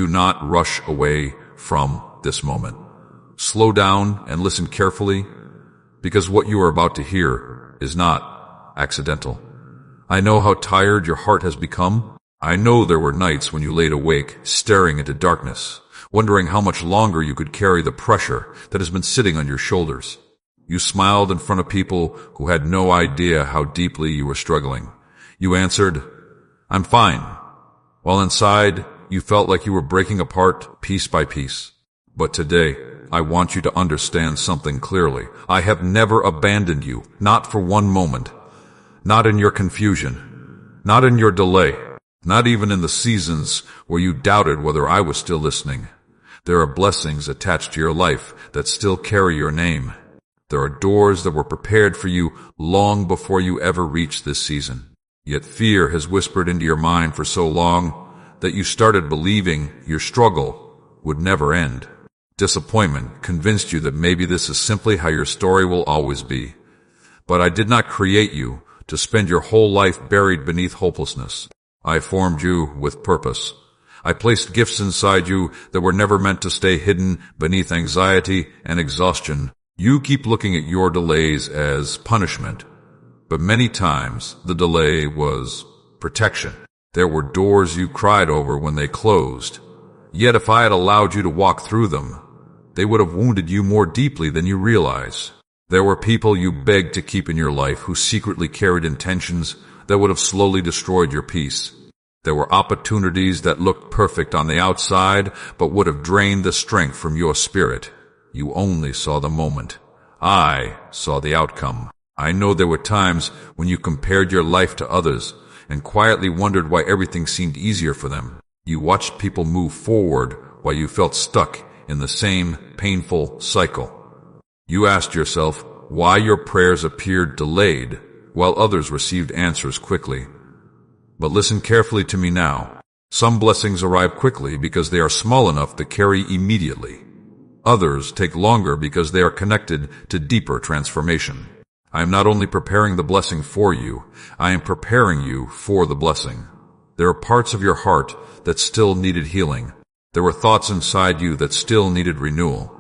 Do not rush away from this moment. Slow down and listen carefully, because what you are about to hear is not accidental. I know how tired your heart has become. I know there were nights when you laid awake, staring into darkness, wondering how much longer you could carry the pressure that has been sitting on your shoulders. You smiled in front of people who had no idea how deeply you were struggling. You answered, "I'm fine," while inside you felt like you were breaking apart piece by piece. But today, I want you to understand something clearly. I have never abandoned you, not for one moment. Not in your confusion, not in your delay, not even in the seasons where you doubted whether I was still listening. There are blessings attached to your life that still carry your name. There are doors that were prepared for you long before you ever reached this season. Yet fear has whispered into your mind for so long that you started believing your struggle would never end. Disappointment convinced you that maybe this is simply how your story will always be. But I did not create you to spend your whole life buried beneath hopelessness. I formed you with purpose. I placed gifts inside you that were never meant to stay hidden beneath anxiety and exhaustion. You keep looking at your delays as punishment, but many times the delay was protection. There were doors you cried over when they closed. Yet if I had allowed you to walk through them, they would have wounded you more deeply than you realize. There were people you begged to keep in your life who secretly carried intentions that would have slowly destroyed your peace. There were opportunities that looked perfect on the outside, but would have drained the strength from your spirit. You only saw the moment. I saw the outcome. I know there were times when you compared your life to others and quietly wondered why everything seemed easier for them. You watched people move forward while you felt stuck in the same painful cycle. You asked yourself why your prayers appeared delayed while others received answers quickly. But listen carefully to me now. Some blessings arrive quickly because they are small enough to carry immediately. Others take longer because they are connected to deeper transformation. I am not only preparing the blessing for you, I am preparing you for the blessing. There are parts of your heart that still needed healing. There were thoughts inside you that still needed renewal.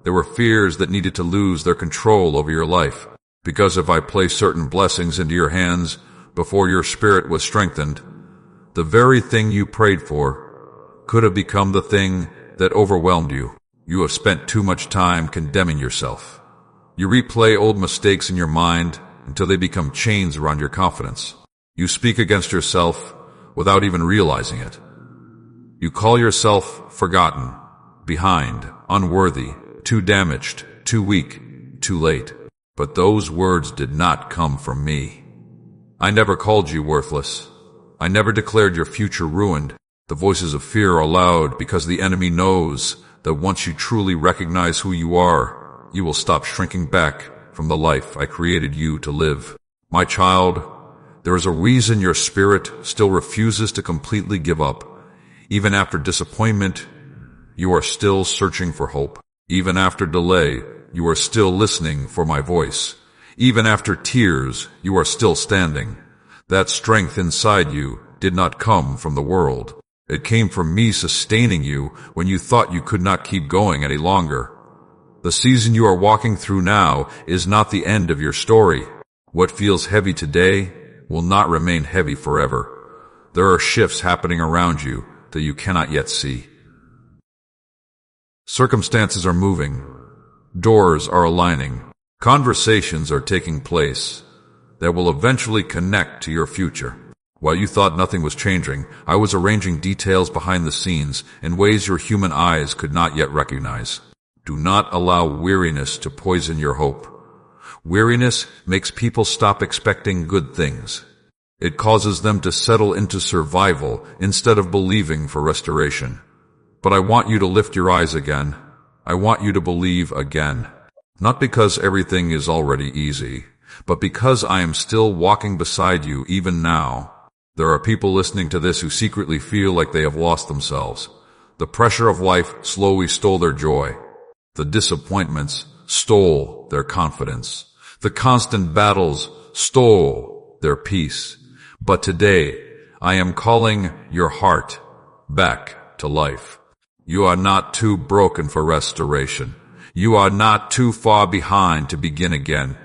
There were fears that needed to lose their control over your life. Because if I placed certain blessings into your hands before your spirit was strengthened, the very thing you prayed for could have become the thing that overwhelmed you. You have spent too much time condemning yourself. You replay old mistakes in your mind until they become chains around your confidence. You speak against yourself without even realizing it. You call yourself forgotten, behind, unworthy, too damaged, too weak, too late. But those words did not come from me. I never called you worthless. I never declared your future ruined. The voices of fear are loud because the enemy knows that once you truly recognize who you are, you will stop shrinking back from the life I created you to live. My child, there is a reason your spirit still refuses to completely give up. Even after disappointment, you are still searching for hope. Even after delay, you are still listening for my voice. Even after tears, you are still standing. That strength inside you did not come from the world. It came from me sustaining you when you thought you could not keep going any longer. The season you are walking through now is not the end of your story. What feels heavy today will not remain heavy forever. There are shifts happening around you that you cannot yet see. Circumstances are moving. Doors are aligning. Conversations are taking place that will eventually connect to your future. While you thought nothing was changing, I was arranging details behind the scenes in ways your human eyes could not yet recognize. Do not allow weariness to poison your hope. Weariness makes people stop expecting good things. It causes them to settle into survival instead of believing for restoration. But I want you to lift your eyes again. I want you to believe again. Not because everything is already easy, but because I am still walking beside you even now. There are people listening to this who secretly feel like they have lost themselves. The pressure of life slowly stole their joy. The disappointments stole their confidence. The constant battles stole their peace. But today, I am calling your heart back to life. You are not too broken for restoration. You are not too far behind to begin again.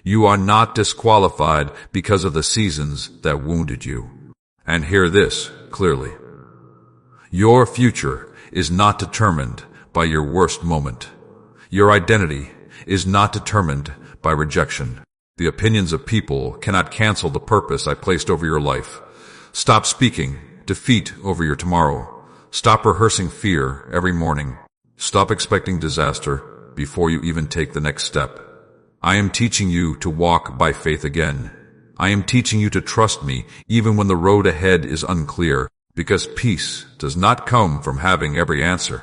You are not disqualified because of the seasons that wounded you. And hear this clearly. Your future is not determined by your worst moment. Your identity is not determined by rejection. The opinions of people cannot cancel the purpose I placed over your life. Stop speaking defeat over your tomorrow. Stop rehearsing fear every morning. Stop expecting disaster before you even take the next step. I am teaching you to walk by faith again. I am teaching you to trust me even when the road ahead is unclear, because peace does not come from having every answer.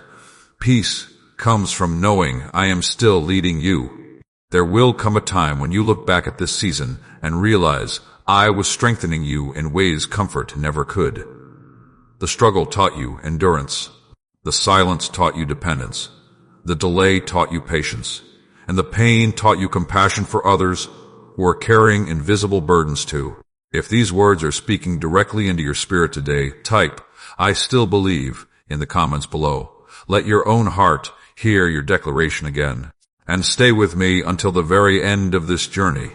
Peace comes from knowing I am still leading you. There will come a time when you look back at this season and realize I was strengthening you in ways comfort never could. The struggle taught you endurance. The silence taught you dependence. The delay taught you patience. And the pain taught you compassion for others who are carrying invisible burdens too. If these words are speaking directly into your spirit today, type, "I still believe," in the comments below. Let your own heart hear your declaration again. And stay with me until the very end of this journey,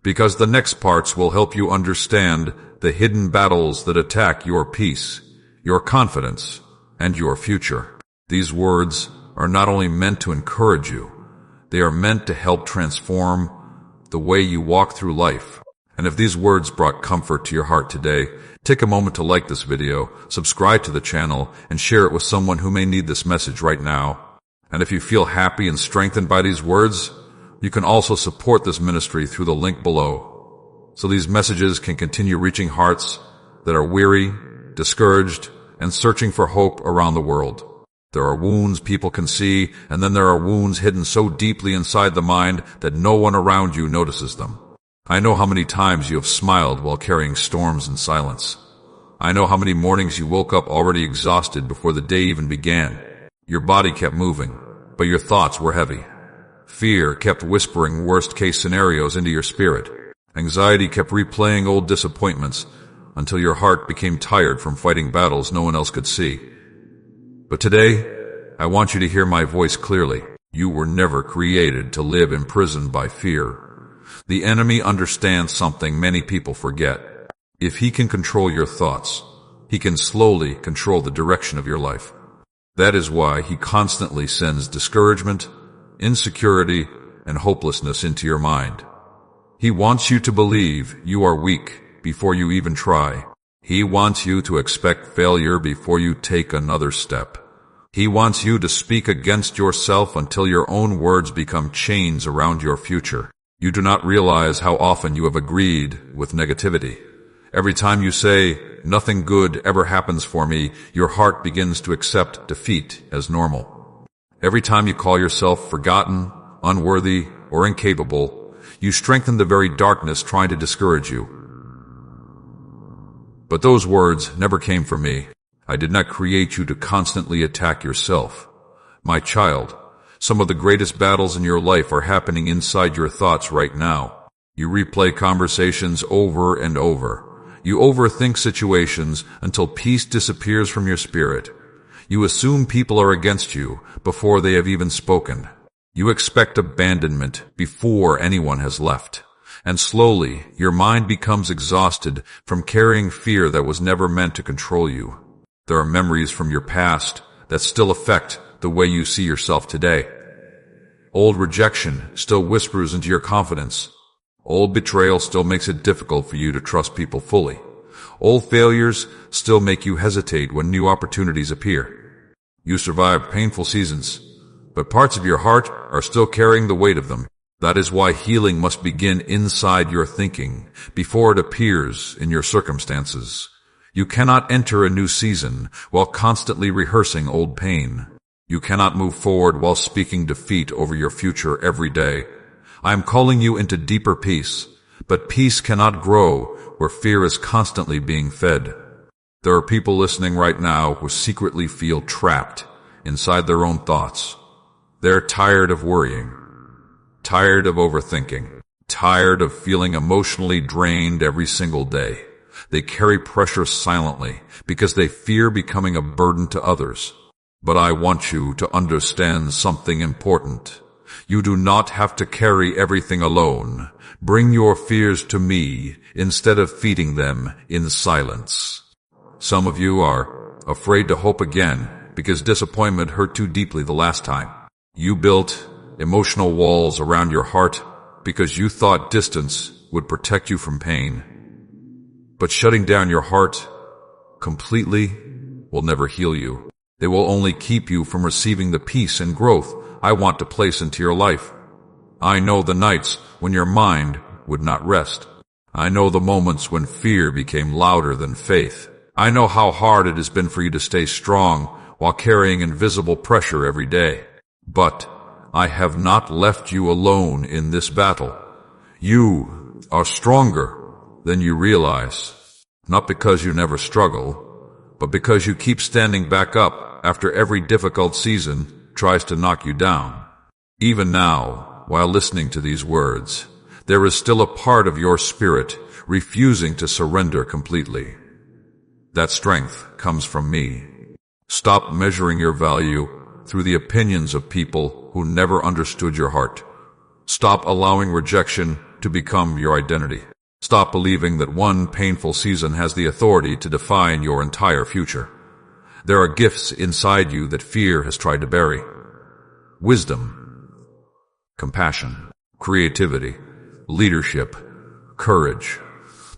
because the next parts will help you understand the hidden battles that attack your peace, your confidence, and your future. These words are not only meant to encourage you, they are meant to help transform the way you walk through life. And if these words brought comfort to your heart today, take a moment to like this video, subscribe to the channel, and share it with someone who may need this message right now. And if you feel happy and strengthened by these words, you can also support this ministry through the link below, so these messages can continue reaching hearts that are weary, discouraged, and searching for hope around the world. There are wounds people can see, and then there are wounds hidden so deeply inside the mind that no one around you notices them. I know how many times you have smiled while carrying storms in silence. I know how many mornings you woke up already exhausted before the day even began. Your body kept moving, but your thoughts were heavy. Fear kept whispering worst-case scenarios into your spirit. Anxiety kept replaying old disappointments until your heart became tired from fighting battles no one else could see. But today, I want you to hear my voice clearly. You were never created to live imprisoned by fear. The enemy understands something many people forget. If he can control your thoughts, he can slowly control the direction of your life. That is why he constantly sends discouragement, insecurity, and hopelessness into your mind. He wants you to believe you are weak before you even try. He wants you to expect failure before you take another step. He wants you to speak against yourself until your own words become chains around your future. You do not realize how often you have agreed with negativity. Every time you say, "Nothing good ever happens for me," your heart begins to accept defeat as normal. Every time you call yourself forgotten, unworthy, or incapable, you strengthen the very darkness trying to discourage you. But those words never came from me. I did not create you to constantly attack yourself. My child, some of the greatest battles in your life are happening inside your thoughts right now. You replay conversations over and over. You overthink situations until peace disappears from your spirit. You assume people are against you before they have even spoken. You expect abandonment before anyone has left. And slowly, your mind becomes exhausted from carrying fear that was never meant to control you. There are memories from your past that still affect the way you see yourself today. Old rejection still whispers into your confidence. Old betrayal still makes it difficult for you to trust people fully. Old failures still make you hesitate when new opportunities appear. You survived painful seasons, but parts of your heart are still carrying the weight of them. That is why healing must begin inside your thinking before it appears in your circumstances. You cannot enter a new season while constantly rehearsing old pain. You cannot move forward while speaking defeat over your future every day. I am calling you into deeper peace, but peace cannot grow where fear is constantly being fed. There are people listening right now who secretly feel trapped inside their own thoughts. They're tired of worrying, tired of overthinking, tired of feeling emotionally drained every single day. They carry pressure silently because they fear becoming a burden to others. But I want you to understand something important. You do not have to carry everything alone. Bring your fears to me instead of feeding them in silence. Some of you are afraid to hope again because disappointment hurt too deeply the last time. You built emotional walls around your heart because you thought distance would protect you from pain. But shutting down your heart completely will never heal you. They will only keep you from receiving the peace and growth I want to place into your life. I know the nights when your mind would not rest. I know the moments when fear became louder than faith. I know how hard it has been for you to stay strong while carrying invisible pressure every day. But I have not left you alone in this battle. You are stronger than you realize, not because you never struggle, but because you keep standing back up after every difficult season tries to knock you down. Even now, while listening to these words, there is still a part of your spirit refusing to surrender completely. That strength comes from me. Stop measuring your value through the opinions of people who never understood your heart. Stop allowing rejection to become your identity. Stop believing that one painful season has the authority to define your entire future. There are gifts inside you that fear has tried to bury. Wisdom, compassion, creativity, leadership, courage.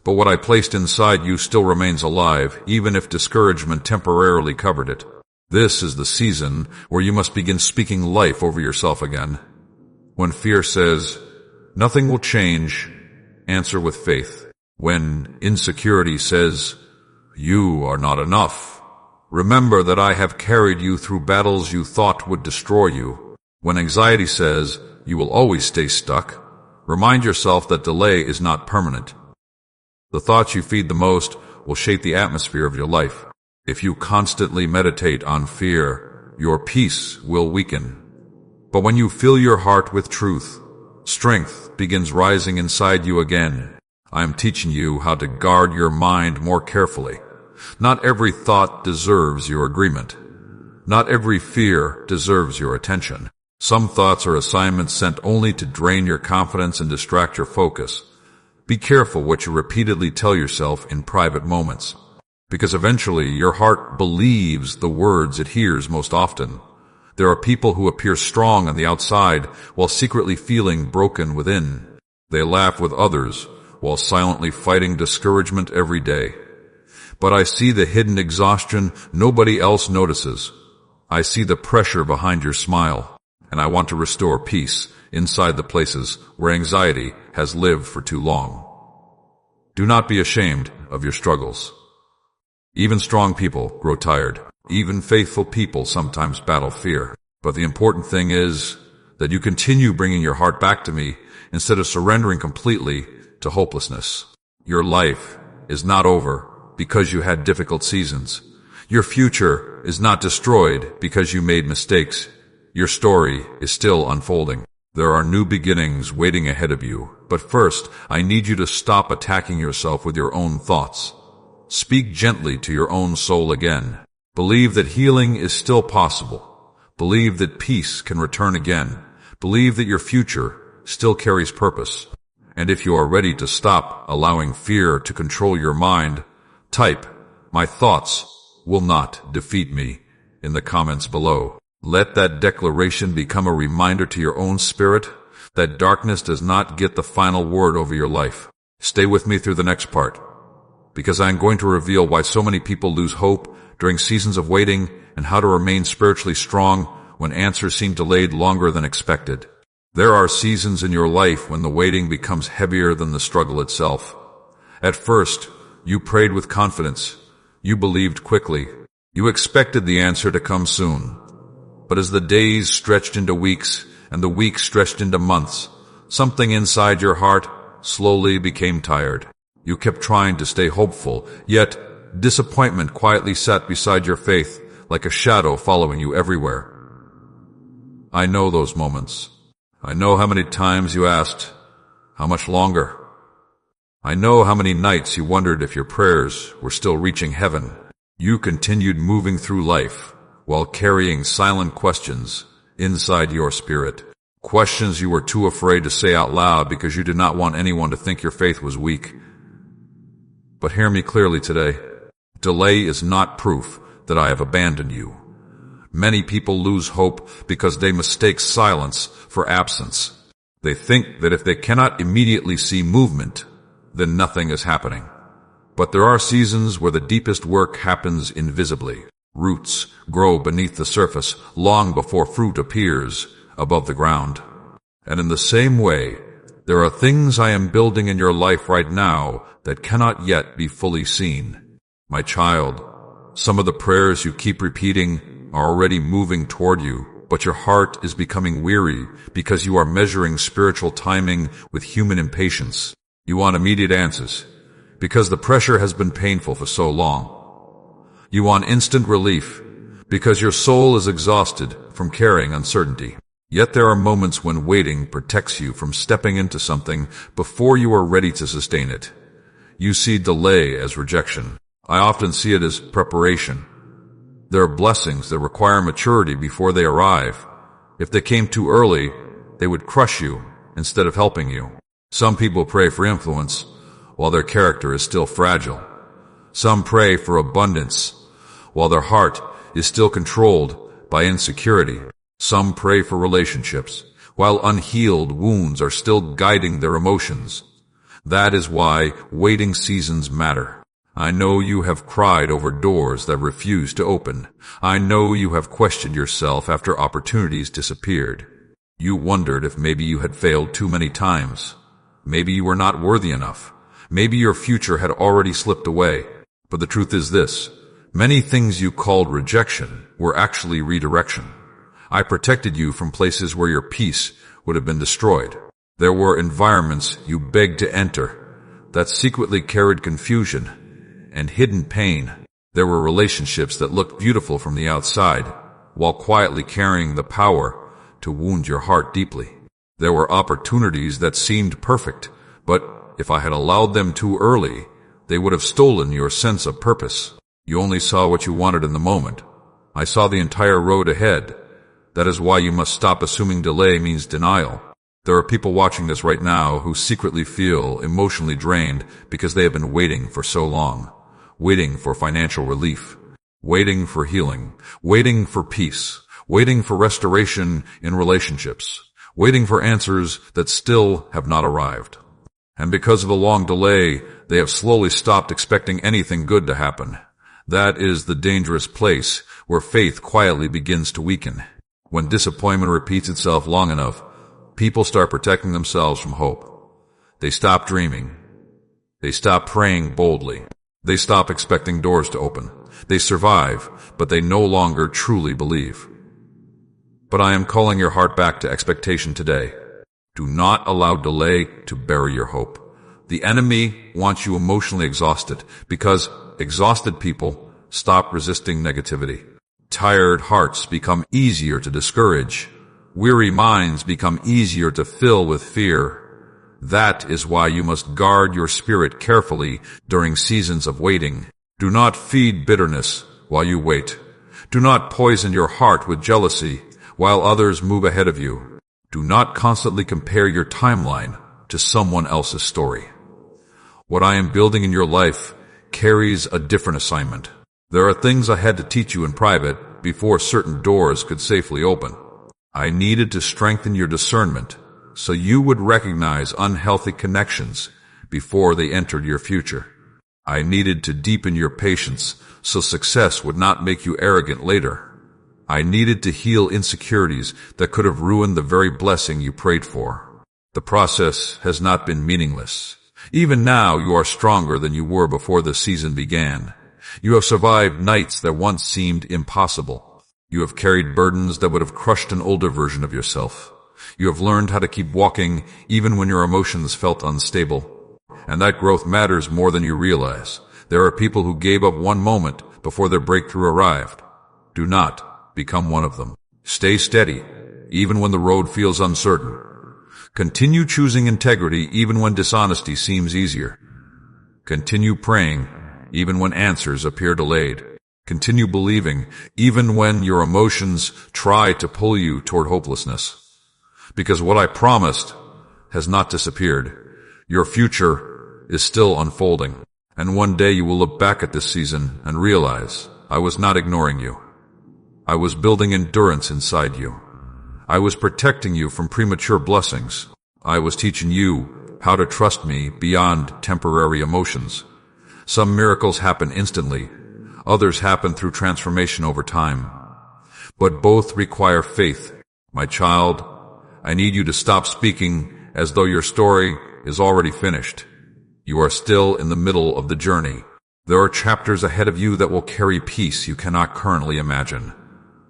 But what I placed inside you still remains alive, even if discouragement temporarily covered it. This is the season where you must begin speaking life over yourself again. When fear says, "Nothing will change," answer with faith. When insecurity says, "You are not enough," remember that I have carried you through battles you thought would destroy you. When anxiety says, "You will always stay stuck," remind yourself that delay is not permanent. The thoughts you feed the most will shape the atmosphere of your life. If you constantly meditate on fear, your peace will weaken. But when you fill your heart with truth, strength begins rising inside you again. I am teaching you how to guard your mind more carefully. Not every thought deserves your agreement. Not every fear deserves your attention. Some thoughts are assignments sent only to drain your confidence and distract your focus. Be careful what you repeatedly tell yourself in private moments, because eventually your heart believes the words it hears most often. There are people who appear strong on the outside while secretly feeling broken within. They laugh with others while silently fighting discouragement every day. But I see the hidden exhaustion nobody else notices. I see the pressure behind your smile, and I want to restore peace inside the places where anxiety has lived for too long. Do not be ashamed of your struggles. Even strong people grow tired. Even faithful people sometimes battle fear. But the important thing is that you continue bringing your heart back to me instead of surrendering completely to hopelessness. Your life is not over because you had difficult seasons. Your future is not destroyed because you made mistakes. Your story is still unfolding. There are new beginnings waiting ahead of you. But first, I need you to stop attacking yourself with your own thoughts. Speak gently to your own soul again. Believe that healing is still possible. Believe that peace can return again. Believe that your future still carries purpose. And if you are ready to stop allowing fear to control your mind, type, "My thoughts will not defeat me," in the comments below. Let that declaration become a reminder to your own spirit that darkness does not get the final word over your life. Stay with me through the next part, because I am going to reveal why so many people lose hope during seasons of waiting and how to remain spiritually strong when answers seem delayed longer than expected. There are seasons in your life when the waiting becomes heavier than the struggle itself. At first, you prayed with confidence. You believed quickly. You expected the answer to come soon. But as the days stretched into weeks and the weeks stretched into months, something inside your heart slowly became tired. You kept trying to stay hopeful, yet disappointment quietly sat beside your faith like a shadow following you everywhere. I know those moments. I know how many times you asked, "How much longer?" I know how many nights you wondered if your prayers were still reaching heaven. You continued moving through life while carrying silent questions inside your spirit. Questions you were too afraid to say out loud because you did not want anyone to think your faith was weak. But hear me clearly today. Delay is not proof that I have abandoned you. Many people lose hope because they mistake silence for absence. They think that if they cannot immediately see movement, then nothing is happening. But there are seasons where the deepest work happens invisibly. Roots grow beneath the surface long before fruit appears above the ground. And in the same way, there are things I am building in your life right now that cannot yet be fully seen. My child, some of the prayers you keep repeating are already moving toward you, but your heart is becoming weary because you are measuring spiritual timing with human impatience. You want immediate answers because the pressure has been painful for so long. You want instant relief because your soul is exhausted from carrying uncertainty. Yet there are moments when waiting protects you from stepping into something before you are ready to sustain it. You see delay as rejection. I often see it as preparation. There are blessings that require maturity before they arrive. If they came too early, they would crush you instead of helping you. Some people pray for influence while their character is still fragile. Some pray for abundance while their heart is still controlled by insecurity. Some pray for relationships while unhealed wounds are still guiding their emotions. That is why waiting seasons matter. I know you have cried over doors that refuse to open. I know you have questioned yourself after opportunities disappeared. You wondered if maybe you had failed too many times. Maybe you were not worthy enough. Maybe your future had already slipped away. But the truth is this: many things you called rejection were actually redirection. I protected you from places where your peace would have been destroyed. There were environments you begged to enter that secretly carried confusion and hidden pain. There were relationships that looked beautiful from the outside, while quietly carrying the power to wound your heart deeply. There were opportunities that seemed perfect, but if I had allowed them too early, they would have stolen your sense of purpose. You only saw what you wanted in the moment. I saw the entire road ahead. That is why you must stop assuming delay means denial. There are people watching this right now who secretly feel emotionally drained because they have been waiting for so long. Waiting for financial relief. Waiting for healing. Waiting for peace. Waiting for restoration in relationships. Waiting for answers that still have not arrived. And because of the long delay, they have slowly stopped expecting anything good to happen. That is the dangerous place where faith quietly begins to weaken. When disappointment repeats itself long enough, people start protecting themselves from hope. They stop dreaming. They stop praying boldly. They stop expecting doors to open. They survive, but they no longer truly believe. But I am calling your heart back to expectation today. Do not allow delay to bury your hope. The enemy wants you emotionally exhausted because exhausted people stop resisting negativity. Tired hearts become easier to discourage. Weary minds become easier to fill with fear. That is why you must guard your spirit carefully during seasons of waiting. Do not feed bitterness while you wait. Do not poison your heart with jealousy while others move ahead of you. Do not constantly compare your timeline to someone else's story. What I am building in your life carries a different assignment. There are things I had to teach you in private before certain doors could safely open. I needed to strengthen your discernment so you would recognize unhealthy connections before they entered your future. I needed to deepen your patience so success would not make you arrogant later. I needed to heal insecurities that could have ruined the very blessing you prayed for. The process has not been meaningless. Even now you are stronger than you were before the season began. You have survived nights that once seemed impossible. You have carried burdens that would have crushed an older version of yourself. You have learned how to keep walking even when your emotions felt unstable. And that growth matters more than you realize. There are people who gave up one moment before their breakthrough arrived. Do not become one of them. Stay steady, even when the road feels uncertain. Continue choosing integrity even when dishonesty seems easier. Continue praying, even when answers appear delayed. Continue believing, even when your emotions try to pull you toward hopelessness. Because what I promised has not disappeared. Your future is still unfolding. And one day you will look back at this season and realize, I was not ignoring you. I was building endurance inside you. I was protecting you from premature blessings. I was teaching you how to trust me beyond temporary emotions. Some miracles happen instantly. Others happen through transformation over time. But both require faith. My child, I need you to stop speaking as though your story is already finished. You are still in the middle of the journey. There are chapters ahead of you that will carry peace you cannot currently imagine.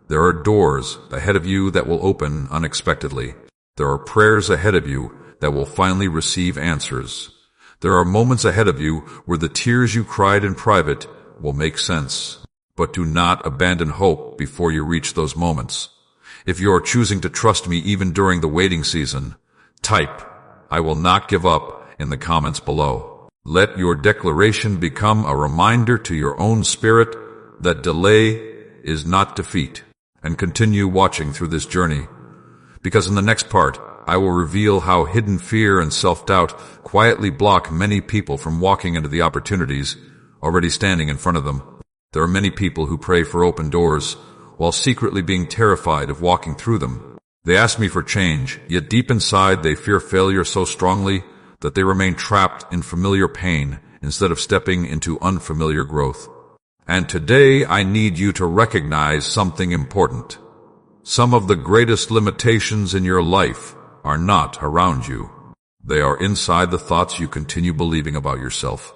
There are doors ahead of you that will open unexpectedly. There are prayers ahead of you that will finally receive answers. There are moments ahead of you where the tears you cried in private will make sense. But do not abandon hope before you reach those moments. If you are choosing to trust me even during the waiting season, type, I will not give up in the comments below. Let your declaration become a reminder to your own spirit that delay is not defeat. And continue watching through this journey. Because in the next part, I will reveal how hidden fear and self-doubt quietly block many people from walking into the opportunities already standing in front of them. There are many people who pray for open doors while secretly being terrified of walking through them. They ask me for change, yet deep inside they fear failure so strongly that they remain trapped in familiar pain instead of stepping into unfamiliar growth. And today I need you to recognize something important. Some of the greatest limitations in your life are not around you. They are inside the thoughts you continue believing about yourself.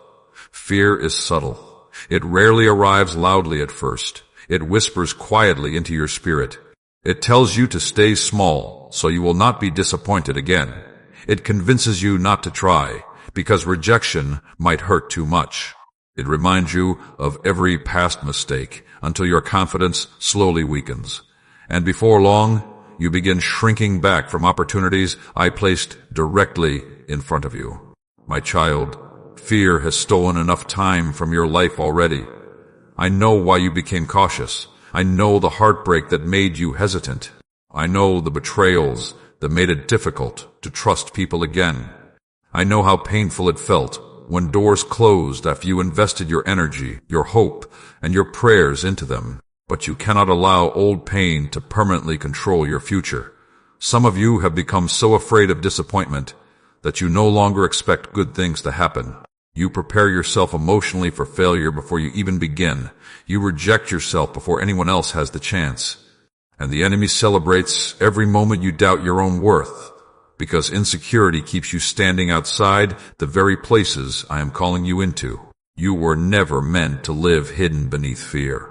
Fear is subtle. It rarely arrives loudly at first. It whispers quietly into your spirit. It tells you to stay small so you will not be disappointed again. It convinces you not to try because rejection might hurt too much. It reminds you of every past mistake until your confidence slowly weakens. And before long, you begin shrinking back from opportunities I placed directly in front of you. My child, fear has stolen enough time from your life already. I know why you became cautious. I know the heartbreak that made you hesitant. I know the betrayals that made it difficult to trust people again. I know how painful it felt when doors closed after you invested your energy, your hope, and your prayers into them. But you cannot allow old pain to permanently control your future. Some of you have become so afraid of disappointment that you no longer expect good things to happen. You prepare yourself emotionally for failure before you even begin. You reject yourself before anyone else has the chance. And the enemy celebrates every moment you doubt your own worth, because insecurity keeps you standing outside the very places I am calling you into. You were never meant to live hidden beneath fear.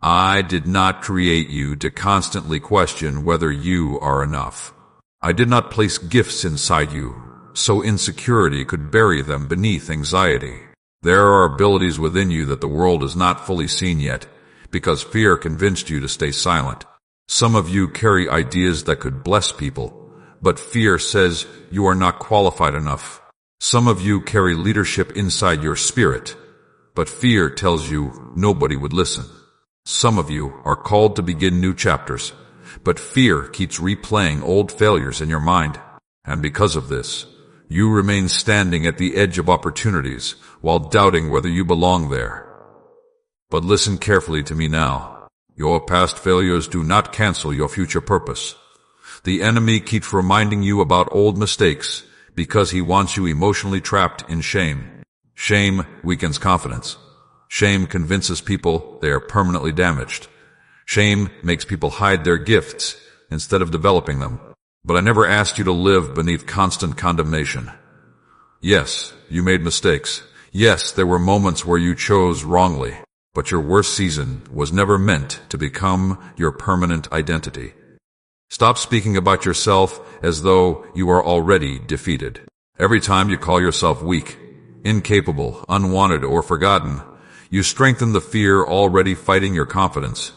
I did not create you to constantly question whether you are enough. I did not place gifts inside you so insecurity could bury them beneath anxiety. There are abilities within you that the world has not fully seen yet, because fear convinced you to stay silent. Some of you carry ideas that could bless people, but fear says you are not qualified enough. Some of you carry leadership inside your spirit, but fear tells you nobody would listen. Some of you are called to begin new chapters, but fear keeps replaying old failures in your mind. And because of this, you remain standing at the edge of opportunities while doubting whether you belong there. But listen carefully to me now. Your past failures do not cancel your future purpose. The enemy keeps reminding you about old mistakes because he wants you emotionally trapped in shame. Shame weakens confidence. Shame convinces people they are permanently damaged. Shame makes people hide their gifts instead of developing them. But I never asked you to live beneath constant condemnation. Yes, you made mistakes. Yes, there were moments where you chose wrongly. But your worst season was never meant to become your permanent identity. Stop speaking about yourself as though you are already defeated. Every time you call yourself weak, incapable, unwanted, or forgotten, you strengthen the fear already fighting your confidence.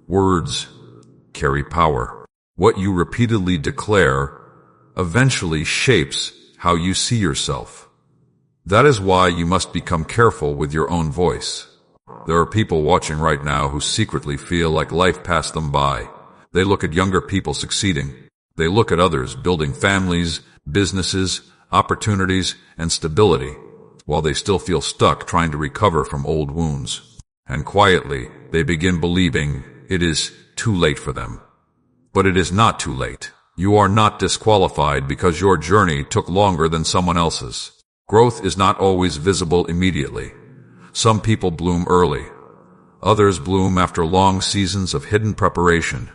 Words carry power. What you repeatedly declare eventually shapes how you see yourself. That is why you must become careful with your own voice. There are people watching right now who secretly feel like life passed them by. They look at younger people succeeding. They look at others building families, businesses, opportunities, and stability, while they still feel stuck trying to recover from old wounds. And quietly, they begin believing it is too late for them. But it is not too late. You are not disqualified because your journey took longer than someone else's. Growth is not always visible immediately. Some people bloom early. Others bloom after long seasons of hidden preparation.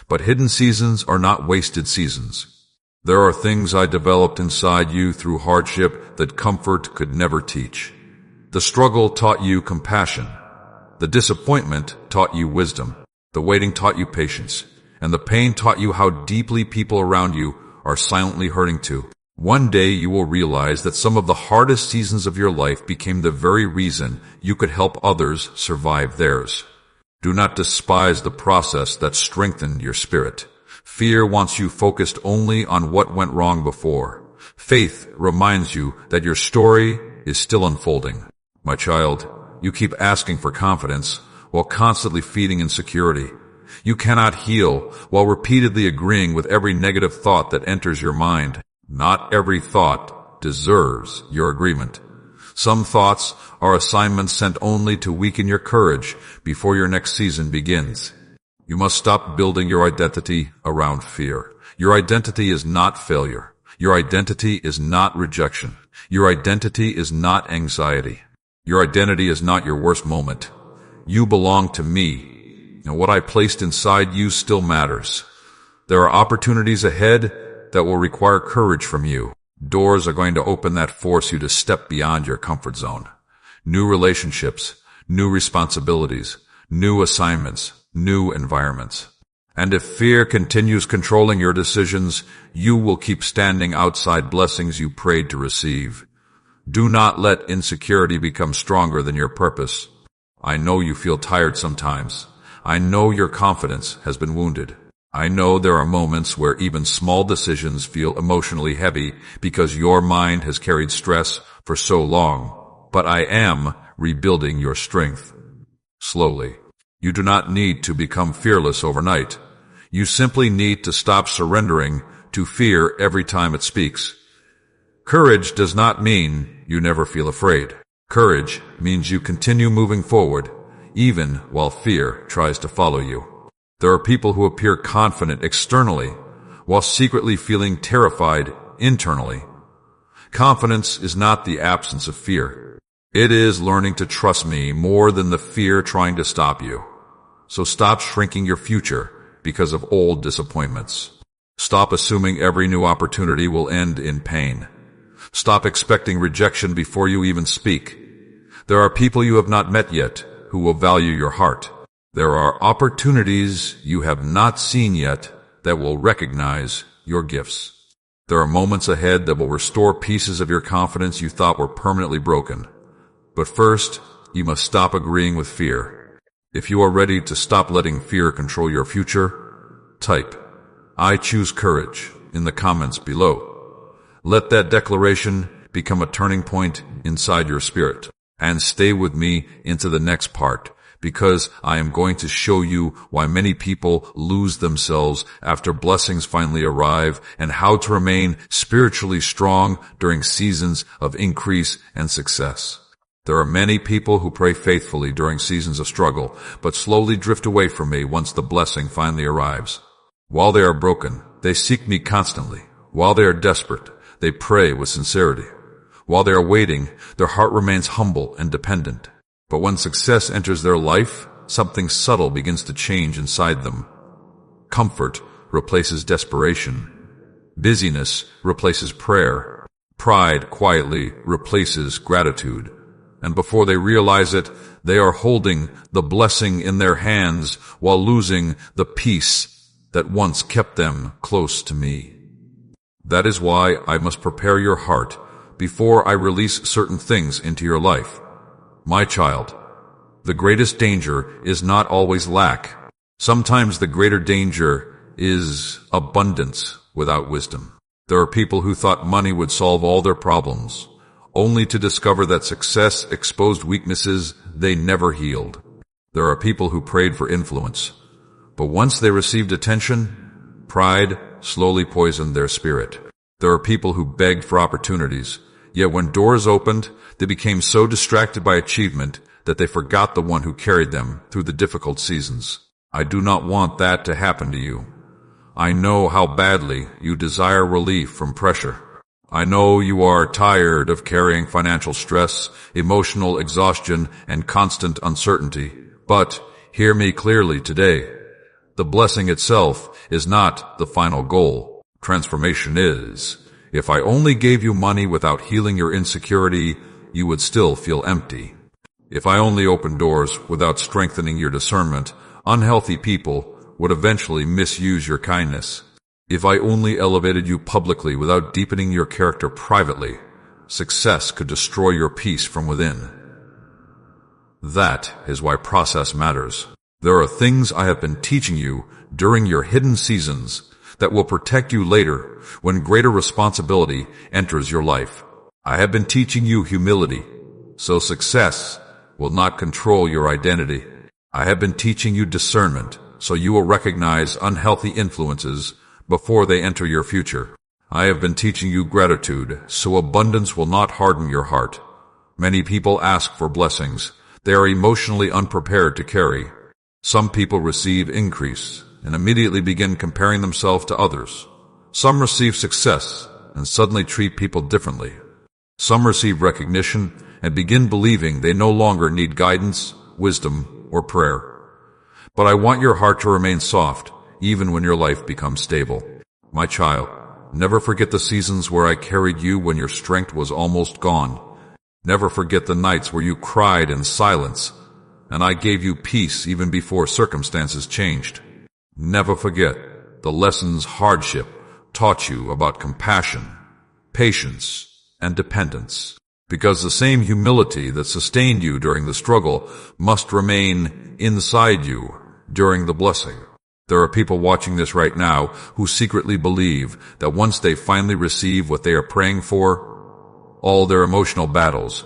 But hidden seasons are not wasted seasons. There are things I developed inside you through hardship that comfort could never teach. The struggle taught you compassion. The disappointment taught you wisdom. The waiting taught you patience. And the pain taught you how deeply people around you are silently hurting too. One day you will realize that some of the hardest seasons of your life became the very reason you could help others survive theirs. Do not despise the process that strengthened your spirit. Fear wants you focused only on what went wrong before. Faith reminds you that your story is still unfolding. My child, you keep asking for confidence while constantly feeding insecurity. You cannot heal while repeatedly agreeing with every negative thought that enters your mind. Not every thought deserves your agreement. Some thoughts are assignments sent only to weaken your courage before your next season begins. You must stop building your identity around fear. Your identity is not failure. Your identity is not rejection. Your identity is not anxiety. Your identity is not your worst moment. You belong to me, and what I placed inside you still matters. There are opportunities ahead that will require courage from you. Doors are going to open that force you to step beyond your comfort zone. New relationships, new responsibilities, new assignments, new environments. And if fear continues controlling your decisions, you will keep standing outside blessings you prayed to receive. Do not let insecurity become stronger than your purpose. I know you feel tired sometimes. I know your confidence has been wounded. I know there are moments where even small decisions feel emotionally heavy because your mind has carried stress for so long. But I am rebuilding your strength. Slowly. You do not need to become fearless overnight. You simply need to stop surrendering to fear every time it speaks. Courage does not mean you never feel afraid. Courage means you continue moving forward, even while fear tries to follow you. There are people who appear confident externally, while secretly feeling terrified internally. Confidence is not the absence of fear. It is learning to trust me more than the fear trying to stop you. So stop shrinking your future because of old disappointments. Stop assuming every new opportunity will end in pain. Stop expecting rejection before you even speak. There are people you have not met yet who will value your heart. There are opportunities you have not seen yet that will recognize your gifts. There are moments ahead that will restore pieces of your confidence you thought were permanently broken. But first, you must stop agreeing with fear. If you are ready to stop letting fear control your future, type, "I choose courage," in the comments below. Let that declaration become a turning point inside your spirit. And stay with me into the next part, because I am going to show you why many people lose themselves after blessings finally arrive and how to remain spiritually strong during seasons of increase and success. There are many people who pray faithfully during seasons of struggle, but slowly drift away from me once the blessing finally arrives. While they are broken, they seek me constantly. While they are desperate, they pray with sincerity. While they are waiting, their heart remains humble and dependent. But when success enters their life, something subtle begins to change inside them. Comfort replaces desperation. Busyness replaces prayer. Pride quietly replaces gratitude. And before they realize it, they are holding the blessing in their hands while losing the peace that once kept them close to me. That is why I must prepare your heart before I release certain things into your life. My child, the greatest danger is not always lack. Sometimes the greater danger is abundance without wisdom. There are people who thought money would solve all their problems, only to discover that success exposed weaknesses they never healed. There are people who prayed for influence, but once they received attention, pride slowly poisoned their spirit. There are people who begged for opportunities, yet when doors opened, they became so distracted by achievement that they forgot the one who carried them through the difficult seasons. I do not want that to happen to you. I know how badly you desire relief from pressure. I know you are tired of carrying financial stress, emotional exhaustion, and constant uncertainty. But hear me clearly today. The blessing itself is not the final goal. Transformation is. If I only gave you money without healing your insecurity, you would still feel empty. If I only opened doors without strengthening your discernment, unhealthy people would eventually misuse your kindness. If I only elevated you publicly without deepening your character privately, success could destroy your peace from within. That is why process matters. There are things I have been teaching you during your hidden seasons that will protect you later when greater responsibility enters your life. I have been teaching you humility, so success will not control your identity. I have been teaching you discernment, so you will recognize unhealthy influences before they enter your future. I have been teaching you gratitude, so abundance will not harden your heart. Many people ask for blessings they are emotionally unprepared to carry. Some people receive increase and immediately begin comparing themselves to others. Some receive success and suddenly treat people differently. Some receive recognition and begin believing they no longer need guidance, wisdom, or prayer. But I want your heart to remain soft, even when your life becomes stable. My child, never forget the seasons where I carried you when your strength was almost gone. Never forget the nights where you cried in silence, and I gave you peace even before circumstances changed. Never forget the lessons hardship taught you about compassion, patience, and dependence. Because the same humility that sustained you during the struggle must remain inside you during the blessing. There are people watching this right now who secretly believe that once they finally receive what they are praying for, all their emotional battles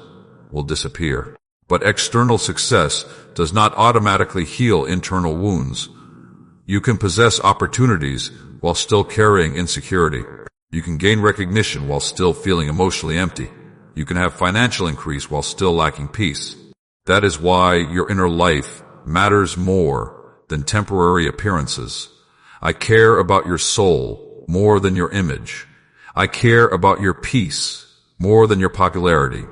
will disappear. But external success does not automatically heal internal wounds. You can possess opportunities while still carrying insecurity. You can gain recognition while still feeling emotionally empty. You can have financial increase while still lacking peace. That is why your inner life matters more than temporary appearances. I care about your soul more than your image. I care about your peace more than your popularity.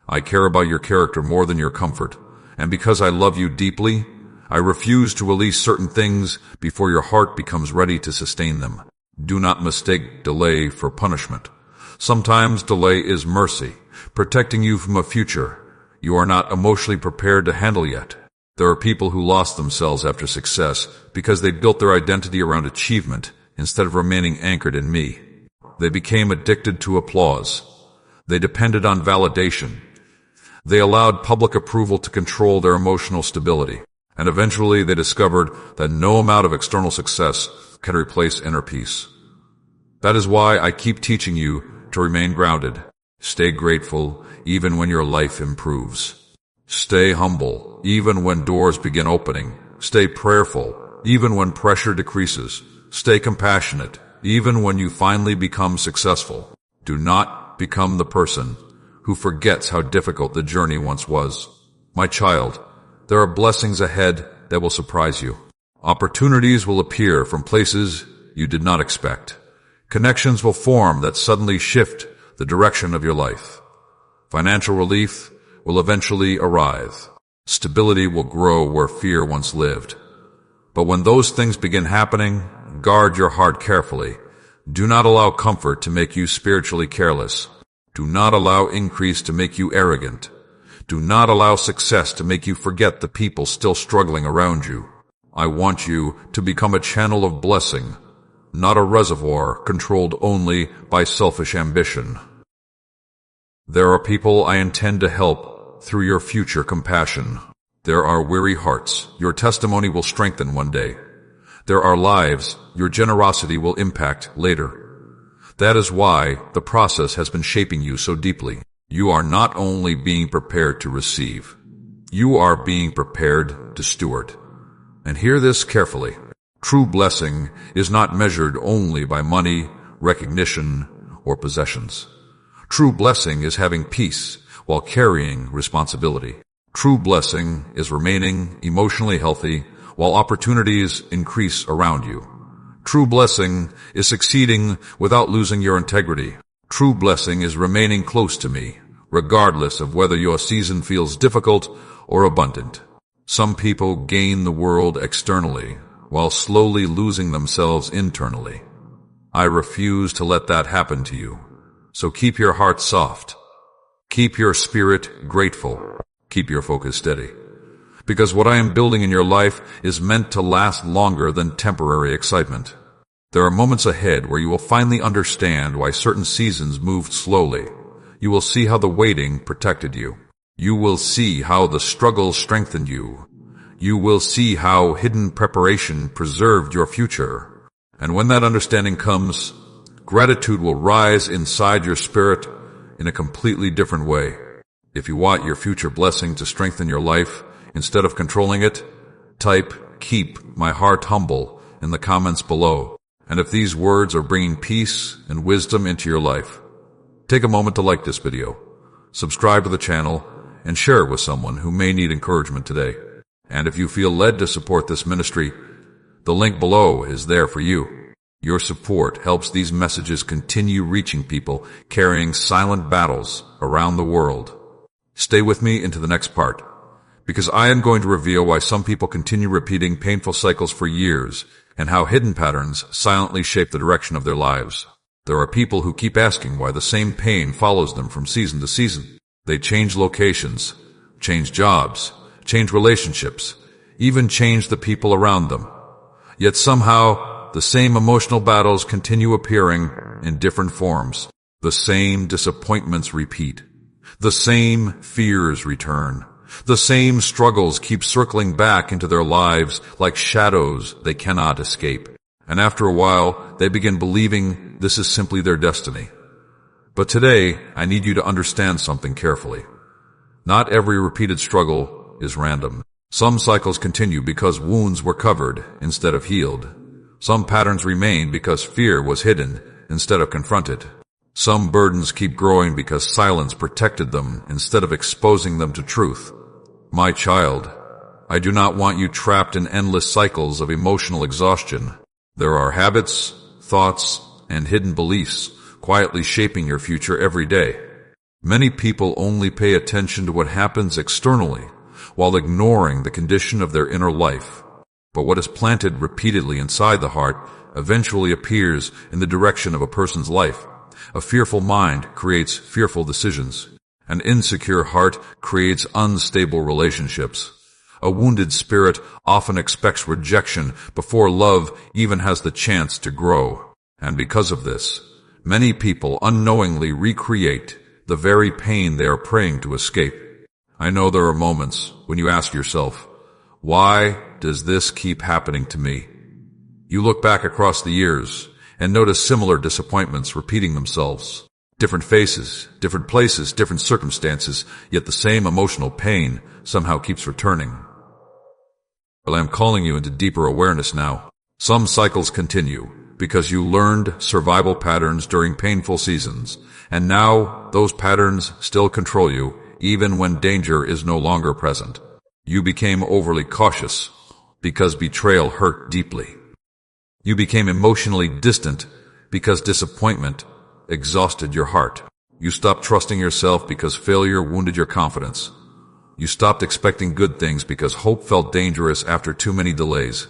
I care about your character more than your comfort. And because I love you deeply, I refuse to release certain things before your heart becomes ready to sustain them. Do not mistake delay for punishment. Sometimes delay is mercy, protecting you from a future you are not emotionally prepared to handle yet. There are people who lost themselves after success because they built their identity around achievement instead of remaining anchored in me. They became addicted to applause. They depended on validation. They allowed public approval to control their emotional stability. And eventually they discovered that no amount of external success can replace inner peace. That is why I keep teaching you to remain grounded. Stay grateful even when your life improves. Stay humble even when doors begin opening. Stay prayerful even when pressure decreases. Stay compassionate even when you finally become successful. Do not become the person who forgets how difficult the journey once was. My child, there are blessings ahead that will surprise you. Opportunities will appear from places you did not expect. Connections will form that suddenly shift the direction of your life. Financial relief will eventually arrive. Stability will grow where fear once lived. But when those things begin happening, guard your heart carefully. Do not allow comfort to make you spiritually careless. Do not allow increase to make you arrogant. Do not allow success to make you forget the people still struggling around you. I want you to become a channel of blessing, not a reservoir controlled only by selfish ambition. There are people I intend to help through your future compassion. There are weary hearts your testimony will strengthen one day. There are lives your generosity will impact later. That is why the process has been shaping you so deeply. You are not only being prepared to receive, you are being prepared to steward. And hear this carefully. True blessing is not measured only by money, recognition, or possessions. True blessing is having peace while carrying responsibility. True blessing is remaining emotionally healthy while opportunities increase around you. True blessing is succeeding without losing your integrity. True blessing is remaining close to me, regardless of whether your season feels difficult or abundant. Some people gain the world externally while slowly losing themselves internally. I refuse to let that happen to you. So keep your heart soft. Keep your spirit grateful. Keep your focus steady. Because what I am building in your life is meant to last longer than temporary excitement. There are moments ahead where you will finally understand why certain seasons moved slowly. You will see how the waiting protected you. You will see how the struggle strengthened you. You will see how hidden preparation preserved your future. And when that understanding comes, gratitude will rise inside your spirit in a completely different way. If you want your future blessing to strengthen your life instead of controlling it, type "keep my heart humble" in the comments below. And if these words are bringing peace and wisdom into your life, take a moment to like this video, subscribe to the channel, and share it with someone who may need encouragement today. And if you feel led to support this ministry, the link below is there for you. Your support helps these messages continue reaching people carrying silent battles around the world. Stay with me into the next part, because I am going to reveal why some people continue repeating painful cycles for years and how hidden patterns silently shape the direction of their lives. There are people who keep asking why the same pain follows them from season to season. They change locations, change jobs, change relationships, even change the people around them. Yet somehow, the same emotional battles continue appearing in different forms. The same disappointments repeat. The same fears return. The same struggles keep circling back into their lives like shadows they cannot escape. And after a while, they begin believing this is simply their destiny. But today, I need you to understand something carefully. Not every repeated struggle is random. Some cycles continue because wounds were covered instead of healed. Some patterns remain because fear was hidden instead of confronted. Some burdens keep growing because silence protected them instead of exposing them to truth. My child, I do not want you trapped in endless cycles of emotional exhaustion. There are habits, thoughts, and hidden beliefs quietly shaping your future every day. Many people only pay attention to what happens externally while ignoring the condition of their inner life. But what is planted repeatedly inside the heart eventually appears in the direction of a person's life. A fearful mind creates fearful decisions. An insecure heart creates unstable relationships. A wounded spirit often expects rejection before love even has the chance to grow. And because of this, many people unknowingly recreate the very pain they are praying to escape. I know there are moments when you ask yourself, why does this keep happening to me? You look back across the years and notice similar disappointments repeating themselves. Different faces, different places, different circumstances, yet the same emotional pain somehow keeps returning. Well, I am calling you into deeper awareness now. Some cycles continue because you learned survival patterns during painful seasons, and now those patterns still control you even when danger is no longer present. You became overly cautious because betrayal hurt deeply. You became emotionally distant because disappointment exhausted your heart. You stopped trusting yourself because failure wounded your confidence. You stopped expecting good things because hope felt dangerous after too many delays.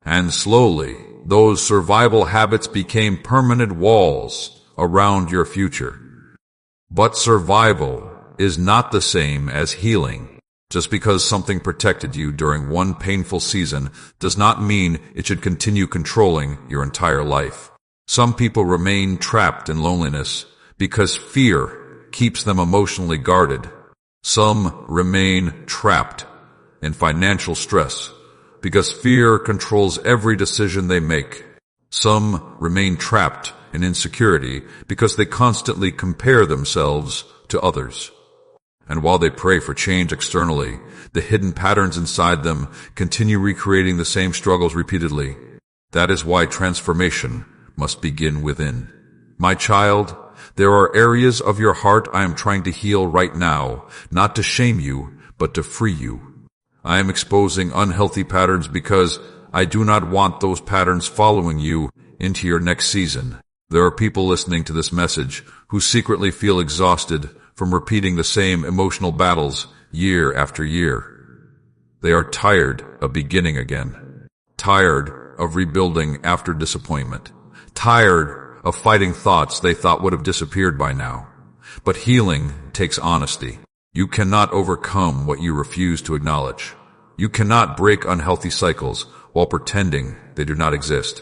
And slowly, those survival habits became permanent walls around your future. But survival is not the same as healing. Just because something protected you during one painful season does not mean it should continue controlling your entire life. Some people remain trapped in loneliness because fear keeps them emotionally guarded. Some remain trapped in financial stress because fear controls every decision they make. Some remain trapped in insecurity because they constantly compare themselves to others. And while they pray for change externally, the hidden patterns inside them continue recreating the same struggles repeatedly. That is why transformation must begin within. My child, there are areas of your heart I am trying to heal right now, not to shame you, but to free you. I am exposing unhealthy patterns because I do not want those patterns following you into your next season. There are people listening to this message who secretly feel exhausted from repeating the same emotional battles year after year. They are tired of beginning again, tired of rebuilding after disappointment, tired of fighting thoughts they thought would have disappeared by now. But healing takes honesty. You cannot overcome what you refuse to acknowledge. You cannot break unhealthy cycles while pretending they do not exist.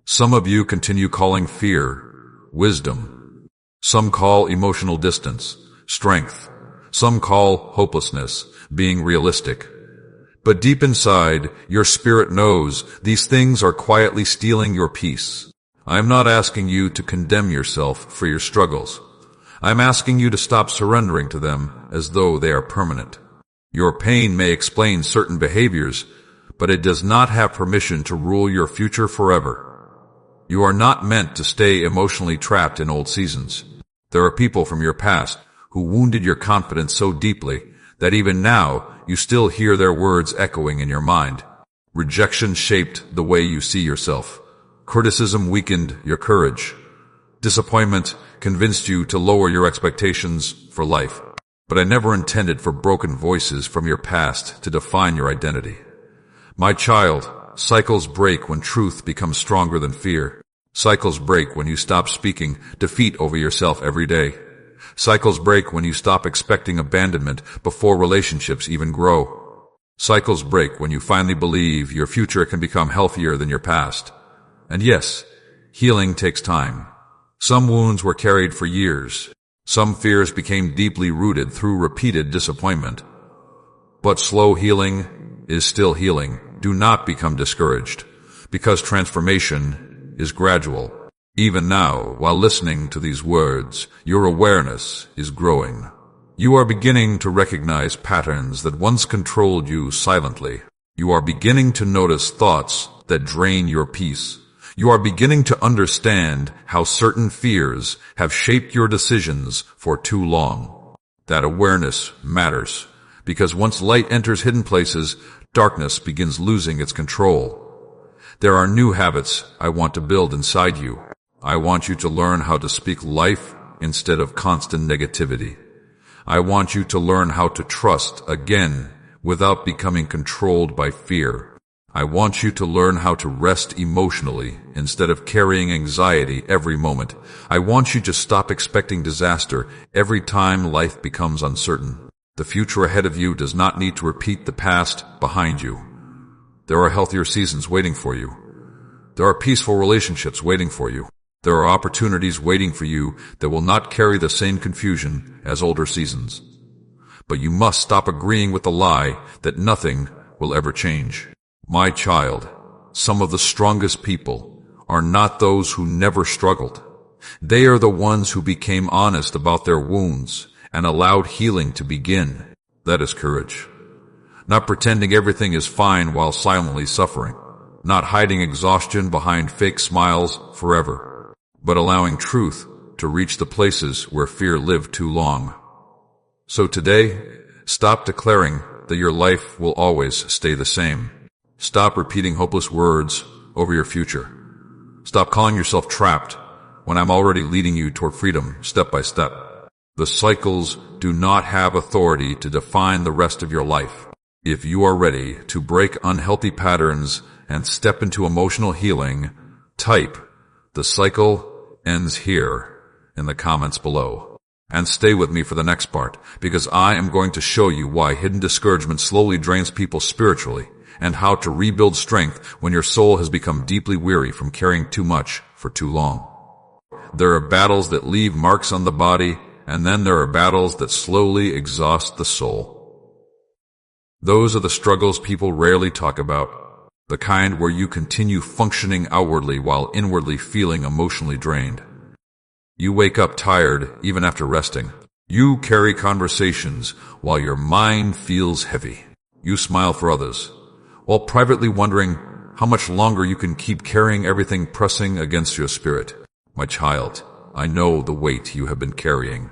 Some of you continue calling fear wisdom. Some call emotional distance strength. Some call hopelessness being realistic. But deep inside, your spirit knows these things are quietly stealing your peace. I am not asking you to condemn yourself for your struggles. I am asking you to stop surrendering to them as though they are permanent. Your pain may explain certain behaviors, but it does not have permission to rule your future forever. You are not meant to stay emotionally trapped in old seasons. There are people from your past who wounded your confidence so deeply that even now you still hear their words echoing in your mind. Rejection shaped the way you see yourself. Criticism weakened your courage. Disappointment convinced you to lower your expectations for life. But I never intended for broken voices from your past to define your identity. My child, cycles break when truth becomes stronger than fear. Cycles break when you stop speaking defeat over yourself every day. Cycles break when you stop expecting abandonment before relationships even grow. Cycles break when you finally believe your future can become healthier than your past. And yes, healing takes time. Some wounds were carried for years. Some fears became deeply rooted through repeated disappointment. But slow healing is still healing. Do not become discouraged, because transformation is gradual. Even now, while listening to these words, your awareness is growing. You are beginning to recognize patterns that once controlled you silently. You are beginning to notice thoughts that drain your peace. You are beginning to understand how certain fears have shaped your decisions for too long. That awareness matters, because once light enters hidden places, darkness begins losing its control. There are new habits I want to build inside you. I want you to learn how to speak life instead of constant negativity. I want you to learn how to trust again without becoming controlled by fear. I want you to learn how to rest emotionally instead of carrying anxiety every moment. I want you to stop expecting disaster every time life becomes uncertain. The future ahead of you does not need to repeat the past behind you. There are healthier seasons waiting for you. There are peaceful relationships waiting for you. There are opportunities waiting for you that will not carry the same confusion as older seasons. But you must stop agreeing with the lie that nothing will ever change. My child, some of the strongest people are not those who never struggled. They are the ones who became honest about their wounds and allowed healing to begin. That is courage. Not pretending everything is fine while silently suffering. Not hiding exhaustion behind fake smiles forever. But allowing truth to reach the places where fear lived too long. So today, stop declaring that your life will always stay the same. Stop repeating hopeless words over your future. Stop calling yourself trapped when I'm already leading you toward freedom step by step. The cycles do not have authority to define the rest of your life. If you are ready to break unhealthy patterns and step into emotional healing, type "The cycle ends here" in the comments below. And stay with me for the next part, because I am going to show you why hidden discouragement slowly drains people spiritually, and how to rebuild strength when your soul has become deeply weary from carrying too much for too long. There are battles that leave marks on the body, and then there are battles that slowly exhaust the soul. Those are the struggles people rarely talk about. The kind where you continue functioning outwardly while inwardly feeling emotionally drained. You wake up tired even after resting. You carry conversations while your mind feels heavy. You smile for others, while privately wondering how much longer you can keep carrying everything pressing against your spirit. My child, I know the weight you have been carrying.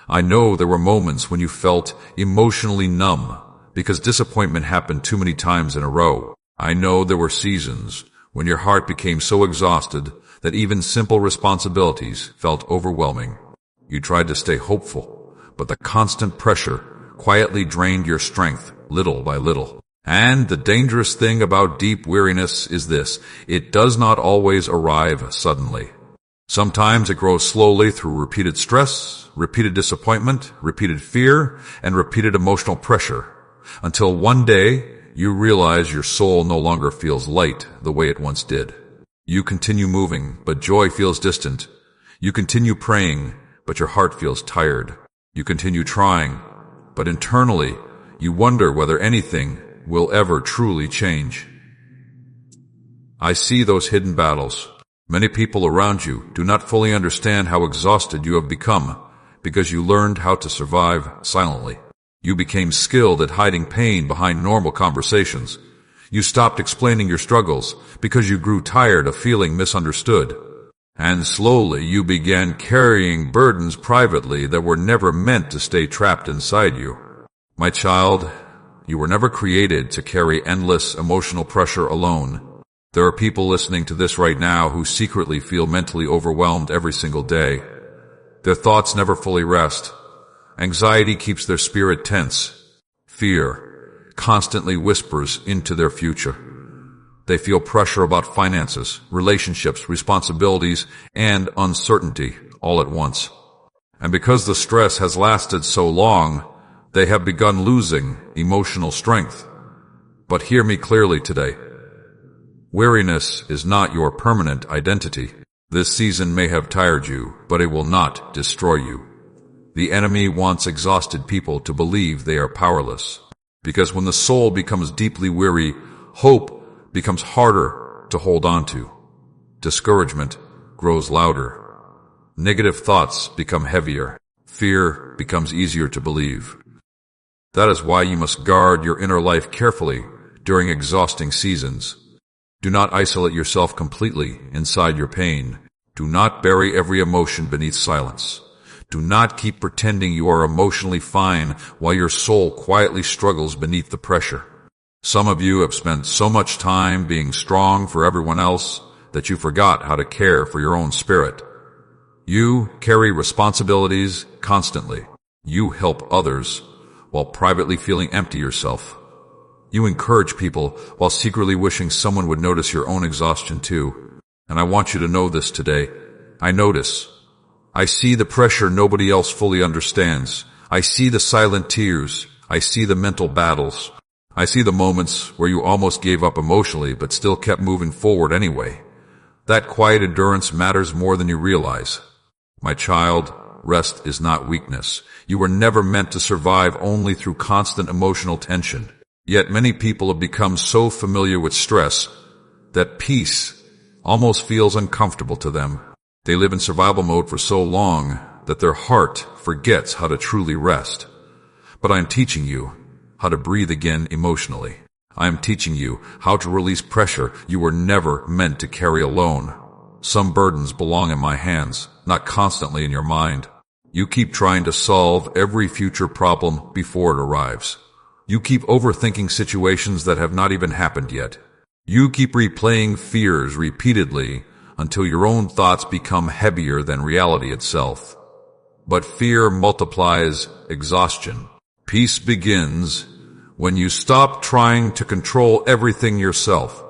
I know there were moments when you felt emotionally numb because disappointment happened too many times in a row. I know there were seasons when your heart became so exhausted that even simple responsibilities felt overwhelming. You tried to stay hopeful, but the constant pressure quietly drained your strength little by little. And the dangerous thing about deep weariness is this: it does not always arrive suddenly. Sometimes it grows slowly through repeated stress, repeated disappointment, repeated fear, and repeated emotional pressure, until one day you realize your soul no longer feels light the way it once did. You continue moving, but joy feels distant. You continue praying, but your heart feels tired. You continue trying, but internally you wonder whether anything will ever truly change. I see those hidden battles. Many people around you do not fully understand how exhausted you have become because you learned how to survive silently. You became skilled at hiding pain behind normal conversations. You stopped explaining your struggles because you grew tired of feeling misunderstood. And slowly you began carrying burdens privately that were never meant to stay trapped inside you. My child, you were never created to carry endless emotional pressure alone. There are people listening to this right now who secretly feel mentally overwhelmed every single day. Their thoughts never fully rest. Anxiety keeps their spirit tense. Fear constantly whispers into their future. They feel pressure about finances, relationships, responsibilities, and uncertainty all at once. And because the stress has lasted so long, they have begun losing emotional strength. But hear me clearly today. Weariness is not your permanent identity. This season may have tired you, but it will not destroy you. The enemy wants exhausted people to believe they are powerless. Because when the soul becomes deeply weary, hope becomes harder to hold on to. Discouragement grows louder. Negative thoughts become heavier. Fear becomes easier to believe. That is why you must guard your inner life carefully during exhausting seasons. Do not isolate yourself completely inside your pain. Do not bury every emotion beneath silence. Do not keep pretending you are emotionally fine while your soul quietly struggles beneath the pressure. Some of you have spent so much time being strong for everyone else that you forgot how to care for your own spirit. You carry responsibilities constantly. You help others while privately feeling empty yourself. You encourage people while secretly wishing someone would notice your own exhaustion too. And I want you to know this today. I notice. I see the pressure nobody else fully understands. I see the silent tears. I see the mental battles. I see the moments where you almost gave up emotionally but still kept moving forward anyway. That quiet endurance matters more than you realize. My child, rest is not weakness. You were never meant to survive only through constant emotional tension. Yet many people have become so familiar with stress that peace almost feels uncomfortable to them. They live in survival mode for so long that their heart forgets how to truly rest. But I am teaching you how to breathe again emotionally. I am teaching you how to release pressure you were never meant to carry alone. Some burdens belong in my hands, not constantly in your mind. You keep trying to solve every future problem before it arrives. You keep overthinking situations that have not even happened yet. You keep replaying fears repeatedly until your own thoughts become heavier than reality itself. But fear multiplies exhaustion. Peace begins when you stop trying to control everything yourself.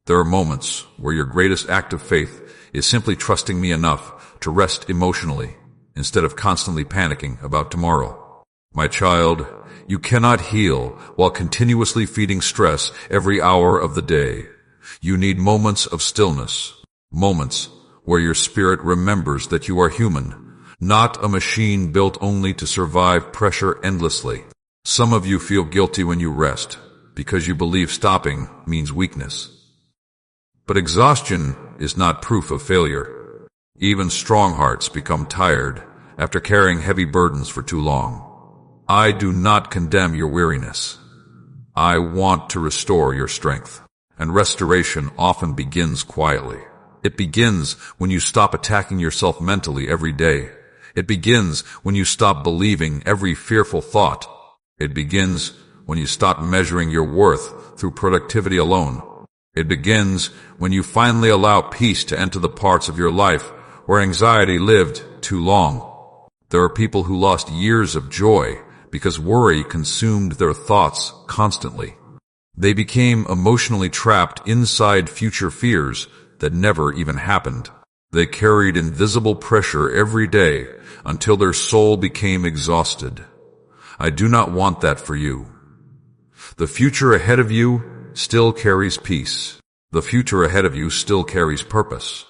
There are moments where your greatest act of faith is simply trusting me enough to rest emotionally instead of constantly panicking about tomorrow. My child, you cannot heal while continuously feeding stress every hour of the day. You need moments of stillness, moments where your spirit remembers that you are human, not a machine built only to survive pressure endlessly. Some of you feel guilty when you rest because you believe stopping means weakness. But exhaustion is not proof of failure. Even strong hearts become tired after carrying heavy burdens for too long. I do not condemn your weariness. I want to restore your strength. And restoration often begins quietly. It begins when you stop attacking yourself mentally every day. It begins when you stop believing every fearful thought. It begins when you stop measuring your worth through productivity alone. It begins when you finally allow peace to enter the parts of your life where anxiety lived too long. There are people who lost years of joy because worry consumed their thoughts constantly. They became emotionally trapped inside future fears that never even happened. They carried invisible pressure every day until their soul became exhausted. I do not want that for you. The future ahead of you still carries peace. The future ahead of you still carries purpose.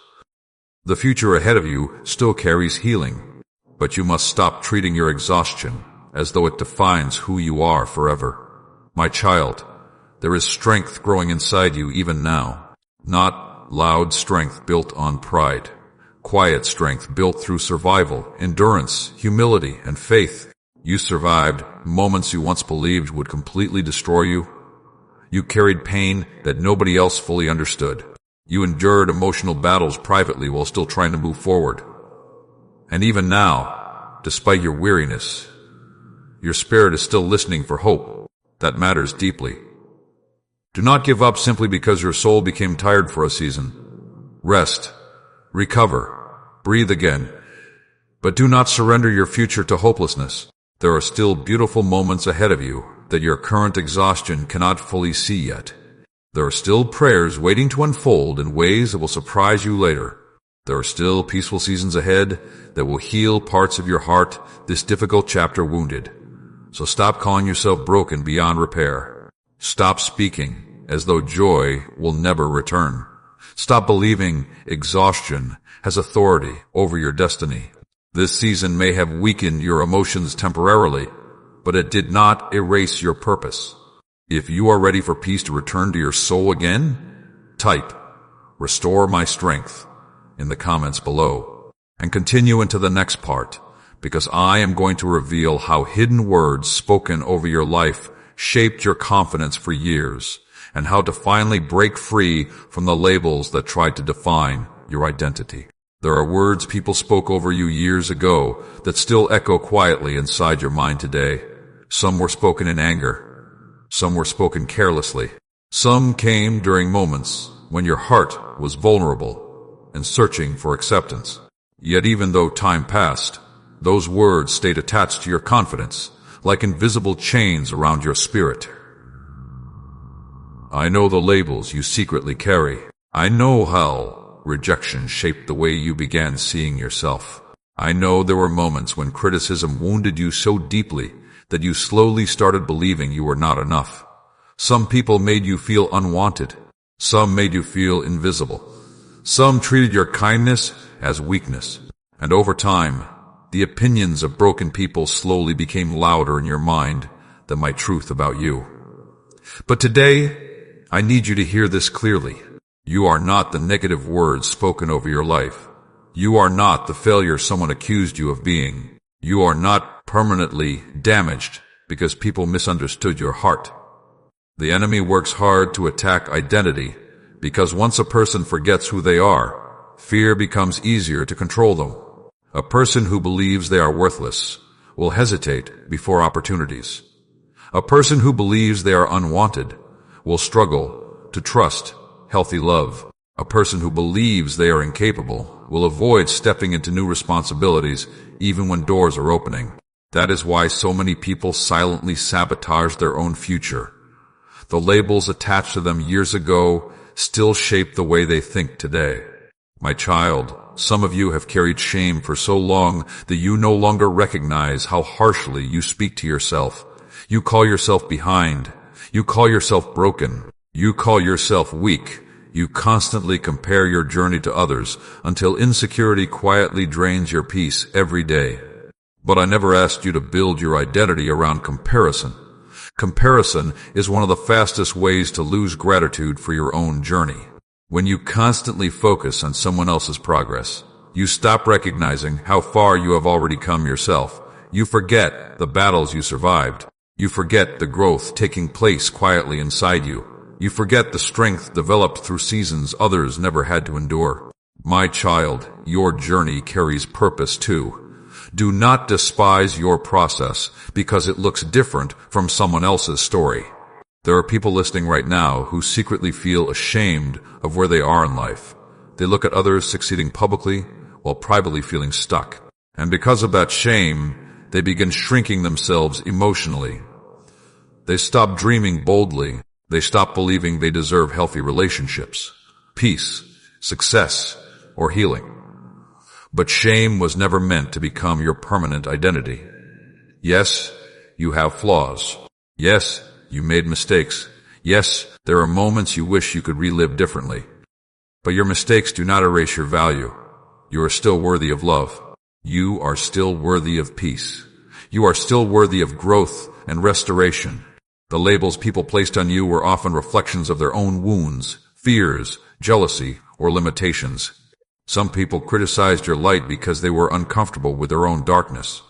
The future ahead of you still carries healing. But you must stop treating your exhaustion as though it defines who you are forever. My child, there is strength growing inside you even now. Not loud strength built on pride. Quiet strength built through survival, endurance, humility, and faith. You survived moments you once believed would completely destroy you. You carried pain that nobody else fully understood. You endured emotional battles privately while still trying to move forward. And even now, despite your weariness, your spirit is still listening for hope. That matters deeply. Do not give up simply because your soul became tired for a season. Rest, recover, breathe again. But do not surrender your future to hopelessness. There are still beautiful moments ahead of you that your current exhaustion cannot fully see yet. There are still prayers waiting to unfold in ways that will surprise you later. There are still peaceful seasons ahead that will heal parts of your heart this difficult chapter wounded. So stop calling yourself broken beyond repair. Stop speaking as though joy will never return. Stop believing exhaustion has authority over your destiny. This season may have weakened your emotions temporarily, but it did not erase your purpose. If you are ready for peace to return to your soul again, type "Restore my strength" in the comments below and continue into the next part, because I am going to reveal how hidden words spoken over your life shaped your confidence for years, and how to finally break free from the labels that tried to define your identity. There are words people spoke over you years ago that still echo quietly inside your mind today. Some were spoken in anger. Some were spoken carelessly. Some came during moments when your heart was vulnerable and searching for acceptance. Yet even though time passed, those words stayed attached to your confidence, like invisible chains around your spirit. I know the labels you secretly carry. I know how rejection shaped the way you began seeing yourself. I know there were moments when criticism wounded you so deeply that you slowly started believing you were not enough. Some people made you feel unwanted. Some made you feel invisible. Some treated your kindness as weakness. And over time, the opinions of broken people slowly became louder in your mind than my truth about you. But today, I need you to hear this clearly. You are not the negative words spoken over your life. You are not the failure someone accused you of being. You are not permanently damaged because people misunderstood your heart. The enemy works hard to attack identity because once a person forgets who they are, fear becomes easier to control them. A person who believes they are worthless will hesitate before opportunities. A person who believes they are unwanted will struggle to trust healthy love. A person who believes they are incapable will avoid stepping into new responsibilities even when doors are opening. That is why so many people silently sabotage their own future. The labels attached to them years ago still shape the way they think today. My child, some of you have carried shame for so long that you no longer recognize how harshly you speak to yourself. You call yourself behind. You call yourself broken. You call yourself weak. You constantly compare your journey to others until insecurity quietly drains your peace every day. But I never asked you to build your identity around comparison. Comparison is one of the fastest ways to lose gratitude for your own journey. When you constantly focus on someone else's progress, You stop recognizing how far you have already come yourself. You forget the battles you survived. You forget the growth taking place quietly inside you. You forget the strength developed through seasons others never had to endure. My child, your journey carries purpose too. Do not despise your process because it looks different from someone else's story. There are people listening right now who secretly feel ashamed of where they are in life. They look at others succeeding publicly while privately feeling stuck. And because of that shame, they begin shrinking themselves emotionally. They stop dreaming boldly. They stop believing they deserve healthy relationships, peace, success, or healing. But shame was never meant to become your permanent identity. Yes, you have flaws. Yes, you made mistakes. Yes, there are moments you wish you could relive differently. But your mistakes do not erase your value. You are still worthy of love. You are still worthy of peace. You are still worthy of growth and restoration. The labels people placed on you were often reflections of their own wounds, fears, jealousy, or limitations. Some people criticized your light because they were uncomfortable with their own darkness.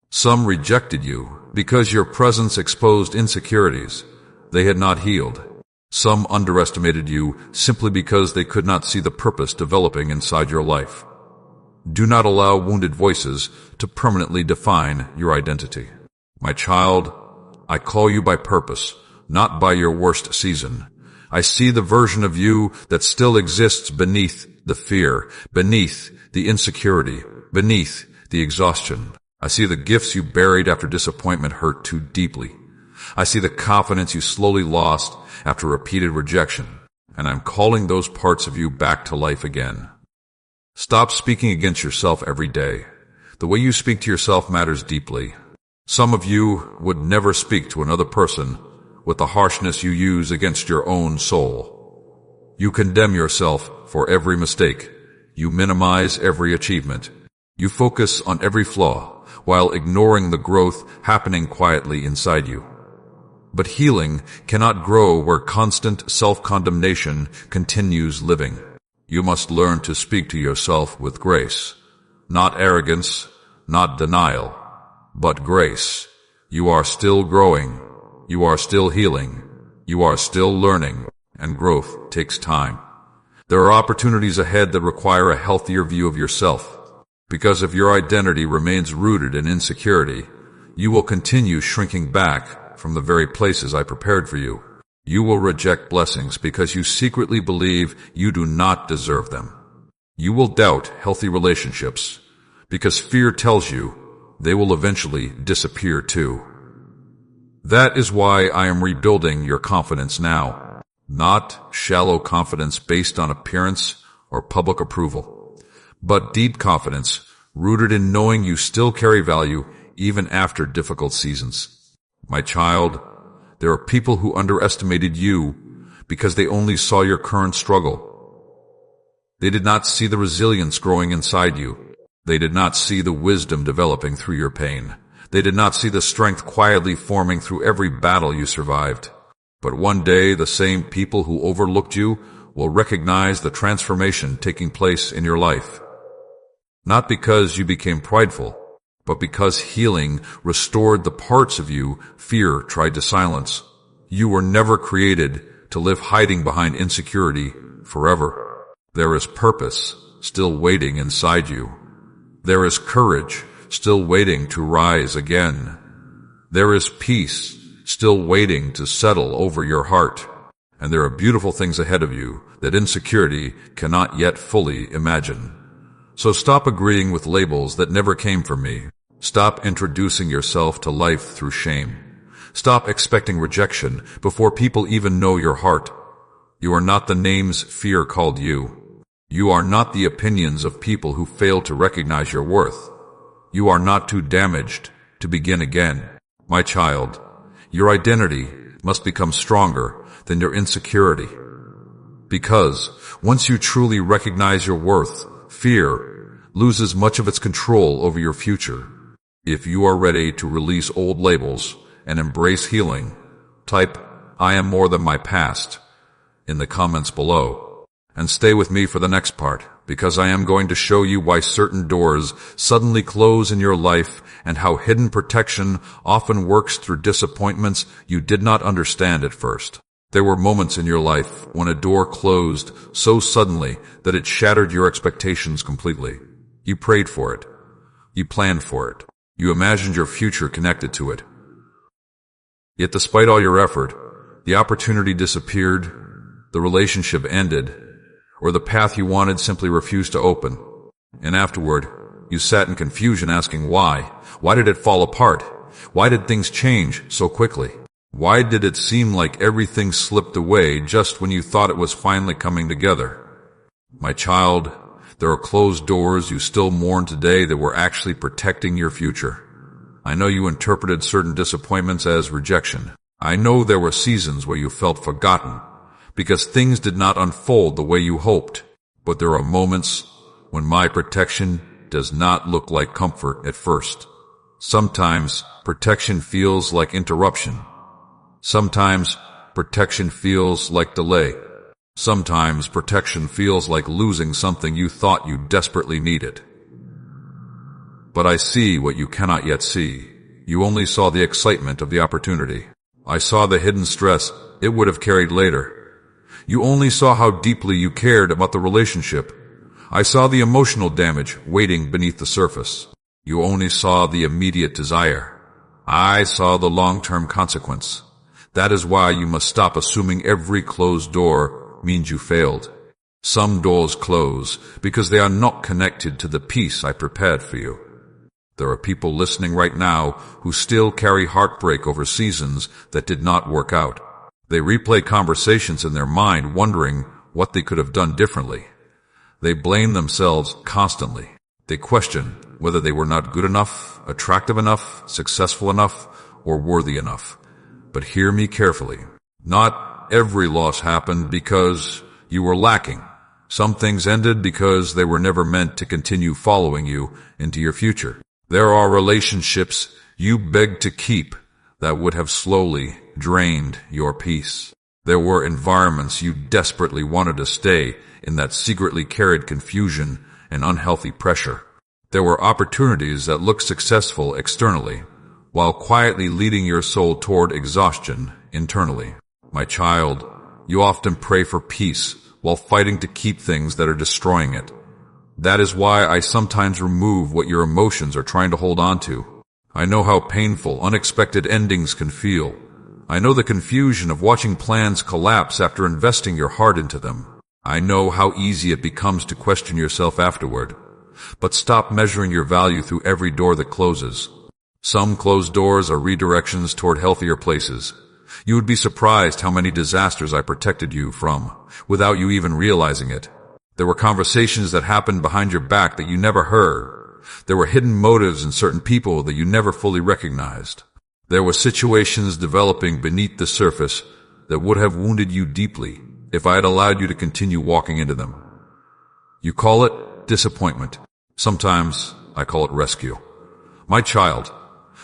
Some rejected you because your presence exposed insecurities they had not healed. Some underestimated you simply because they could not see the purpose developing inside your life. Do not allow wounded voices to permanently define your identity. My child, I call you by purpose, not by your worst season. I see the version of you that still exists beneath the fear, beneath the insecurity, beneath the exhaustion. I see the gifts you buried after disappointment hurt too deeply. I see the confidence you slowly lost after repeated rejection, and I'm calling those parts of you back to life again. Stop speaking against yourself every day. The way you speak to yourself matters deeply. Some of you would never speak to another person with the harshness you use against your own soul. You condemn yourself for every mistake. You minimize every achievement. You focus on every flaw while ignoring the growth happening quietly inside you. But healing cannot grow where constant self-condemnation continues living. You must learn to speak to yourself with grace. Not arrogance, not denial, but grace. You are still growing. You are still healing. You are still learning, and growth takes time. There are opportunities ahead that require a healthier view of yourself. Because if your identity remains rooted in insecurity, you will continue shrinking back from the very places I prepared for you. You will reject blessings because you secretly believe you do not deserve them. You will doubt healthy relationships because fear tells you they will eventually disappear too. That is why I am rebuilding your confidence now. Not shallow confidence based on appearance or public approval, but deep confidence rooted in knowing you still carry value even after difficult seasons. My child, there are people who underestimated you because they only saw your current struggle. They did not see the resilience growing inside you. They did not see the wisdom developing through your pain. They did not see the strength quietly forming through every battle you survived. But one day, the same people who overlooked you will recognize the transformation taking place in your life. Not because you became prideful, but because healing restored the parts of you fear tried to silence. You were never created to live hiding behind insecurity forever. There is purpose still waiting inside you. There is courage still waiting to rise again. There is peace still waiting to settle over your heart. And there are beautiful things ahead of you that insecurity cannot yet fully imagine. So stop agreeing with labels that never came from me. Stop introducing yourself to life through shame. Stop expecting rejection before people even know your heart. You are not the names fear called you. You are not the opinions of people who fail to recognize your worth. You are not too damaged to begin again. My child, your identity must become stronger than your insecurity. Because once you truly recognize your worth, fear loses much of its control over your future. If you are ready to release old labels and embrace healing, type "I am more than my past" in the comments below. And stay with me for the next part, because I am going to show you why certain doors suddenly close in your life and how hidden protection often works through disappointments you did not understand at first. There were moments in your life when a door closed so suddenly that it shattered your expectations completely. You prayed for it. You planned for it. You imagined your future connected to it. Yet despite all your effort, the opportunity disappeared, the relationship ended, or the path you wanted simply refused to open. And afterward, you sat in confusion asking why. Why did it fall apart? Why did things change so quickly? Why did it seem like everything slipped away just when you thought it was finally coming together? My child, there are closed doors you still mourn today that were actually protecting your future. I know you interpreted certain disappointments as rejection. I know there were seasons where you felt forgotten, because things did not unfold the way you hoped. But there are moments when my protection does not look like comfort at first. Sometimes protection feels like interruption. Sometimes protection feels like delay. Sometimes protection feels like losing something you thought you desperately needed. But I see what you cannot yet see. You only saw the excitement of the opportunity. I saw the hidden stress it would have carried later. You only saw how deeply you cared about the relationship. I saw the emotional damage waiting beneath the surface. You only saw the immediate desire. I saw the long-term consequence. That is why you must stop assuming every closed door means you failed. Some doors close because they are not connected to the peace I prepared for you. There are people listening right now who still carry heartbreak over seasons that did not work out. They replay conversations in their mind wondering what they could have done differently. They blame themselves constantly. They question whether they were not good enough, attractive enough, successful enough, or worthy enough. But hear me carefully. Not every loss happened because you were lacking. Some things ended because they were never meant to continue following you into your future. There are relationships you begged to keep that would have slowly drained your peace. There were environments you desperately wanted to stay in that secretly carried confusion and unhealthy pressure. There were opportunities that looked successful externally, while quietly leading your soul toward exhaustion internally. My child, you often pray for peace while fighting to keep things that are destroying it. That is why I sometimes remove what your emotions are trying to hold on to. I know how painful unexpected endings can feel. I know the confusion of watching plans collapse after investing your heart into them. I know how easy it becomes to question yourself afterward. But stop measuring your value through every door that closes. Some closed doors are redirections toward healthier places. You would be surprised how many disasters I protected you from, without you even realizing it. There were conversations that happened behind your back that you never heard. There were hidden motives in certain people that you never fully recognized. There were situations developing beneath the surface that would have wounded you deeply if I had allowed you to continue walking into them. You call it disappointment. Sometimes I call it rescue. My child,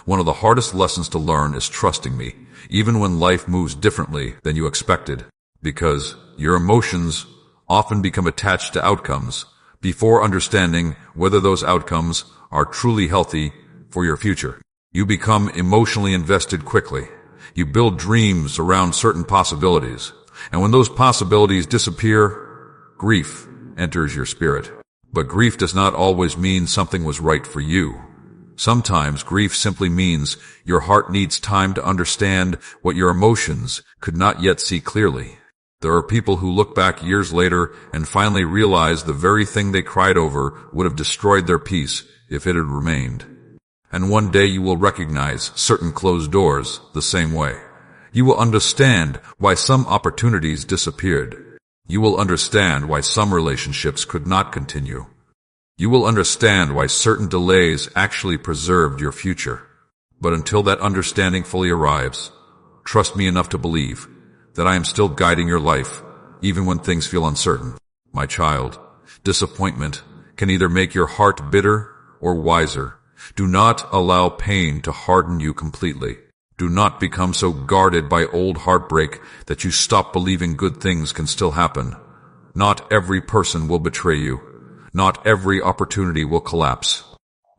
one of the hardest lessons to learn is trusting me, even when life moves differently than you expected, because your emotions often become attached to outcomes before understanding whether those outcomes are truly healthy for your future. You become emotionally invested quickly. You build dreams around certain possibilities. And when those possibilities disappear, grief enters your spirit. But grief does not always mean something was right for you. Sometimes grief simply means your heart needs time to understand what your emotions could not yet see clearly. There are people who look back years later and finally realize the very thing they cried over would have destroyed their peace if it had remained. And one day you will recognize certain closed doors the same way. You will understand why some opportunities disappeared. You will understand why some relationships could not continue. You will understand why certain delays actually preserved your future. But until that understanding fully arrives, trust me enough to believe that I am still guiding your life, even when things feel uncertain. My child, disappointment can either make your heart bitter or wiser. Do not allow pain to harden you completely. Do not become so guarded by old heartbreak that you stop believing good things can still happen. Not every person will betray you. Not every opportunity will collapse.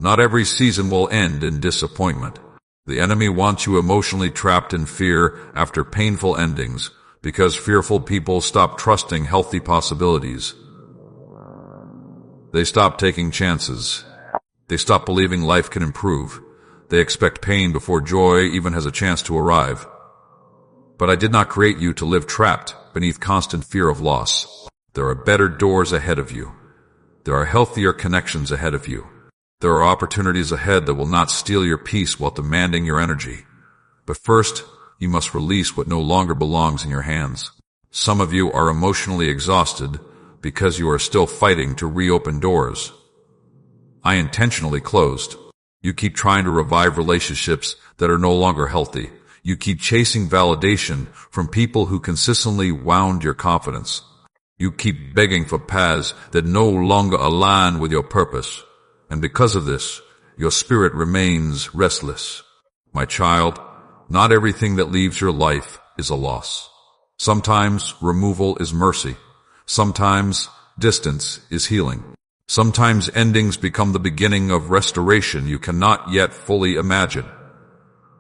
Not every season will end in disappointment. The enemy wants you emotionally trapped in fear after painful endings, because fearful people stop trusting healthy possibilities. They stop taking chances. They stop believing life can improve. They expect pain before joy even has a chance to arrive. But I did not create you to live trapped beneath constant fear of loss. There are better doors ahead of you. There are healthier connections ahead of you. There are opportunities ahead that will not steal your peace while demanding your energy. But first, you must release what no longer belongs in your hands. Some of you are emotionally exhausted because you are still fighting to reopen doors I intentionally closed. You keep trying to revive relationships that are no longer healthy. You keep chasing validation from people who consistently wound your confidence. You keep begging for paths that no longer align with your purpose. And because of this, your spirit remains restless. My child, not everything that leaves your life is a loss. Sometimes removal is mercy. Sometimes distance is healing. Sometimes endings become the beginning of restoration you cannot yet fully imagine.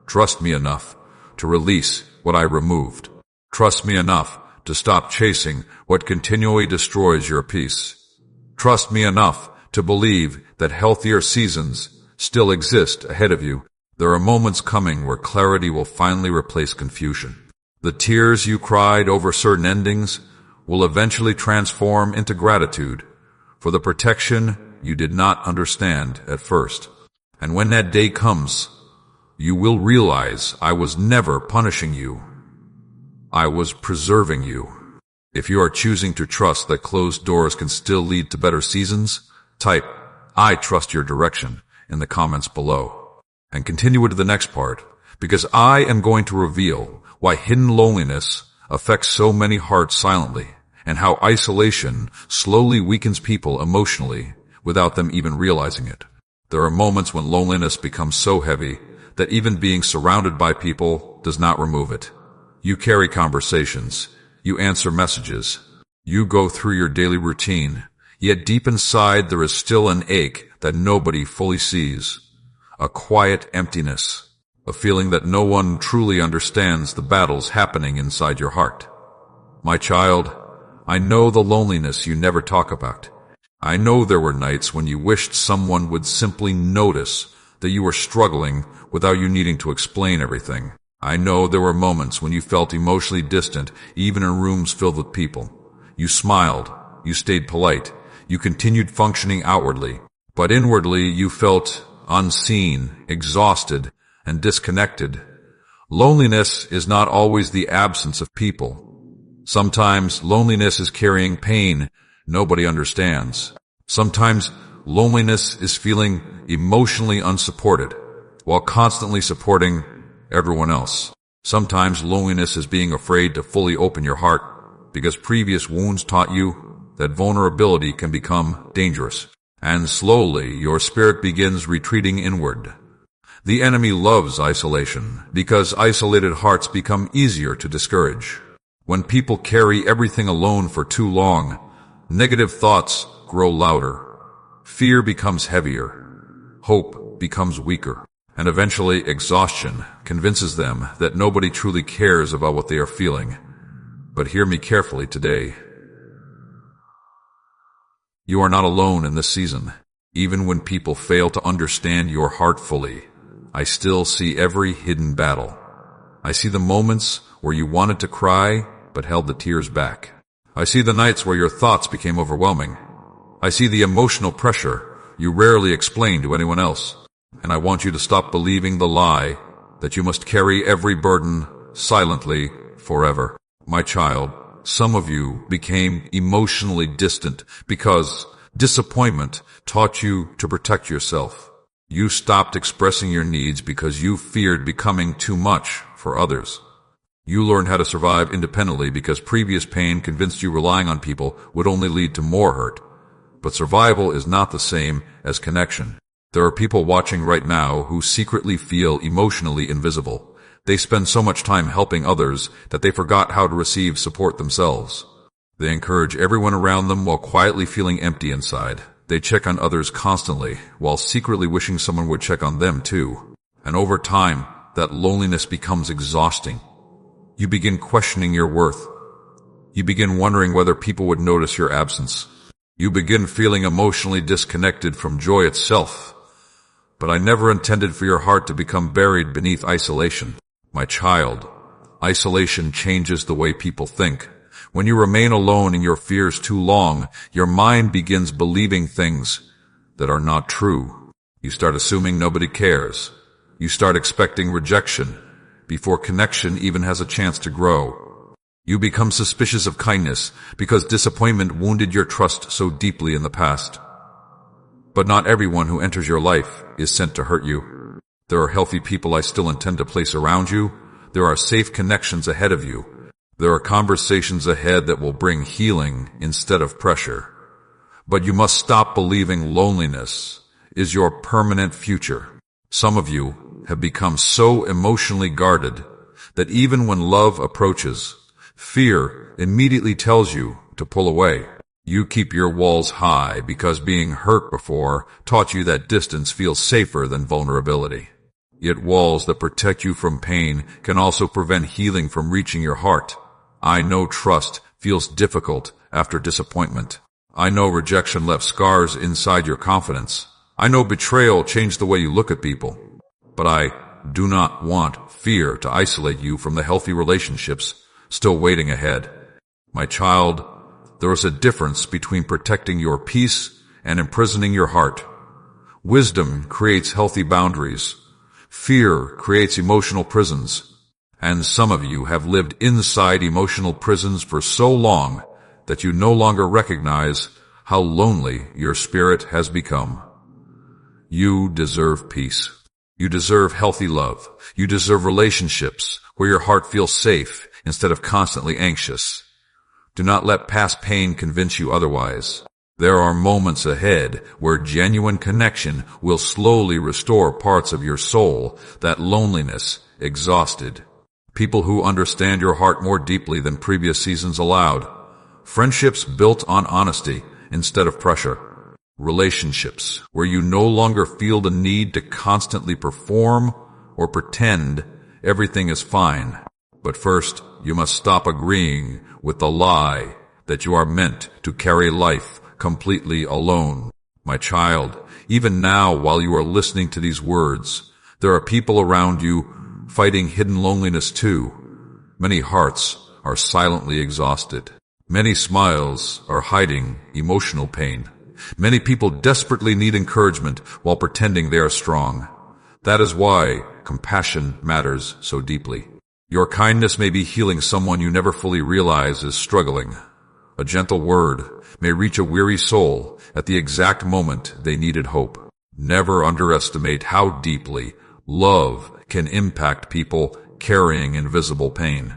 Trust me enough to release what I removed. Trust me enough to stop chasing what continually destroys your peace. Trust me enough to believe that healthier seasons still exist ahead of you. There are moments coming where clarity will finally replace confusion. The tears you cried over certain endings will eventually transform into gratitude for the protection you did not understand at first. And when that day comes, you will realize I was never punishing you. I was preserving you. If you are choosing to trust that closed doors can still lead to better seasons, type, "I trust your direction" in the comments below. And continue to the next part, because I am going to reveal why hidden loneliness affects so many hearts silently, and how isolation slowly weakens people emotionally without them even realizing it. There are moments when loneliness becomes so heavy that even being surrounded by people does not remove it. You carry conversations, you answer messages, you go through your daily routine, yet deep inside there is still an ache that nobody fully sees. A quiet emptiness, a feeling that no one truly understands the battles happening inside your heart. My child, I know the loneliness you never talk about. I know there were nights when you wished someone would simply notice that you were struggling without you needing to explain everything. I know there were moments when you felt emotionally distant, even in rooms filled with people. You smiled, you stayed polite, you continued functioning outwardly, but inwardly you felt unseen, exhausted, and disconnected. Loneliness is not always the absence of people. Sometimes loneliness is carrying pain nobody understands. Sometimes loneliness is feeling emotionally unsupported while constantly supporting everyone else. Sometimes loneliness is being afraid to fully open your heart because previous wounds taught you that vulnerability can become dangerous. And slowly your spirit begins retreating inward. The enemy loves isolation because isolated hearts become easier to discourage. When people carry everything alone for too long, negative thoughts grow louder. Fear becomes heavier. Hope becomes weaker. And eventually exhaustion convinces them that nobody truly cares about what they are feeling. But hear me carefully today. You are not alone in this season. Even when people fail to understand your heart fully, I still see every hidden battle. I see the moments where you wanted to cry but held the tears back. I see the nights where your thoughts became overwhelming. I see the emotional pressure you rarely explain to anyone else. And I want you to stop believing the lie that you must carry every burden silently forever. My child, some of you became emotionally distant because disappointment taught you to protect yourself. You stopped expressing your needs because you feared becoming too much for others. You learned how to survive independently because previous pain convinced you relying on people would only lead to more hurt. But survival is not the same as connection. There are people watching right now who secretly feel emotionally invisible. They spend so much time helping others that they forgot how to receive support themselves. They encourage everyone around them while quietly feeling empty inside. They check on others constantly, while secretly wishing someone would check on them too. And over time, that loneliness becomes exhausting. You begin questioning your worth. You begin wondering whether people would notice your absence. You begin feeling emotionally disconnected from joy itself. But I never intended for your heart to become buried beneath isolation. My child, isolation changes the way people think. When you remain alone in your fears too long, your mind begins believing things that are not true. You start assuming nobody cares. You start expecting rejection before connection even has a chance to grow. You become suspicious of kindness because disappointment wounded your trust so deeply in the past. But not everyone who enters your life is sent to hurt you. There are healthy people I still intend to place around you. There are safe connections ahead of you. There are conversations ahead that will bring healing instead of pressure. But you must stop believing loneliness is your permanent future. Some of you have become so emotionally guarded that even when love approaches, fear immediately tells you to pull away. You keep your walls high because being hurt before taught you that distance feels safer than vulnerability. Yet walls that protect you from pain can also prevent healing from reaching your heart. I know trust feels difficult after disappointment. I know rejection left scars inside your confidence. I know betrayal changed the way you look at people. But I do not want fear to isolate you from the healthy relationships still waiting ahead. My child, there is a difference between protecting your peace and imprisoning your heart. Wisdom creates healthy boundaries. Fear creates emotional prisons. And some of you have lived inside emotional prisons for so long that you no longer recognize how lonely your spirit has become. You deserve peace. You deserve healthy love. You deserve relationships where your heart feels safe instead of constantly anxious. Do not let past pain convince you otherwise. There are moments ahead where genuine connection will slowly restore parts of your soul that loneliness exhausted. People who understand your heart more deeply than previous seasons allowed. Friendships built on honesty instead of pressure. Relationships where you no longer feel the need to constantly perform or pretend everything is fine. But first, you must stop agreeing with the lie that you are meant to carry life completely alone. My child, even now while you are listening to these words, there are people around you fighting hidden loneliness too. Many hearts are silently exhausted. Many smiles are hiding emotional pain. Many people desperately need encouragement while pretending they are strong. That is why compassion matters so deeply. Your kindness may be healing someone you never fully realize is struggling. A gentle word may reach a weary soul at the exact moment they needed hope. Never underestimate how deeply love can impact people carrying invisible pain.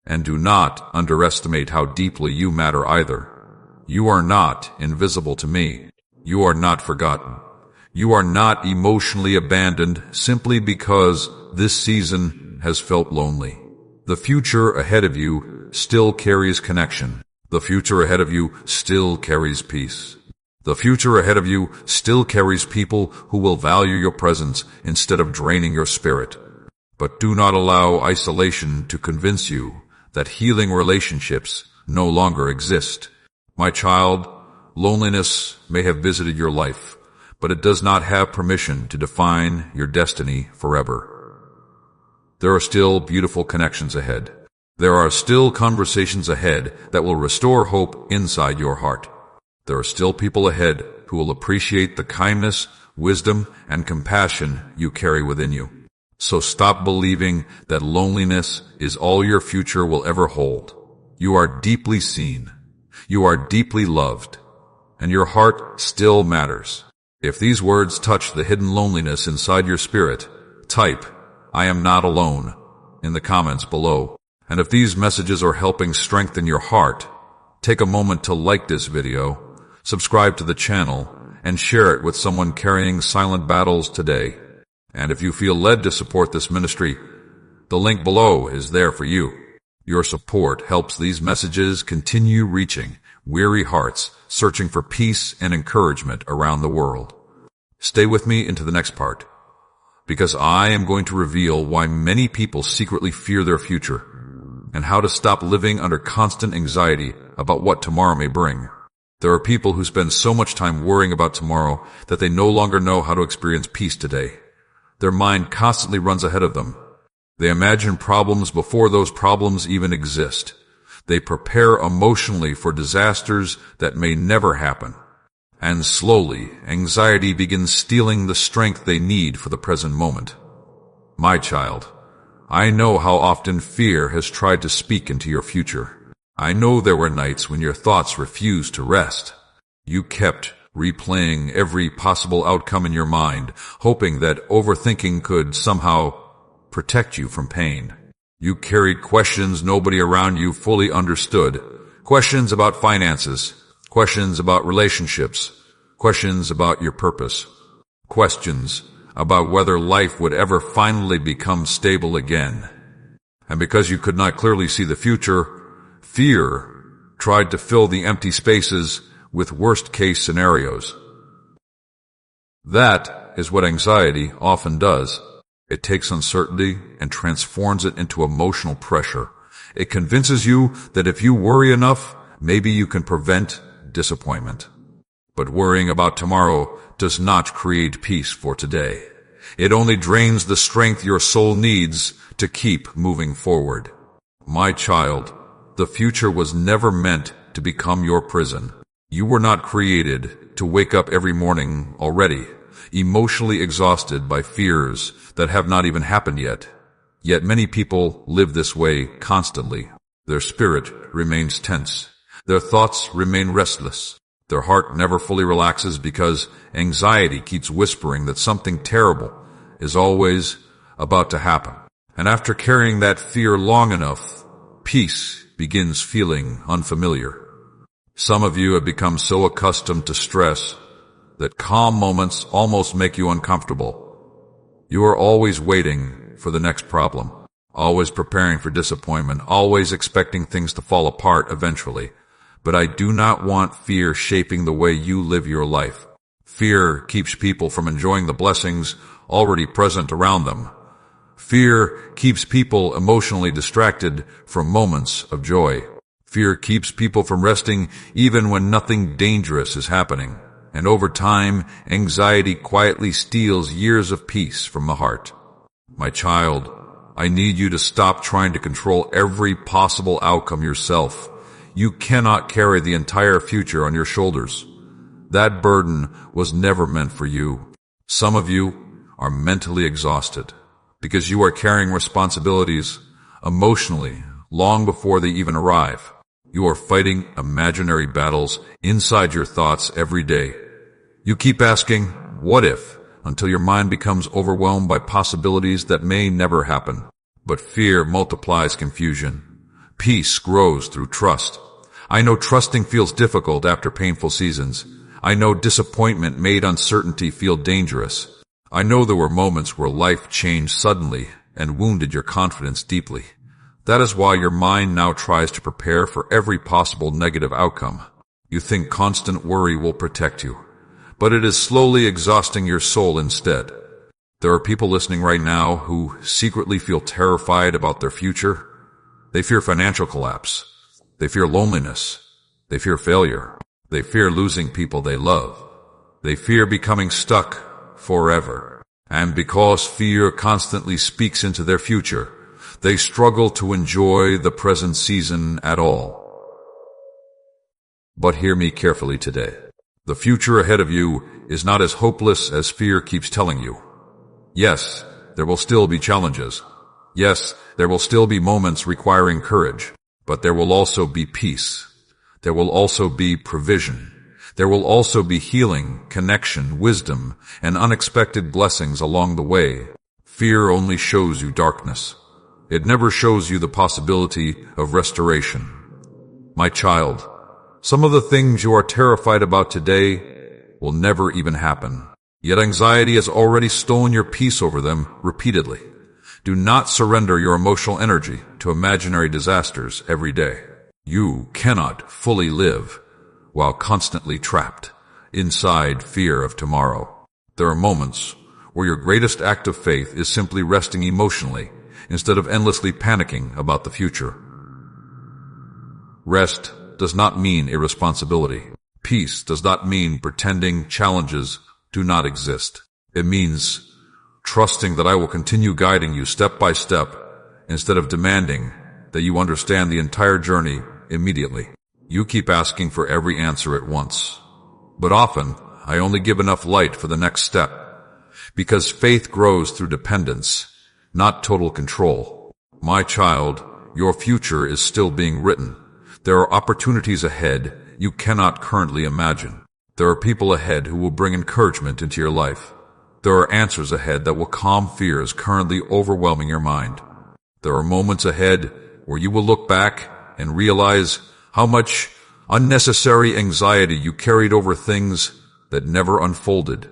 And do not underestimate how deeply you matter either. You are not invisible to me. You are not forgotten. You are not emotionally abandoned simply because this season has felt lonely. The future ahead of you still carries connection. The future ahead of you still carries peace. The future ahead of you still carries people who will value your presence instead of draining your spirit. But do not allow isolation to convince you that healing relationships no longer exist. My child, loneliness may have visited your life, but it does not have permission to define your destiny forever. There are still beautiful connections ahead. There are still conversations ahead that will restore hope inside your heart. There are still people ahead who will appreciate the kindness, wisdom, and compassion you carry within you. So stop believing that loneliness is all your future will ever hold. You are deeply seen. You are deeply loved. And your heart still matters. If these words touch the hidden loneliness inside your spirit, type, "I am not alone," in the comments below. And if these messages are helping strengthen your heart, take a moment to like this video, subscribe to the channel, and share it with someone carrying silent battles today. And if you feel led to support this ministry, the link below is there for you. Your support helps these messages continue reaching weary hearts searching for peace and encouragement around the world. Stay with me into the next part, because I am going to reveal why many people secretly fear their future and how to stop living under constant anxiety about what tomorrow may bring. There are people who spend so much time worrying about tomorrow that they no longer know how to experience peace today. Their mind constantly runs ahead of them. They imagine problems before those problems even exist. They prepare emotionally for disasters that may never happen. And slowly, anxiety begins stealing the strength they need for the present moment. My child, I know how often fear has tried to speak into your future. I know there were nights when your thoughts refused to rest. You kept replaying every possible outcome in your mind, hoping that overthinking could somehow protect you from pain. You carried questions nobody around you fully understood. Questions about finances, questions about relationships, questions about your purpose, questions about whether life would ever finally become stable again. And because you could not clearly see the future, fear tried to fill the empty spaces with worst-case scenarios. That is what anxiety often does. It takes uncertainty and transforms it into emotional pressure. It convinces you that if you worry enough, maybe you can prevent disappointment. But worrying about tomorrow does not create peace for today. It only drains the strength your soul needs to keep moving forward. My child, the future was never meant to become your prison. You were not created to wake up every morning already emotionally exhausted by fears that have not even happened yet. Yet many people live this way constantly. Their spirit remains tense. Their thoughts remain restless. Their heart never fully relaxes because anxiety keeps whispering that something terrible is always about to happen. And after carrying that fear long enough, peace begins feeling unfamiliar. Some of you have become so accustomed to stress that calm moments almost make you uncomfortable. You are always waiting for the next problem, always preparing for disappointment, always expecting things to fall apart eventually. But I do not want fear shaping the way you live your life. Fear keeps people from enjoying the blessings already present around them. Fear keeps people emotionally distracted from moments of joy. Fear keeps people from resting even when nothing dangerous is happening. And over time, anxiety quietly steals years of peace from the heart. My child, I need you to stop trying to control every possible outcome yourself. You cannot carry the entire future on your shoulders. That burden was never meant for you. Some of you are mentally exhausted because you are carrying responsibilities emotionally long before they even arrive. You are fighting imaginary battles inside your thoughts every day. You keep asking, what if, until your mind becomes overwhelmed by possibilities that may never happen. But fear multiplies confusion. Peace grows through trust. I know trusting feels difficult after painful seasons. I know disappointment made uncertainty feel dangerous. I know there were moments where life changed suddenly and wounded your confidence deeply. That is why your mind now tries to prepare for every possible negative outcome. You think constant worry will protect you, but it is slowly exhausting your soul instead. There are people listening right now who secretly feel terrified about their future. They fear financial collapse. They fear loneliness. They fear failure. They fear losing people they love. They fear becoming stuck forever. And because fear constantly speaks into their future, they struggle to enjoy the present season at all. But hear me carefully today. The future ahead of you is not as hopeless as fear keeps telling you. Yes, there will still be challenges. Yes, there will still be moments requiring courage. But there will also be peace. There will also be provision. There will also be healing, connection, wisdom, and unexpected blessings along the way. Fear only shows you darkness. It never shows you the possibility of restoration. My child, some of the things you are terrified about today will never even happen. Yet anxiety has already stolen your peace over them repeatedly. Do not surrender your emotional energy to imaginary disasters every day. You cannot fully live while constantly trapped inside fear of tomorrow. There are moments where your greatest act of faith is simply resting emotionally instead of endlessly panicking about the future. Rest does not mean irresponsibility. Peace does not mean pretending challenges do not exist. It means trusting that I will continue guiding you step by step instead of demanding that you understand the entire journey immediately. You keep asking for every answer at once, but often I only give enough light for the next step, because faith grows through dependence, not total control. My child, your future is still being written. There are opportunities ahead you cannot currently imagine. There are people ahead who will bring encouragement into your life. There are answers ahead that will calm fears currently overwhelming your mind. There are moments ahead where you will look back and realize how much unnecessary anxiety you carried over things that never unfolded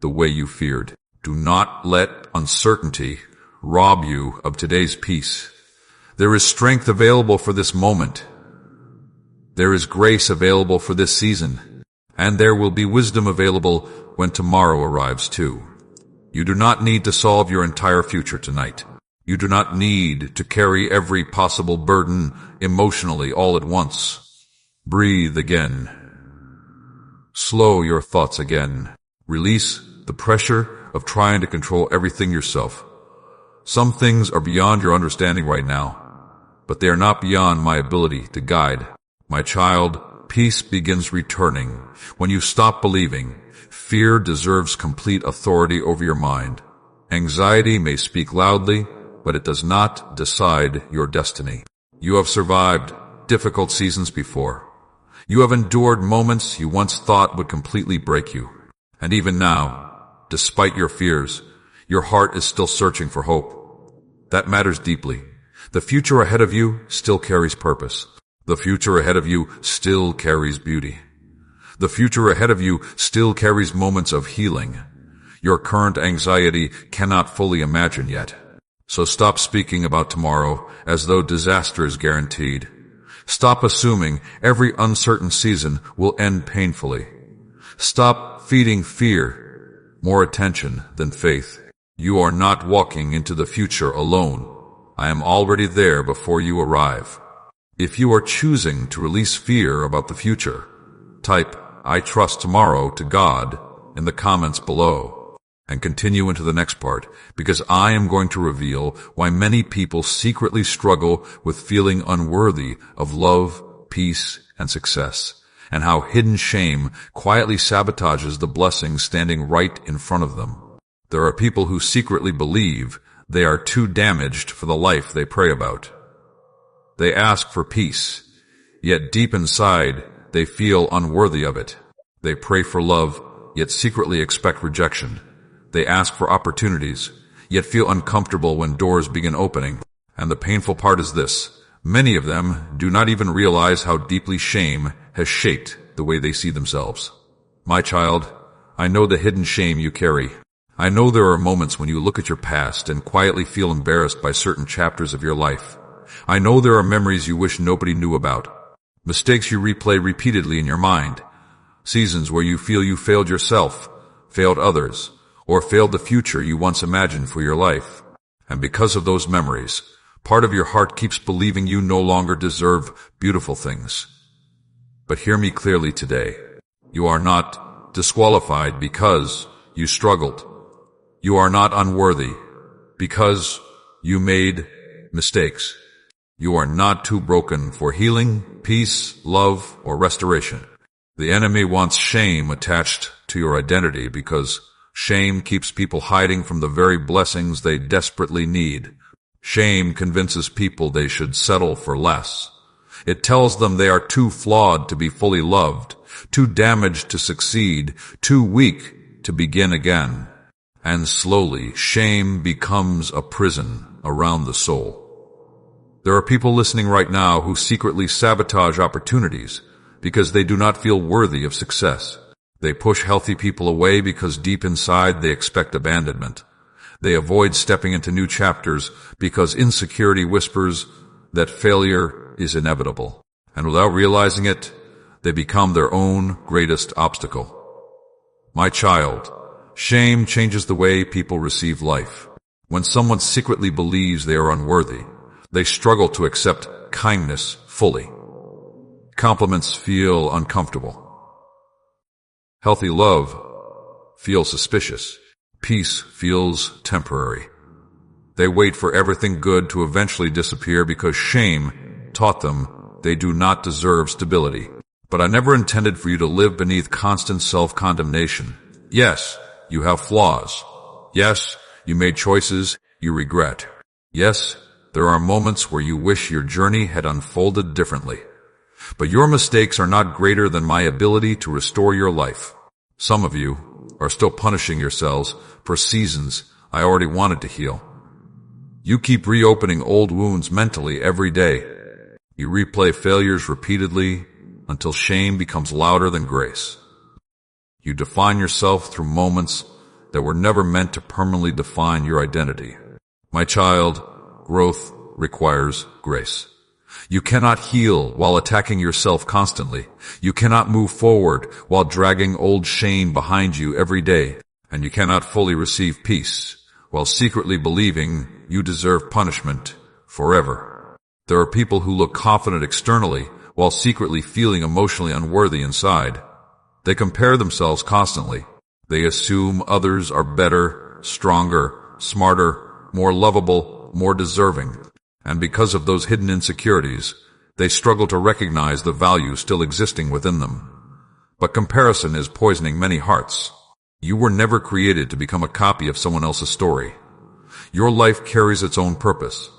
the way you feared. Do not let uncertainty rob you of today's peace. There is strength available for this moment. There is grace available for this season, and there will be wisdom available when tomorrow arrives too. You do not need to solve your entire future tonight. You do not need to carry every possible burden emotionally all at once. Breathe again. Slow your thoughts again. Release the pressure of trying to control everything yourself. Some things are beyond your understanding right now, but they are not beyond my ability to guide. My child, peace begins returning when you stop believing fear deserves complete authority over your mind. Anxiety may speak loudly, but it does not decide your destiny. You have survived difficult seasons before. You have endured moments you once thought would completely break you. And even now, despite your fears, your heart is still searching for hope. That matters deeply. The future ahead of you still carries purpose. The future ahead of you still carries beauty. The future ahead of you still carries moments of healing. Your current anxiety cannot fully imagine yet. So stop speaking about tomorrow as though disaster is guaranteed. Stop assuming every uncertain season will end painfully. Stop feeding fear more attention than faith. You are not walking into the future alone. I am already there before you arrive. If you are choosing to release fear about the future, type "I trust tomorrow" to God in the comments below and continue into the next part, because I am going to reveal why many people secretly struggle with feeling unworthy of love, peace, and success, and how hidden shame quietly sabotages the blessings standing right in front of them. There are people who secretly believe they are too damaged for the life they pray about. They ask for peace, yet deep inside they feel unworthy of it. They pray for love, yet secretly expect rejection. They ask for opportunities, yet feel uncomfortable when doors begin opening. And the painful part is this: many of them do not even realize how deeply shame has shaped the way they see themselves. My child, I know the hidden shame you carry. I know there are moments when you look at your past and quietly feel embarrassed by certain chapters of your life. I know there are memories you wish nobody knew about, mistakes you replay repeatedly in your mind, seasons where you feel you failed yourself, failed others, or failed the future you once imagined for your life. And because of those memories, part of your heart keeps believing you no longer deserve beautiful things. But hear me clearly today. You are not disqualified because you struggled. You are not unworthy because you made mistakes. You are not too broken for healing, peace, love, or restoration. The enemy wants shame attached to your identity because shame keeps people hiding from the very blessings they desperately need. Shame convinces people they should settle for less. It tells them they are too flawed to be fully loved, too damaged to succeed, too weak to begin again. And slowly, shame becomes a prison around the soul. There are people listening right now who secretly sabotage opportunities because they do not feel worthy of success. They push healthy people away because deep inside they expect abandonment. They avoid stepping into new chapters because insecurity whispers that failure is inevitable. And without realizing it, they become their own greatest obstacle. My child, shame changes the way people receive life. When someone secretly believes they are unworthy, they struggle to accept kindness fully. Compliments feel uncomfortable. Healthy love feels suspicious. Peace feels temporary. They wait for everything good to eventually disappear because shame taught them they do not deserve stability. But I never intended for you to live beneath constant self-condemnation. Yes, you have flaws. Yes, you made choices you regret. Yes, there are moments where you wish your journey had unfolded differently. But your mistakes are not greater than my ability to restore your life. Some of you are still punishing yourselves for seasons I already wanted to heal. You keep reopening old wounds mentally every day. You replay failures repeatedly until shame becomes louder than grace. You define yourself through moments that were never meant to permanently define your identity. My child, growth requires grace. You cannot heal while attacking yourself constantly. You cannot move forward while dragging old shame behind you every day. And you cannot fully receive peace while secretly believing you deserve punishment forever. There are people who look confident externally while secretly feeling emotionally unworthy inside. They compare themselves constantly. They assume others are better, stronger, smarter, more lovable, more deserving. And because of those hidden insecurities, they struggle to recognize the value still existing within them. But comparison is poisoning many hearts. You were never created to become a copy of someone else's story. Your life carries its own purpose.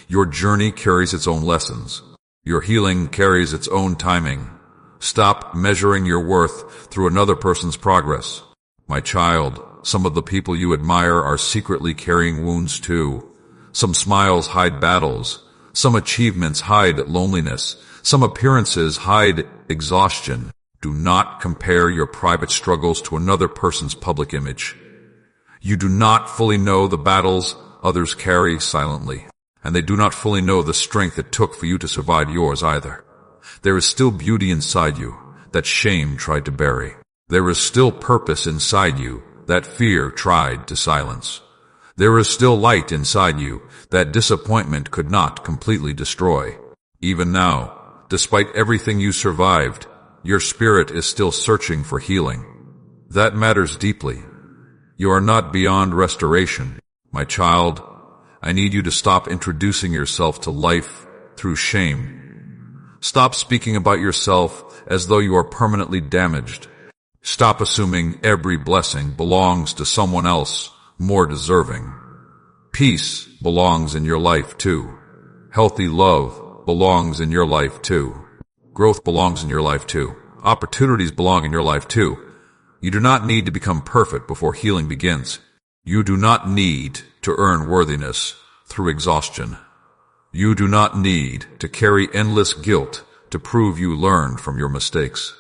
Your journey carries its own lessons. Your healing carries its own timing. Stop measuring your worth through another person's progress. My child, some of the people you admire are secretly carrying wounds too. Some smiles hide battles. Some achievements hide loneliness. Some appearances hide exhaustion. Do not compare your private struggles to another person's public image. You do not fully know the battles others carry silently, and they do not fully know the strength it took for you to survive yours either. There is still beauty inside you that shame tried to bury. There is still purpose inside you that fear tried to silence. There is still light inside you that disappointment could not completely destroy. Even now, despite everything you survived, your spirit is still searching for healing. That matters deeply. You are not beyond restoration. My child, I need you to stop introducing yourself to life through shame. Stop speaking about yourself as though you are permanently damaged. Stop assuming every blessing belongs to someone else more deserving. Peace belongs in your life too. Healthy love belongs in your life too. Growth belongs in your life too. Opportunities belong in your life too. You do not need to become perfect before healing begins. You do not need to earn worthiness through exhaustion. You do not need to carry endless guilt to prove you learned from your mistakes.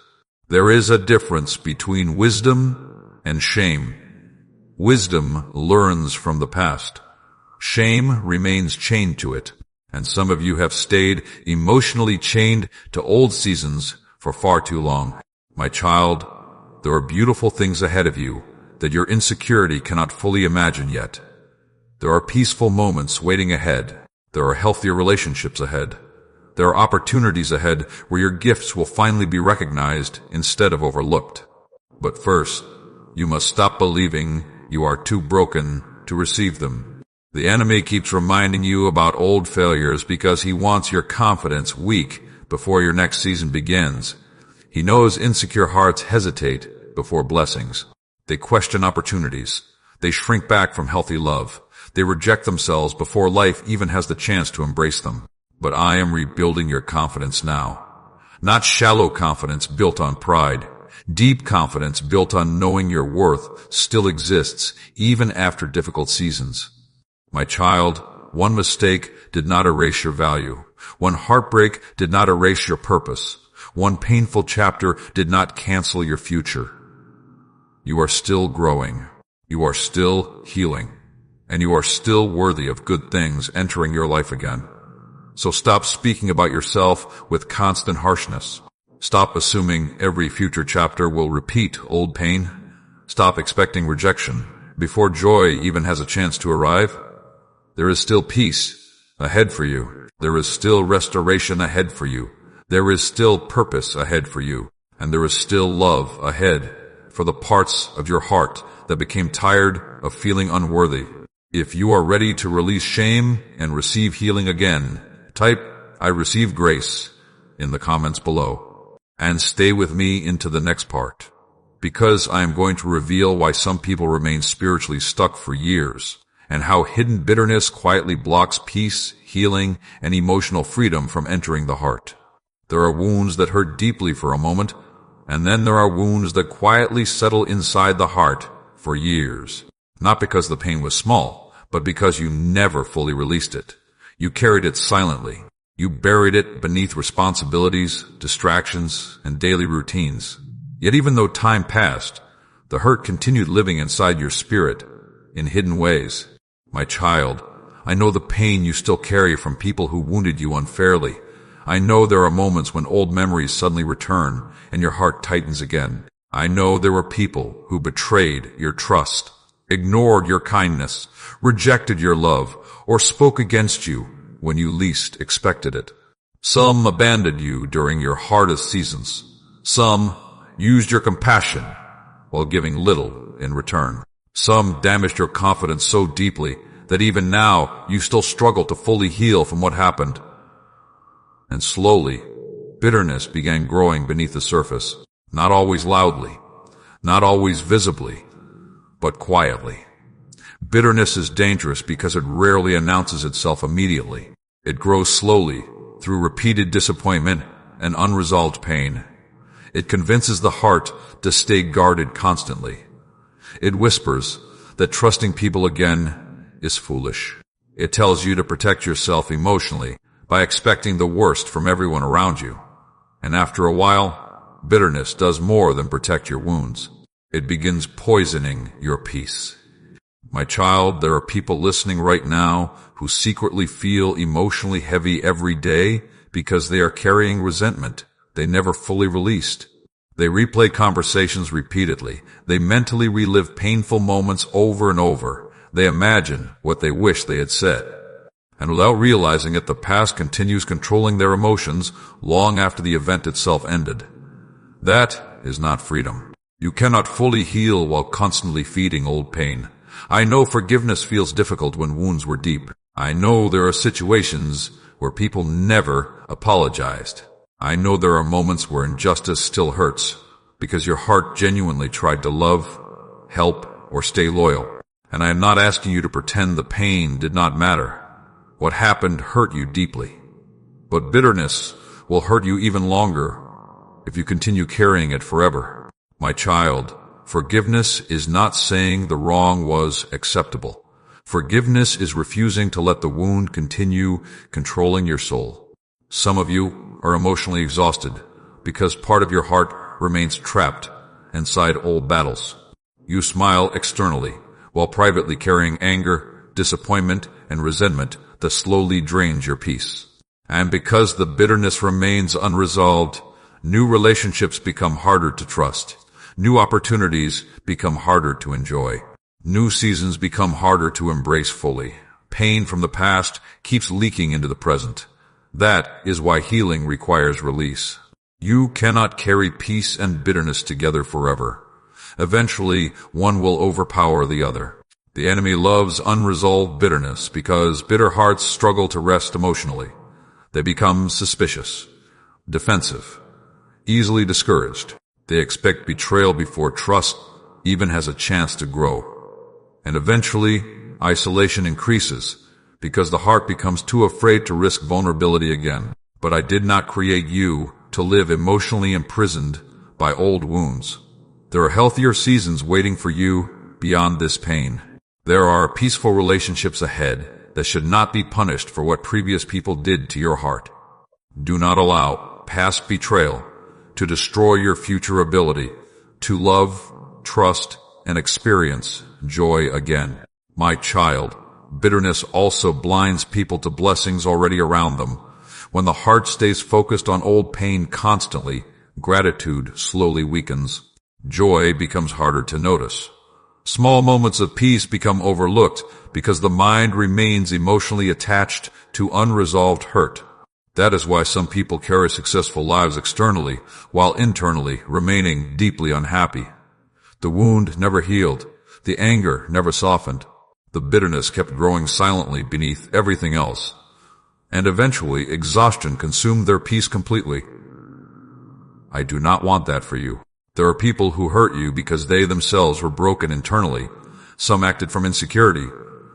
There is a difference between wisdom and shame. Wisdom learns from the past. Shame remains chained to it. And some of you have stayed emotionally chained to old seasons for far too long. My child, there are beautiful things ahead of you that your insecurity cannot fully imagine yet. There are peaceful moments waiting ahead. There are healthier relationships ahead. There are opportunities ahead where your gifts will finally be recognized instead of overlooked. But first, you must stop believing you are too broken to receive them. The enemy keeps reminding you about old failures because he wants your confidence weak before your next season begins. He knows insecure hearts hesitate before blessings. They question opportunities. They shrink back from healthy love. They reject themselves before life even has the chance to embrace them. But I am rebuilding your confidence now. Not shallow confidence built on pride. Deep confidence built on knowing your worth still exists even after difficult seasons. My child, one mistake did not erase your value. One heartbreak did not erase your purpose. One painful chapter did not cancel your future. You are still growing. You are still healing. and you are still worthy of good things entering your life again. So stop speaking about yourself with constant harshness. Stop assuming every future chapter will repeat old pain. Stop expecting rejection before joy even has a chance to arrive. There is still peace ahead for you. There is still restoration ahead for you. There is still purpose ahead for you. And there is still love ahead for the parts of your heart that became tired of feeling unworthy. If you are ready to release shame and receive healing again, type "I receive grace" in the comments below. And stay with me into the next part, because I am going to reveal why some people remain spiritually stuck for years, and how hidden bitterness quietly blocks peace, healing, and emotional freedom from entering the heart. There are wounds that hurt deeply for a moment, and then there are wounds that quietly settle inside the heart for years. Not because the pain was small, but because you never fully released it. You carried it silently. You buried it beneath responsibilities, distractions, and daily routines. Yet even though time passed, the hurt continued living inside your spirit in hidden ways. My child, I know the pain you still carry from people who wounded you unfairly. I know there are moments when old memories suddenly return and your heart tightens again. I know there were people who betrayed your trust, ignored your kindness, rejected your love, or spoke against you when you least expected it. Some abandoned you during your hardest seasons. Some used your compassion while giving little in return. Some damaged your confidence so deeply that even now you still struggle to fully heal from what happened. And slowly, bitterness began growing beneath the surface, not always loudly, not always visibly, but quietly. Bitterness is dangerous because it rarely announces itself immediately. It grows slowly through repeated disappointment and unresolved pain. It convinces the heart to stay guarded constantly. It whispers that trusting people again is foolish. It tells you to protect yourself emotionally by expecting the worst from everyone around you. And after a while, bitterness does more than protect your wounds. It begins poisoning your peace. My child, there are people listening right now who secretly feel emotionally heavy every day because they are carrying resentment they never fully released. They replay conversations repeatedly. They mentally relive painful moments over and over. They imagine what they wish they had said. And without realizing it, the past continues controlling their emotions long after the event itself ended. That is not freedom. You cannot fully heal while constantly feeding old pain. I know forgiveness feels difficult when wounds were deep. I know there are situations where people never apologized. I know there are moments where injustice still hurts because your heart genuinely tried to love, help, or stay loyal. And I am not asking you to pretend the pain did not matter. What happened hurt you deeply. But bitterness will hurt you even longer if you continue carrying it forever. My child, forgiveness is not saying the wrong was acceptable. Forgiveness is refusing to let the wound continue controlling your soul. Some of you are emotionally exhausted because part of your heart remains trapped inside old battles. You smile externally while privately carrying anger, disappointment, and resentment that slowly drains your peace. And because the bitterness remains unresolved, new relationships become harder to trust. New opportunities become harder to enjoy. New seasons become harder to embrace fully. Pain from the past keeps leaking into the present. That is why healing requires release. You cannot carry peace and bitterness together forever. Eventually, one will overpower the other. The enemy loves unresolved bitterness because bitter hearts struggle to rest emotionally. They become suspicious, defensive, easily discouraged. They expect betrayal before trust even has a chance to grow. And eventually, isolation increases because the heart becomes too afraid to risk vulnerability again. But I did not create you to live emotionally imprisoned by old wounds. There are healthier seasons waiting for you beyond this pain. There are peaceful relationships ahead that should not be punished for what previous people did to your heart. Do not allow past betrayal to destroy your future ability to love, trust, and experience joy again. My child, bitterness also blinds people to blessings already around them. When the heart stays focused on old pain constantly, gratitude slowly weakens. Joy becomes harder to notice. Small moments of peace become overlooked because the mind remains emotionally attached to unresolved hurt. That is why some people carry successful lives externally, while internally remaining deeply unhappy. The wound never healed. The anger never softened. The bitterness kept growing silently beneath everything else. And eventually, exhaustion consumed their peace completely. I do not want that for you. There are people who hurt you because they themselves were broken internally. Some acted from insecurity.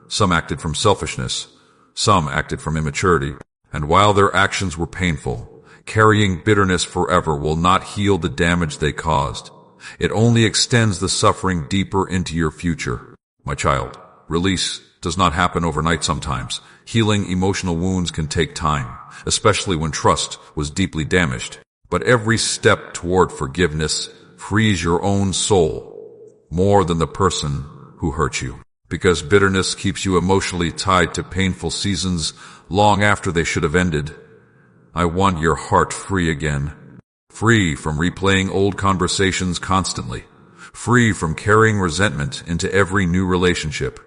Some acted from selfishness. Some acted from immaturity. And while their actions were painful, carrying bitterness forever will not heal the damage they caused. It only extends the suffering deeper into your future. My child, release does not happen overnight sometimes. Healing emotional wounds can take time, especially when trust was deeply damaged. But every step toward forgiveness frees your own soul more than the person who hurt you. Because bitterness keeps you emotionally tied to painful seasons long after they should have ended. I want your heart free again. Free from replaying old conversations constantly. Free from carrying resentment into every new relationship.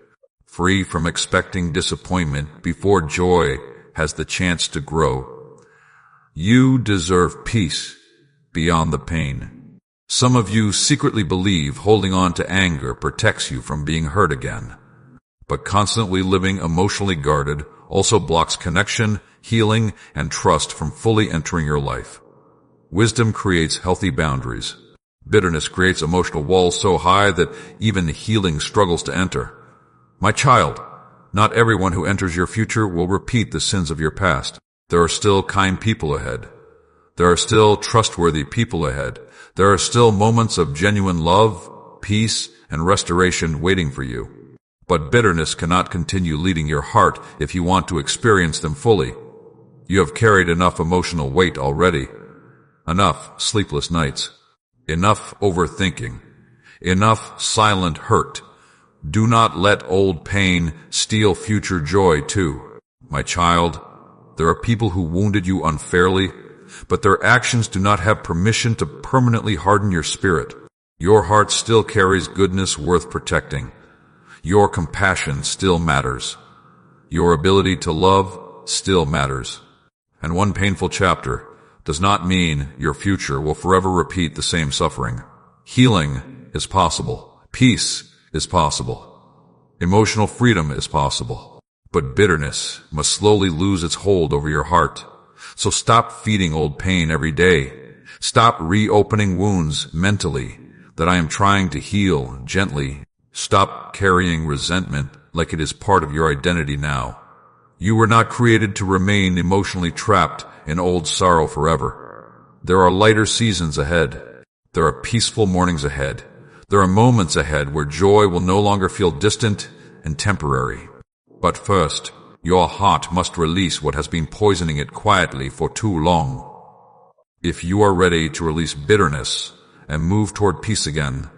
Free from expecting disappointment before joy has the chance to grow. You deserve peace beyond the pain. Some of you secretly believe holding on to anger protects you from being hurt again. But constantly living emotionally guarded also blocks connection, healing, and trust from fully entering your life. Wisdom creates healthy boundaries. Bitterness creates emotional walls so high that even healing struggles to enter. My child, not everyone who enters your future will repeat the sins of your past. There are still kind people ahead. There are still trustworthy people ahead. There are still moments of genuine love, peace, and restoration waiting for you. But bitterness cannot continue leading your heart if you want to experience them fully. You have carried enough emotional weight already. Enough sleepless nights. Enough overthinking. Enough silent hurt. Do not let old pain steal future joy too. My child, there are people who wounded you unfairly, but their actions do not have permission to permanently harden your spirit. Your heart still carries goodness worth protecting. Your compassion still matters. Your ability to love still matters. And one painful chapter does not mean your future will forever repeat the same suffering. Healing is possible. Peace is possible. Emotional freedom is possible. But bitterness must slowly lose its hold over your heart. So stop feeding old pain every day. Stop reopening wounds mentally that I am trying to heal gently. Stop carrying resentment like it is part of your identity now. You were not created to remain emotionally trapped in old sorrow forever. There are lighter seasons ahead. There are peaceful mornings ahead. There are moments ahead where joy will no longer feel distant and temporary. But first, your heart must release what has been poisoning it quietly for too long. If you are ready to release bitterness and move toward peace again,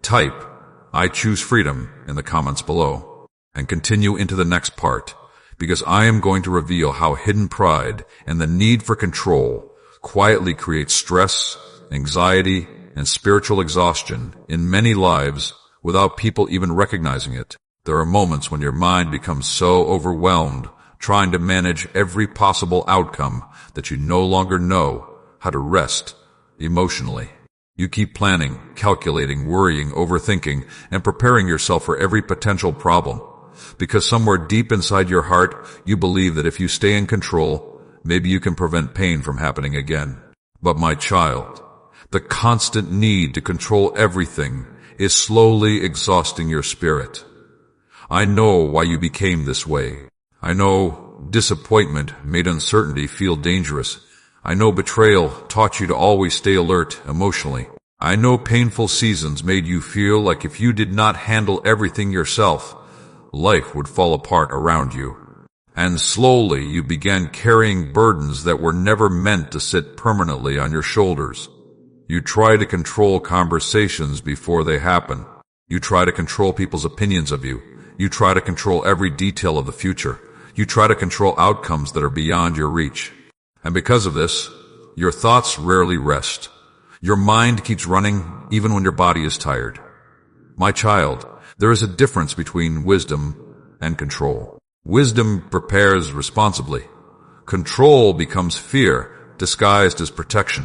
type "I choose freedom" in the comments below and continue into the next part, because I am going to reveal how hidden pride and the need for control quietly create stress, anxiety, and spiritual exhaustion in many lives without people even recognizing it. There are moments when your mind becomes so overwhelmed trying to manage every possible outcome that you no longer know how to rest emotionally. You keep planning, calculating, worrying, overthinking, and preparing yourself for every potential problem. Because somewhere deep inside your heart, you believe that if you stay in control, maybe you can prevent pain from happening again. But my child, the constant need to control everything is slowly exhausting your spirit. I know why you became this way. I know disappointment made uncertainty feel dangerous. I know betrayal taught you to always stay alert emotionally. I know painful seasons made you feel like if you did not handle everything yourself, life would fall apart around you. And slowly you began carrying burdens that were never meant to sit permanently on your shoulders. You try to control conversations before they happen. You try to control people's opinions of you. You try to control every detail of the future. You try to control outcomes that are beyond your reach. And because of this, your thoughts rarely rest. Your mind keeps running even when your body is tired. My child, there is a difference between wisdom and control. Wisdom prepares responsibly. Control becomes fear, disguised as protection.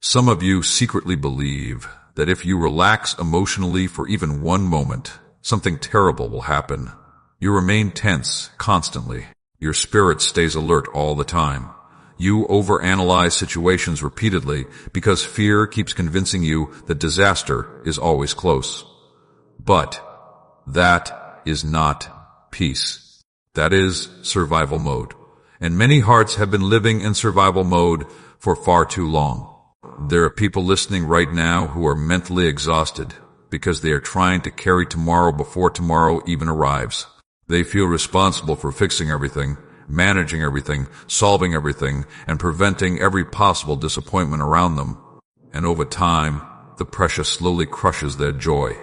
Some of you secretly believe that if you relax emotionally for even one moment, something terrible will happen. You remain tense constantly. Your spirit stays alert all the time. You overanalyze situations repeatedly because fear keeps convincing you that disaster is always close. But that is not peace. That is survival mode. And many hearts have been living in survival mode for far too long. There are people listening right now who are mentally exhausted because they are trying to carry tomorrow before tomorrow even arrives. They feel responsible for fixing everything, managing everything, solving everything, and preventing every possible disappointment around them. And over time, the pressure slowly crushes their joy.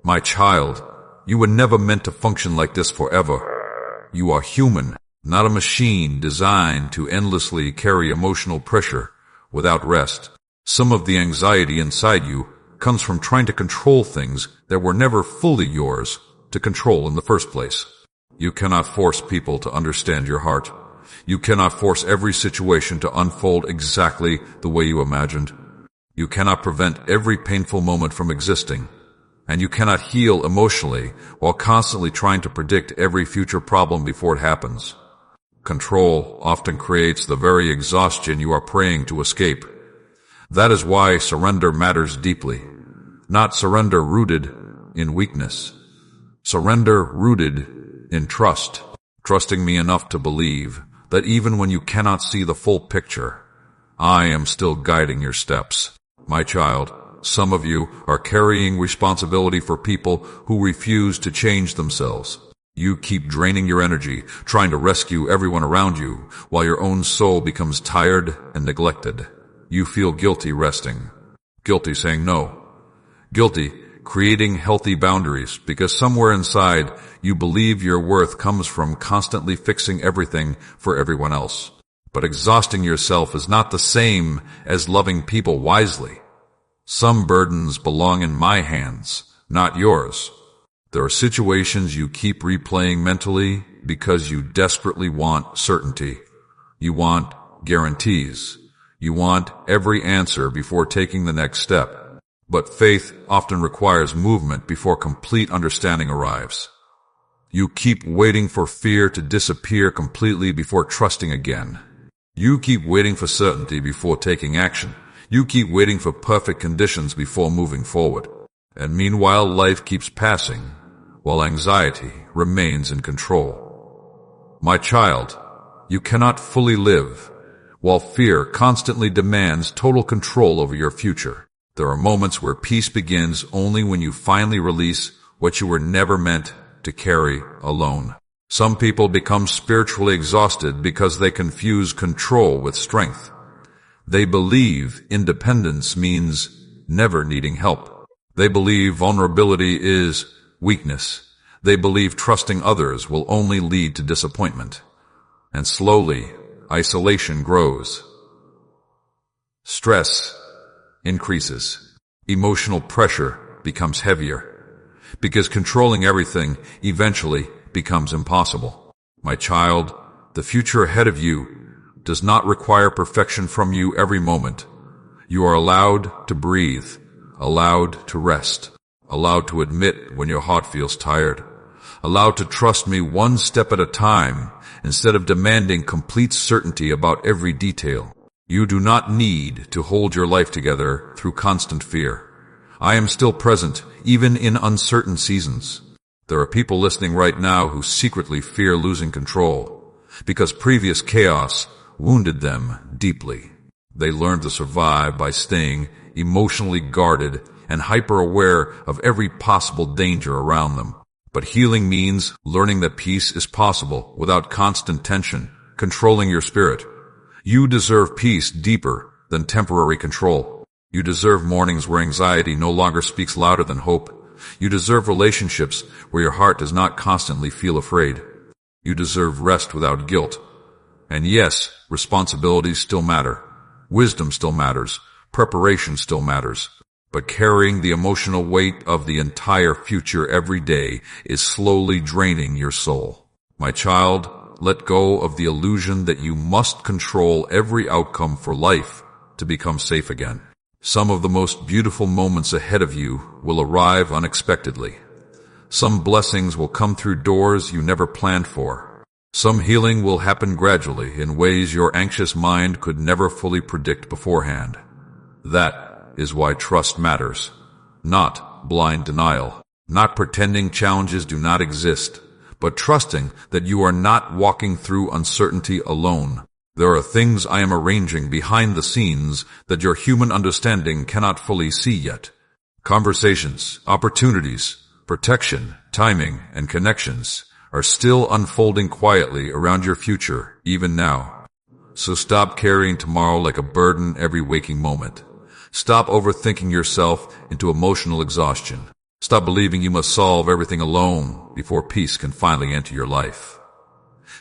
My child, you were never meant to function like this forever. You are human, not a machine designed to endlessly carry emotional pressure without rest. Some of the anxiety inside you comes from trying to control things that were never fully yours to control in the first place. You cannot force people to understand your heart. You cannot force every situation to unfold exactly the way you imagined. You cannot prevent every painful moment from existing. And you cannot heal emotionally while constantly trying to predict every future problem before it happens. Control often creates the very exhaustion you are praying to escape. That is why surrender matters deeply. Not surrender rooted in weakness. Surrender rooted in trust. Trusting me enough to believe that even when you cannot see the full picture, I am still guiding your steps. My child, some of you are carrying responsibility for people who refuse to change themselves. You keep draining your energy, trying to rescue everyone around you, while your own soul becomes tired and neglected. You feel guilty resting, guilty saying no, guilty creating healthy boundaries because somewhere inside you believe your worth comes from constantly fixing everything for everyone else. But exhausting yourself is not the same as loving people wisely. Some burdens belong in my hands, not yours. There are situations you keep replaying mentally because you desperately want certainty. You want guarantees. You want every answer before taking the next step. But faith often requires movement before complete understanding arrives. You keep waiting for fear to disappear completely before trusting again. You keep waiting for certainty before taking action. You keep waiting for perfect conditions before moving forward. And meanwhile, life keeps passing, while anxiety remains in control. My child, you cannot fully live, while fear constantly demands total control over your future. There are moments where peace begins only when you finally release what you were never meant to carry alone. Some people become spiritually exhausted because they confuse control with strength. They believe independence means never needing help. They believe vulnerability is weakness. They believe trusting others will only lead to disappointment. And slowly, isolation grows. Stress increases. Emotional pressure becomes heavier. Because controlling everything eventually becomes impossible. My child, the future ahead of you does not require perfection from you every moment. You are allowed to breathe, allowed to rest, allowed to admit when your heart feels tired, allowed to trust me one step at a time instead of demanding complete certainty about every detail. You do not need to hold your life together through constant fear. I am still present, even in uncertain seasons. There are people listening right now who secretly fear losing control because previous chaos wounded them deeply. They learned to survive by staying emotionally guarded and hyper-aware of every possible danger around them. But healing means learning that peace is possible without constant tension, controlling your spirit. You deserve peace deeper than temporary control. You deserve mornings where anxiety no longer speaks louder than hope, You deserve relationships where your heart does not constantly feel afraid. You deserve rest without guilt. And yes, responsibilities still matter. Wisdom still matters. Preparation still matters. But carrying the emotional weight of the entire future every day is slowly draining your soul. My child, let go of the illusion that you must control every outcome for life to become safe again. Some of the most beautiful moments ahead of you will arrive unexpectedly. Some blessings will come through doors you never planned for. Some healing will happen gradually in ways your anxious mind could never fully predict beforehand. That is why trust matters. Not blind denial. Not pretending challenges do not exist, but trusting that you are not walking through uncertainty alone. There are things I am arranging behind the scenes that your human understanding cannot fully see yet. Conversations, opportunities, protection, timing, and connections are still unfolding quietly around your future, even now. So stop carrying tomorrow like a burden every waking moment. Stop overthinking yourself into emotional exhaustion. Stop believing you must solve everything alone before peace can finally enter your life.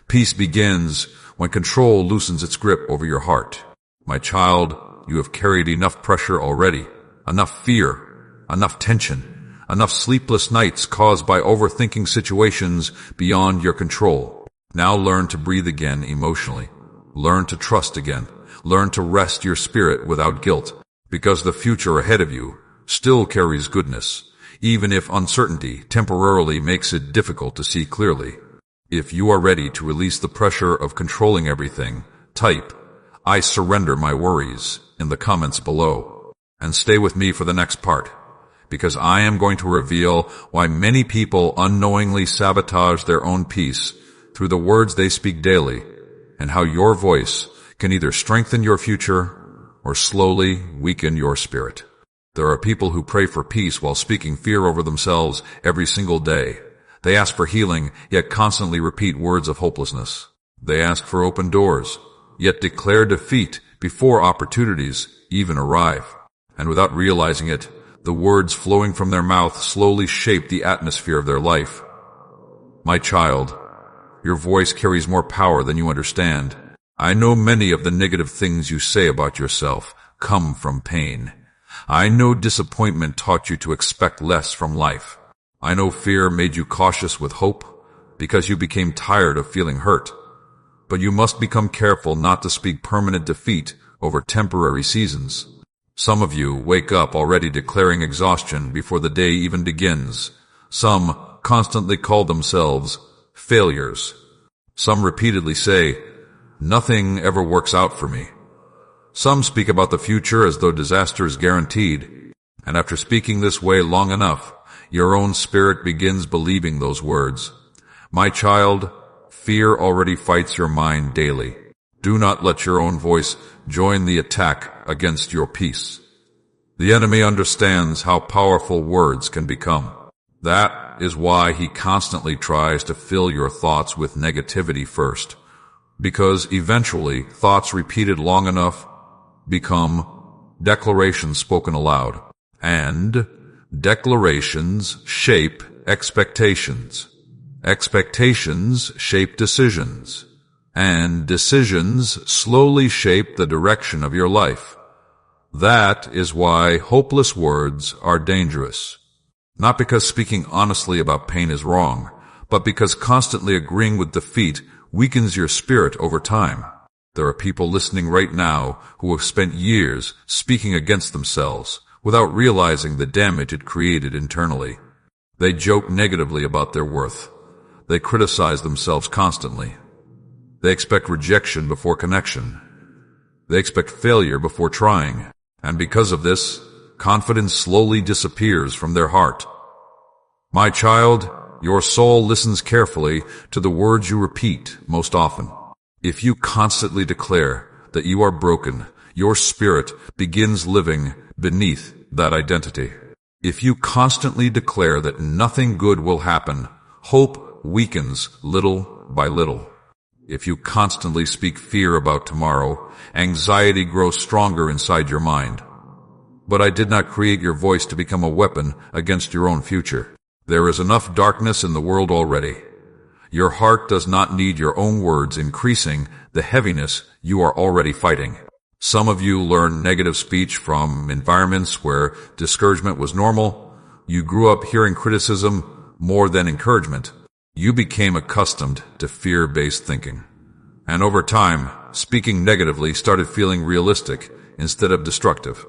Peace begins when control loosens its grip over your heart. My child, you have carried enough pressure already, enough fear, enough tension, enough sleepless nights caused by overthinking situations beyond your control. Now learn to breathe again emotionally. Learn to trust again. Learn to rest your spirit without guilt. Because the future ahead of you still carries goodness, even if uncertainty temporarily makes it difficult to see clearly. If you are ready to release the pressure of controlling everything, type, "I surrender my worries," in the comments below. And stay with me for the next part, because I am going to reveal why many people unknowingly sabotage their own peace through the words they speak daily, and how your voice can either strengthen your future or slowly weaken your spirit. There are people who pray for peace while speaking fear over themselves every single day. They ask for healing, yet constantly repeat words of hopelessness. They ask for open doors, yet declare defeat before opportunities even arrive. And without realizing it, the words flowing from their mouth slowly shape the atmosphere of their life. My child, your voice carries more power than you understand. I know many of the negative things you say about yourself come from pain. I know disappointment taught you to expect less from life. I know fear made you cautious with hope because you became tired of feeling hurt. But you must become careful not to speak permanent defeat over temporary seasons. Some of you wake up already declaring exhaustion before the day even begins. Some constantly call themselves failures. Some repeatedly say, "Nothing ever works out for me." Some speak about the future as though disaster is guaranteed. And after speaking this way long enough, your own spirit begins believing those words. My child, fear already fights your mind daily. Do not let your own voice join the attack against your peace. The enemy understands how powerful words can become. That is why he constantly tries to fill your thoughts with negativity first. Because eventually, thoughts repeated long enough become declarations spoken aloud. And declarations shape expectations. Expectations shape decisions. And decisions slowly shape the direction of your life. That is why hopeless words are dangerous. Not because speaking honestly about pain is wrong, but because constantly agreeing with defeat weakens your spirit over time. There are people listening right now who have spent years speaking against themselves without realizing the damage it created internally. They joke negatively about their worth. They criticize themselves constantly. They expect rejection before connection. They expect failure before trying. And because of this, confidence slowly disappears from their heart. My child, your soul listens carefully to the words you repeat most often. If you constantly declare that you are broken, your spirit begins living beneath that identity. If you constantly declare that nothing good will happen, hope weakens little by little. If you constantly speak fear about tomorrow, anxiety grows stronger inside your mind. but I did not create your voice to become a weapon against your own future. There is enough darkness in the world already. Your heart does not need your own words increasing the heaviness you are already fighting. Some of you learned negative speech from environments where discouragement was normal. You grew up hearing criticism more than encouragement. You became accustomed to fear-based thinking. And over time, speaking negatively started feeling realistic instead of destructive.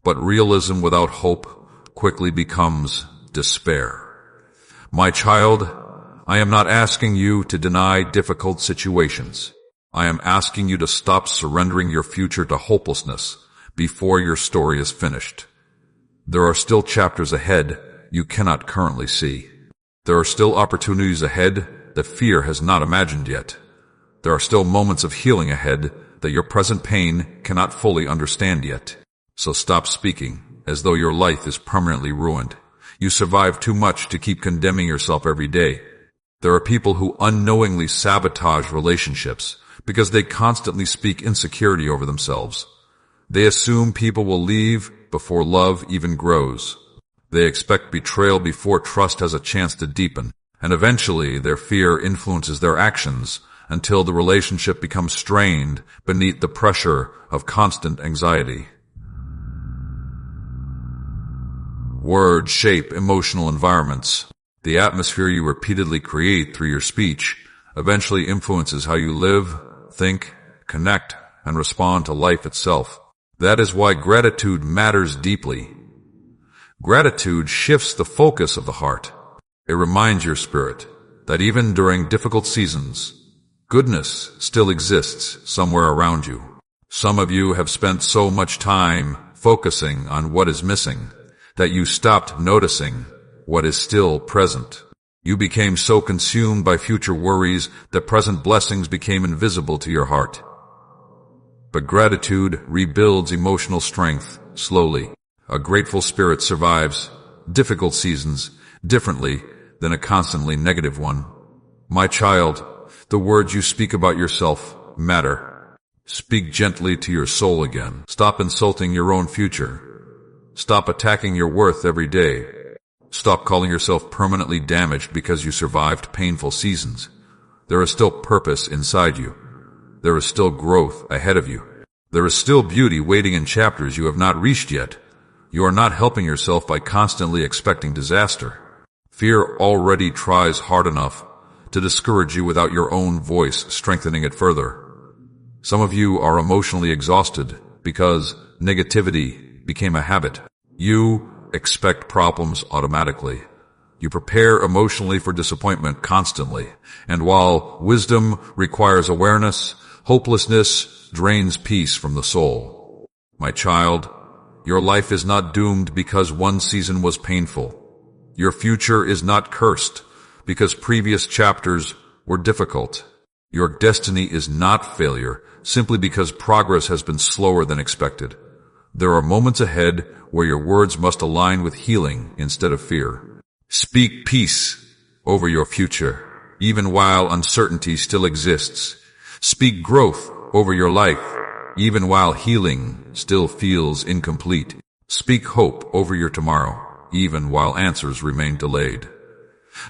But realism without hope quickly becomes despair. My child, I am not asking you to deny difficult situations. I am asking you to stop surrendering your future to hopelessness before your story is finished. There are still chapters ahead you cannot currently see. There are still opportunities ahead that fear has not imagined yet. There are still moments of healing ahead that your present pain cannot fully understand yet. So stop speaking as though your life is permanently ruined. You survive too much to keep condemning yourself every day. There are people who unknowingly sabotage relationships because they constantly speak insecurity over themselves. They assume people will leave before love even grows. They expect betrayal before trust has a chance to deepen, and eventually their fear influences their actions until the relationship becomes strained beneath the pressure of constant anxiety. Words shape emotional environments. The atmosphere you repeatedly create through your speech eventually influences how you live, think, connect, and respond to life itself. That is why gratitude matters deeply. Gratitude shifts the focus of the heart. It reminds your spirit that even during difficult seasons, goodness still exists somewhere around you. Some of you have spent so much time focusing on what is missing that you stopped noticing what is still present. You became so consumed by future worries that present blessings became invisible to your heart. But gratitude rebuilds emotional strength slowly. A grateful spirit survives difficult seasons differently than a constantly negative one. My child, the words you speak about yourself matter. Speak gently to your soul again. Stop insulting your own future. Stop attacking your worth every day. Stop calling yourself permanently damaged because you survived painful seasons. There is still purpose inside you. There is still growth ahead of you. There is still beauty waiting in chapters you have not reached yet. You are not helping yourself by constantly expecting disaster. Fear already tries hard enough to discourage you without your own voice strengthening it further. Some of you are emotionally exhausted because negativity became a habit. You expect problems automatically. You prepare emotionally for disappointment constantly. And while wisdom requires awareness, hopelessness drains peace from the soul. My child, your life is not doomed because one season was painful. Your future is not cursed because previous chapters were difficult. Your destiny is not failure simply because progress has been slower than expected. There are moments ahead where your words must align with healing instead of fear. Speak peace over your future, even while uncertainty still exists. Speak growth over your life, even while healing still feels incomplete. Speak hope over your tomorrow, even while answers remain delayed.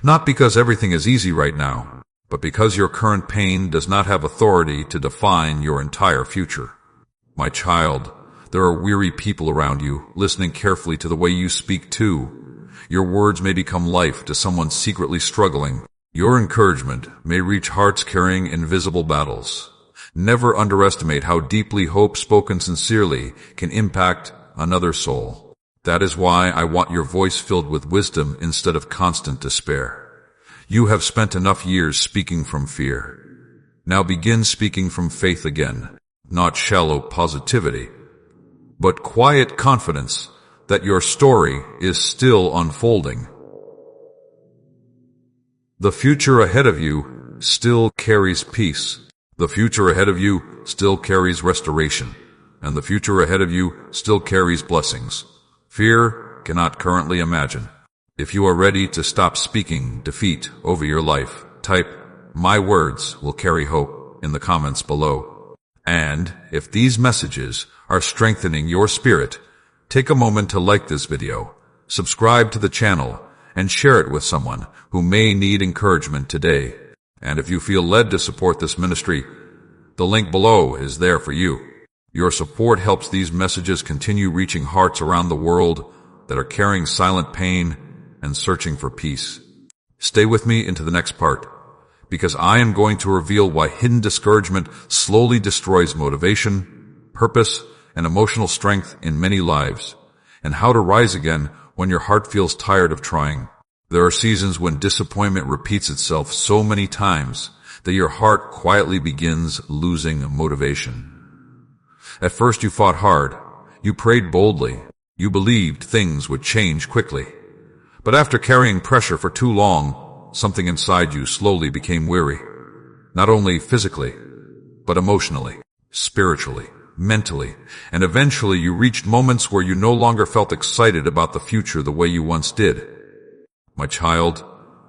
Not because everything is easy right now, but because your current pain does not have authority to define your entire future. My child, there are weary people around you, listening carefully to the way you speak too. Your words may become life to someone secretly struggling. Your encouragement may reach hearts carrying invisible battles. Never underestimate how deeply hope spoken sincerely can impact another soul. That is why I want your voice filled with wisdom instead of constant despair. You have spent enough years speaking from fear. Now begin speaking from faith again, not shallow positivity, but quiet confidence that your story is still unfolding. The future ahead of you still carries peace. The future ahead of you still carries restoration. And the future ahead of you still carries blessings. Fear cannot currently imagine. If you are ready to stop speaking defeat over your life, type, "My words will carry hope" in the comments below. And if these messages are strengthening your spirit, Take a moment to like this video, subscribe to the channel, and share it with someone who may need encouragement today. And if you feel led to support this ministry, the link below is there for you. Your support helps these messages continue reaching hearts around the world that are carrying silent pain and searching for peace. Stay with me into the next part, because I am going to reveal why hidden discouragement slowly destroys motivation, purpose, and emotional strength in many lives, and how to rise again when your heart feels tired of trying. There are seasons when disappointment repeats itself so many times that your heart quietly begins losing motivation. At first you fought hard, you prayed boldly, you believed things would change quickly. But after carrying pressure for too long, something inside you slowly became weary. Not only physically, but emotionally, spiritually, mentally, and eventually you reached moments where you no longer felt excited about the future the way you once did. My child,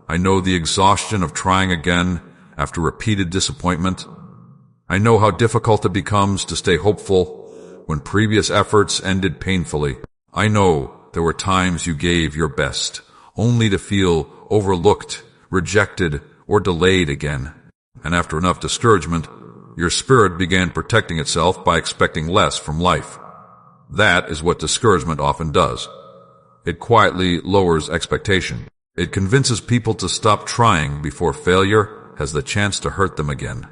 I know the exhaustion of trying again after repeated disappointment. I know how difficult it becomes to stay hopeful when previous efforts ended painfully. I know there were times you gave your best, only to feel overlooked, rejected, or delayed again. And after enough discouragement, your spirit began protecting itself by expecting less from life. That is what discouragement often does. It quietly lowers expectation. It convinces people to stop trying before failure has the chance to hurt them again.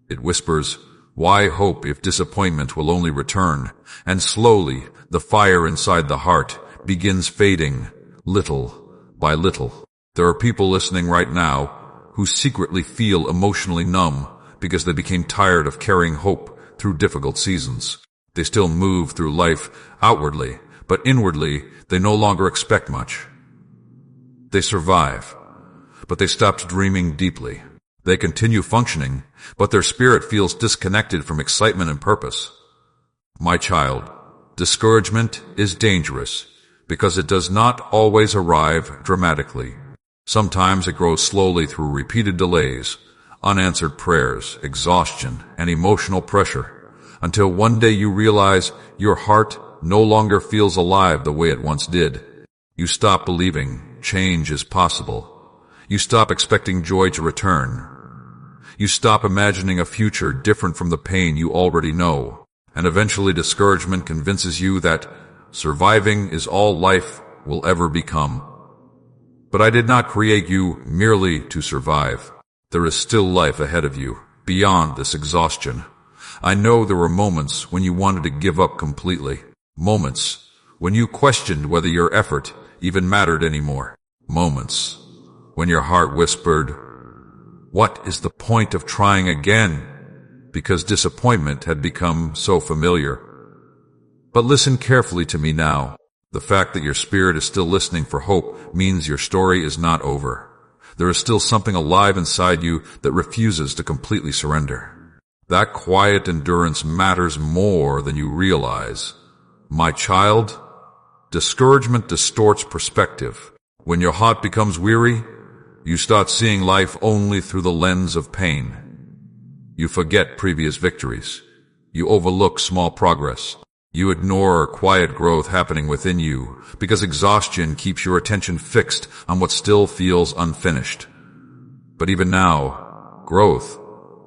It whispers, "Why hope if disappointment will only return?" And slowly, the fire inside the heart begins fading, little by little. There are people listening right now who secretly feel emotionally numb because they became tired of carrying hope through difficult seasons. They still move through life outwardly, but inwardly they no longer expect much. They survive, but they stopped dreaming deeply. They continue functioning, but their spirit feels disconnected from excitement and purpose. My child, discouragement is dangerous because it does not always arrive dramatically. Sometimes it grows slowly through repeated delays, unanswered prayers, exhaustion, and emotional pressure, until one day you realize your heart no longer feels alive the way it once did. You stop believing change is possible. You stop expecting joy to return. You stop imagining a future different from the pain you already know. And eventually discouragement convinces you that surviving is all life will ever become. But I did not create you merely to survive. There is still life ahead of you, beyond this exhaustion. I know there were moments when you wanted to give up completely. Moments when you questioned whether your effort even mattered anymore. Moments when your heart whispered, "What is the point of trying again?" because disappointment had become so familiar. But listen carefully to me now. The fact that your spirit is still listening for hope means your story is not over. There is still something alive inside you that refuses to completely surrender. That quiet endurance matters more than you realize. My child, discouragement distorts perspective. When your heart becomes weary, you start seeing life only through the lens of pain. You forget previous victories. You overlook small progress. You ignore quiet growth happening within you because exhaustion keeps your attention fixed on what still feels unfinished. But even now, growth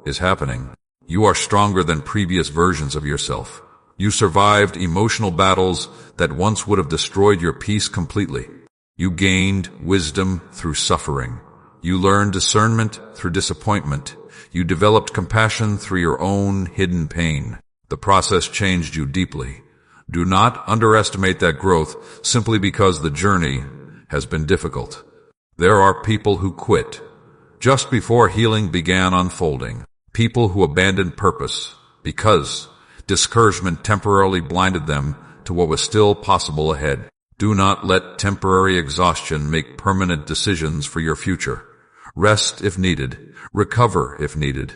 is happening. You are stronger than previous versions of yourself. You survived emotional battles that once would have destroyed your peace completely. You gained wisdom through suffering. You learned discernment through disappointment. You developed compassion through your own hidden pain. The process changed you deeply. Do not underestimate that growth simply because the journey has been difficult. There are people who quit just before healing began unfolding. People who abandoned purpose because discouragement temporarily blinded them to what was still possible ahead. Do not let temporary exhaustion make permanent decisions for your future. Rest if needed. Recover if needed.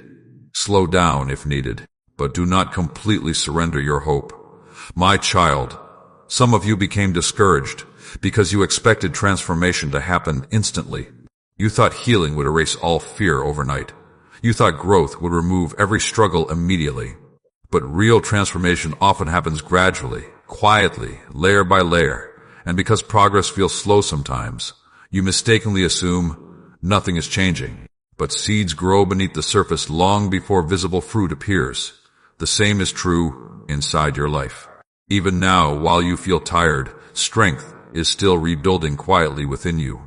Slow down if needed. But do not completely surrender your hope. My child, some of you became discouraged because you expected transformation to happen instantly. You thought healing would erase all fear overnight. You thought growth would remove every struggle immediately. But real transformation often happens gradually, quietly, layer by layer, and because progress feels slow sometimes, you mistakenly assume nothing is changing. But seeds grow beneath the surface long before visible fruit appears. The same is true inside your life. Even now, while you feel tired, strength is still rebuilding quietly within you.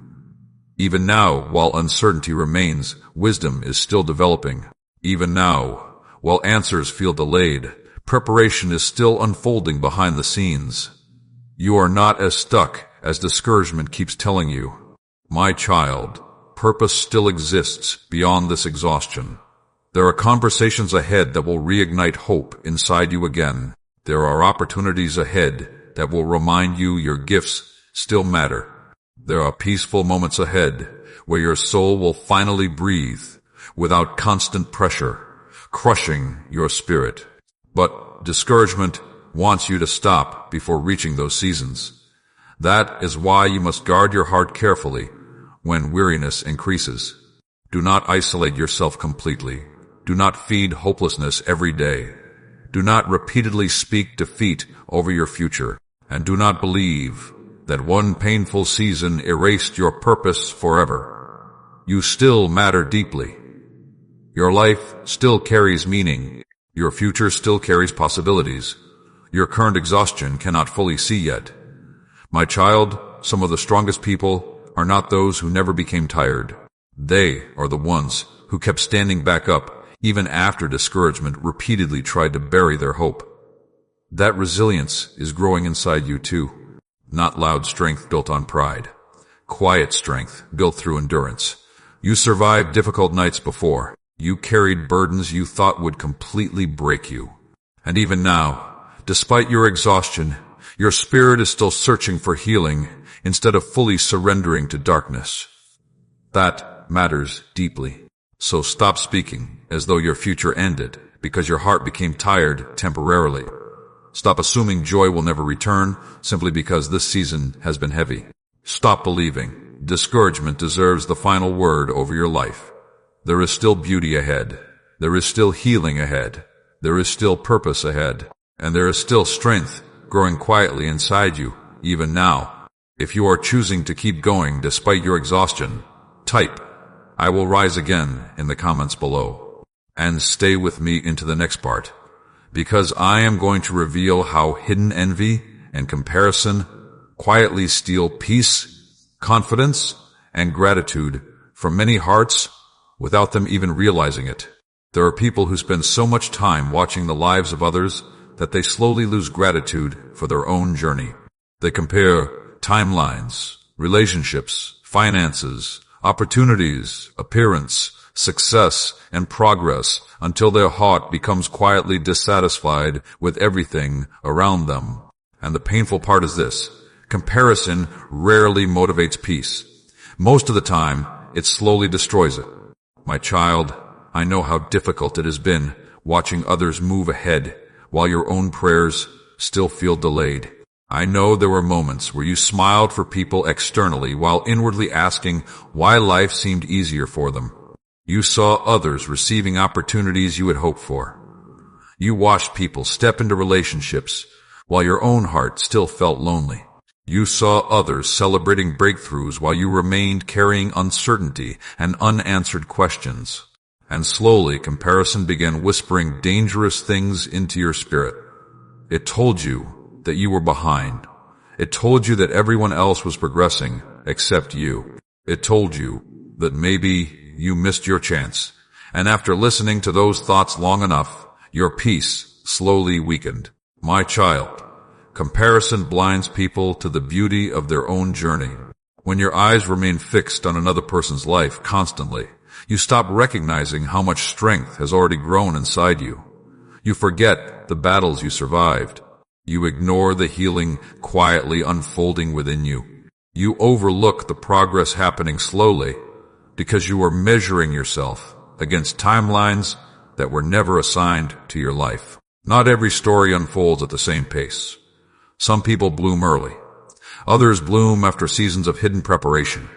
Even now, while uncertainty remains, wisdom is still developing. Even now, while answers feel delayed, preparation is still unfolding behind the scenes. You are not as stuck as discouragement keeps telling you. My child, purpose still exists beyond this exhaustion. There are conversations ahead that will reignite hope inside you again. There are opportunities ahead that will remind you your gifts still matter. There are peaceful moments ahead where your soul will finally breathe without constant pressure, crushing your spirit. But discouragement wants you to stop before reaching those seasons. That is why you must guard your heart carefully when weariness increases. Do not isolate yourself completely. Do not feed hopelessness every day. Do not repeatedly speak defeat over your future. And do not believe that one painful season erased your purpose forever. You still matter deeply. Your life still carries meaning. Your future still carries possibilities. Your current exhaustion cannot fully see yet. My child, some of the strongest people are not those who never became tired. They are the ones who kept standing back up even after discouragement repeatedly tried to bury their hope. That resilience is growing inside you too. Not loud strength built on pride. Quiet strength built through endurance. You survived difficult nights before. You carried burdens you thought would completely break you. And even now, despite your exhaustion, your spirit is still searching for healing instead of fully surrendering to darkness. That matters deeply. So stop speaking as though your future ended because your heart became tired temporarily. Stop assuming joy will never return simply because this season has been heavy. Stop believing discouragement deserves the final word over your life. There is still beauty ahead. There is still healing ahead. There is still purpose ahead. And there is still strength growing quietly inside you, even now. If you are choosing to keep going despite your exhaustion, type, "I will rise again" in the comments below. And stay with me into the next part, because I am going to reveal how hidden envy and comparison quietly steal peace, confidence, and gratitude from many hearts without them even realizing it. There are people who spend so much time watching the lives of others that they slowly lose gratitude for their own journey. They compare timelines, relationships, finances, opportunities, appearance, success, and progress until their heart becomes quietly dissatisfied with everything around them. And the painful part is this: comparison rarely motivates peace. Most of the time, it slowly destroys it. My child, I know how difficult it has been watching others move ahead while your own prayers still feel delayed. I know there were moments where you smiled for people externally while inwardly asking why life seemed easier for them. You saw others receiving opportunities you had hoped for. You watched people step into relationships while your own heart still felt lonely. You saw others celebrating breakthroughs while you remained carrying uncertainty and unanswered questions. And slowly, comparison began whispering dangerous things into your spirit. It told you that you were behind. It told you that everyone else was progressing except you. It told you that maybe you missed your chance. And after listening to those thoughts long enough, your peace slowly weakened. My child, comparison blinds people to the beauty of their own journey. When your eyes remain fixed on another person's life constantly, you stop recognizing how much strength has already grown inside you. You forget the battles you survived. You ignore the healing quietly unfolding within you. You overlook the progress happening slowly because you are measuring yourself against timelines that were never assigned to your life. Not every story unfolds at the same pace. Some people bloom early. Others bloom after seasons of hidden preparation.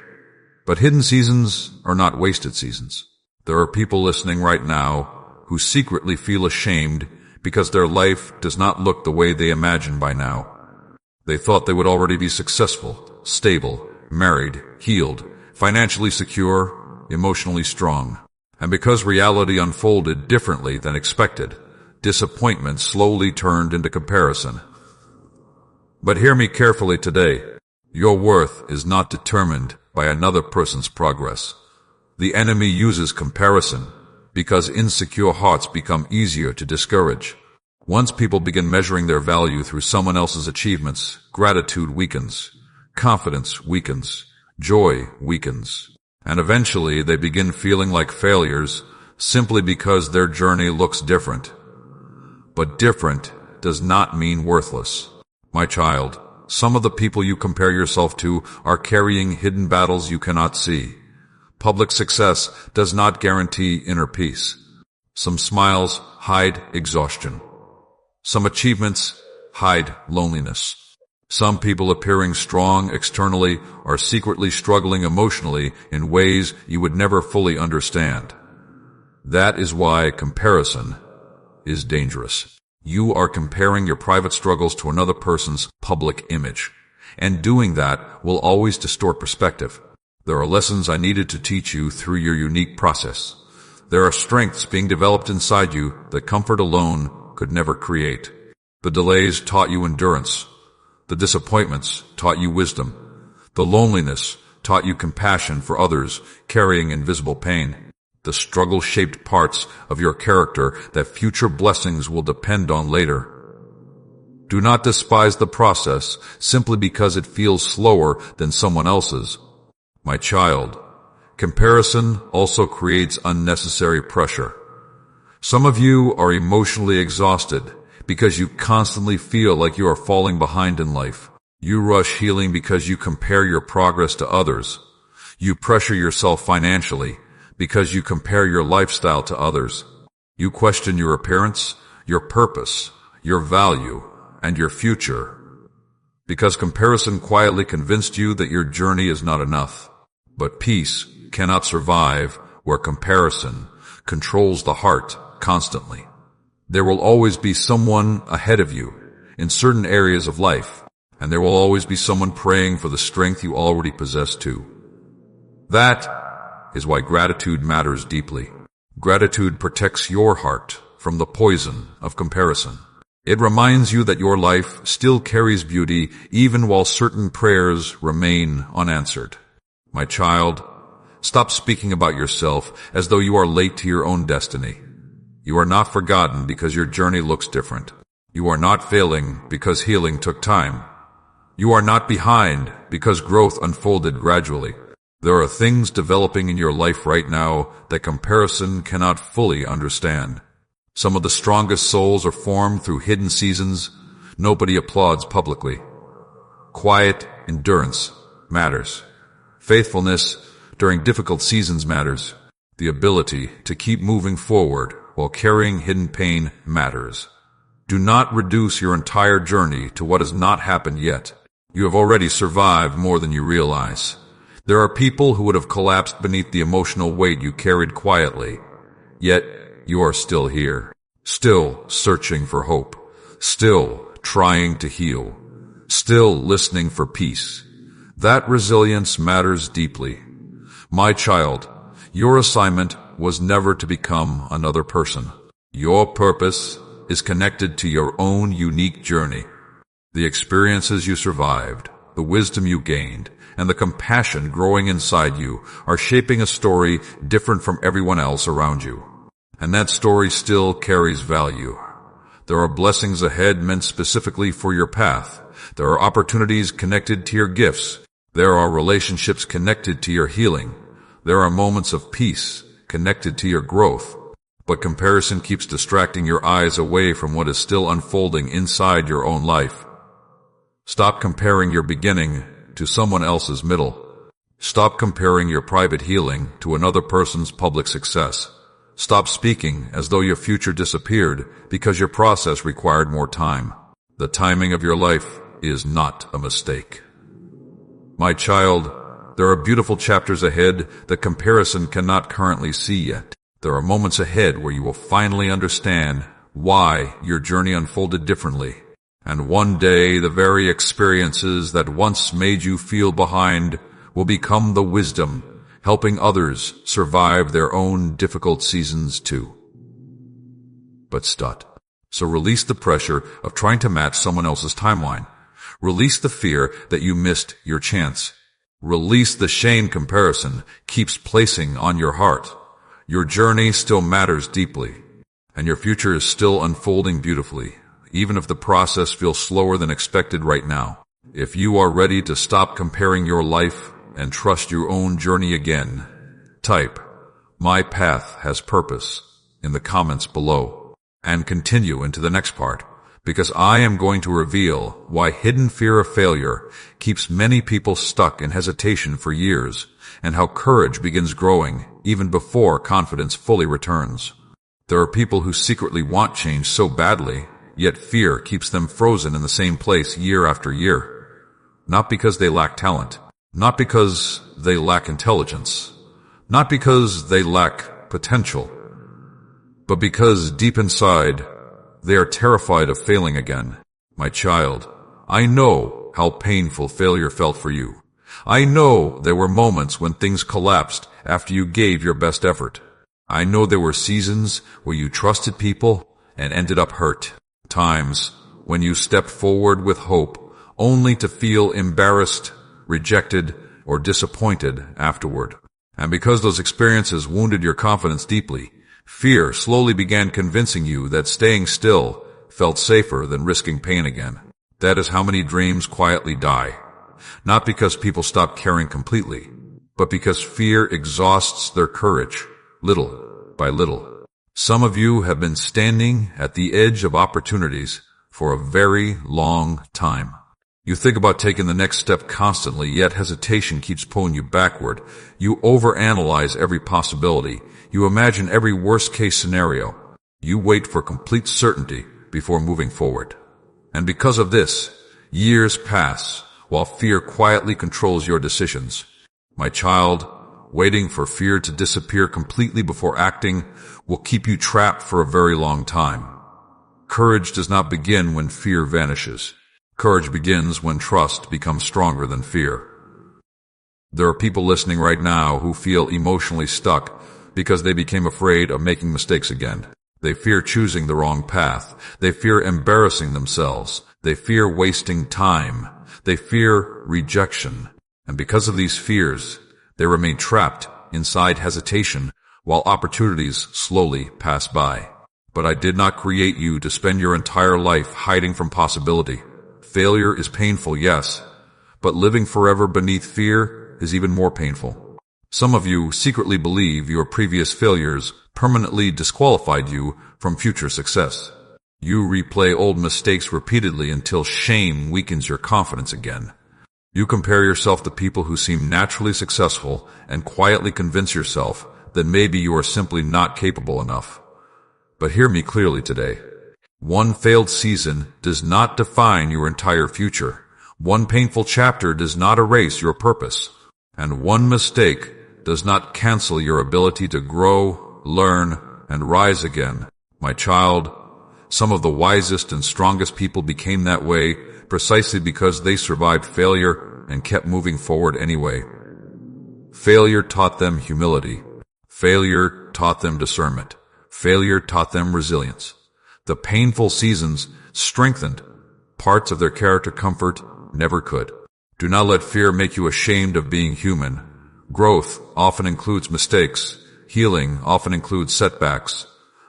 But hidden seasons are not wasted seasons. There are people listening right now who secretly feel ashamed because their life does not look the way they imagined by now. They thought they would already be successful, stable, married, healed, financially secure, emotionally strong. And because reality unfolded differently than expected, disappointment slowly turned into comparison. But hear me carefully today. Your worth is not determined by another person's progress. The enemy uses comparison because insecure hearts become easier to discourage. Once people begin measuring their value through someone else's achievements, gratitude weakens, confidence weakens, joy weakens, and eventually they begin feeling like failures simply because their journey looks different. But different does not mean worthless. My child, some of the people you compare yourself to are carrying hidden battles you cannot see. Public success does not guarantee inner peace. Some smiles hide exhaustion. Some achievements hide loneliness. Some people appearing strong externally are secretly struggling emotionally in ways you would never fully understand. That is why comparison is dangerous. You are comparing your private struggles to another person's public image, and doing that will always distort perspective. There are lessons I needed to teach you through your unique process. There are strengths being developed inside you that comfort alone could never create. The delays taught you endurance. The disappointments taught you wisdom. The loneliness taught you compassion for others carrying invisible pain. The struggle shaped parts of your character that future blessings will depend on later. Do not despise the process simply because it feels slower than someone else's. My child, comparison also creates unnecessary pressure. Some of you are emotionally exhausted because you constantly feel like you are falling behind in life. You rush healing because you compare your progress to others. You pressure yourself financially because you compare your lifestyle to others. You question your appearance, your purpose, your value, and your future because comparison quietly convinced you that your journey is not enough. But peace cannot survive where comparison controls the heart constantly. There will always be someone ahead of you in certain areas of life, and there will always be someone praying for the strength you already possess too. That is why gratitude matters deeply. Gratitude protects your heart from the poison of comparison. It reminds you that your life still carries beauty even while certain prayers remain unanswered. My child, stop speaking about yourself as though you are late to your own destiny. You are not forgotten because your journey looks different. You are not failing because healing took time. You are not behind because growth unfolded gradually. There are things developing in your life right now that comparison cannot fully understand. Some of the strongest souls are formed through hidden seasons nobody applauds publicly. Quiet endurance matters. Faithfulness during difficult seasons matters. The ability to keep moving forward while carrying hidden pain matters. Do not reduce your entire journey to what has not happened yet. You have already survived more than you realize. There are people who would have collapsed beneath the emotional weight you carried quietly. Yet, you are still here. Still searching for hope. Still trying to heal. Still listening for peace. That resilience matters deeply. My child, your assignment was never to become another person. Your purpose is connected to your own unique journey. The experiences you survived, the wisdom you gained, and the compassion growing inside you are shaping a story different from everyone else around you. And that story still carries value. There are blessings ahead meant specifically for your path. There are opportunities connected to your gifts. There are relationships connected to your healing. There are moments of peace connected to your growth. But comparison keeps distracting your eyes away from what is still unfolding inside your own life. Stop comparing your beginning to someone else's middle. Stop comparing your private healing to another person's public success. Stop speaking as though your future disappeared because your process required more time. The timing of your life is not a mistake. My child, there are beautiful chapters ahead that comparison cannot currently see yet. There are moments ahead where you will finally understand why your journey unfolded differently. And one day, the very experiences that once made you feel behind will become the wisdom, helping others survive their own difficult seasons too. But so release the pressure of trying to match someone else's timeline. Release the fear that you missed your chance. Release the shame comparison keeps placing on your heart. Your journey still matters deeply, and your future is still unfolding beautifully, even if the process feels slower than expected right now. If you are ready to stop comparing your life and trust your own journey again, type, "My path has purpose," in the comments below, and continue into the next part, because I am going to reveal why hidden fear of failure keeps many people stuck in hesitation for years, and how courage begins growing even before confidence fully returns. There are people who secretly want change so badly, yet fear keeps them frozen in the same place year after year. Not because they lack talent, not because they lack intelligence, not because they lack potential, but because deep inside, they are terrified of failing again. My child, I know how painful failure felt for you. I know there were moments when things collapsed after you gave your best effort. I know there were seasons where you trusted people and ended up hurt. Times when you stepped forward with hope only to feel embarrassed, rejected, or disappointed afterward. And because those experiences wounded your confidence deeply, fear slowly began convincing you that staying still felt safer than risking pain again. That is how many dreams quietly die. Not because people stop caring completely, but because fear exhausts their courage, little by little. Some of you have been standing at the edge of opportunities for a very long time. You think about taking the next step constantly, yet hesitation keeps pulling you backward. You overanalyze every possibility. You imagine every worst-case scenario. You wait for complete certainty before moving forward. And because of this, years pass while fear quietly controls your decisions. My child, waiting for fear to disappear completely before acting will keep you trapped for a very long time. Courage does not begin when fear vanishes. Courage begins when trust becomes stronger than fear. There are people listening right now who feel emotionally stuck because they became afraid of making mistakes again. They fear choosing the wrong path. They fear embarrassing themselves. They fear wasting time. They fear rejection. And because of these fears, they remain trapped inside hesitation while opportunities slowly pass by. But I did not create you to spend your entire life hiding from possibility. Failure is painful, yes, but living forever beneath fear is even more painful. Some of you secretly believe your previous failures permanently disqualified you from future success. You replay old mistakes repeatedly until shame weakens your confidence again. You compare yourself to people who seem naturally successful and quietly convince yourself that maybe you are simply not capable enough. But hear me clearly today. One failed season does not define your entire future. One painful chapter does not erase your purpose. And one mistake does not cancel your ability to grow, learn, and rise again. My child, some of the wisest and strongest people became that way precisely because they survived failure and kept moving forward anyway. Failure taught them humility. Failure taught them discernment. Failure taught them resilience. The painful seasons strengthened parts of their character. Comfort never could. Do not let fear make you ashamed of being human. Growth often includes mistakes. Healing often includes setbacks.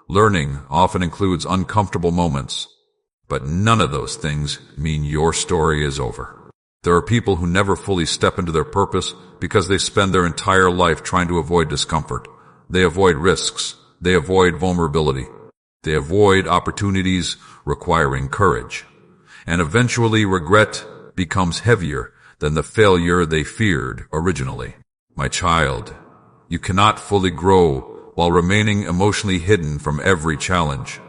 Learning often includes uncomfortable moments. But none of those things mean your story is over. There are people who never fully step into their purpose because they spend their entire life trying to avoid discomfort. They avoid risks. They avoid vulnerability. They avoid opportunities requiring courage. And eventually regret becomes heavier than the failure they feared originally. My child, you cannot fully grow while remaining emotionally hidden from every challenge.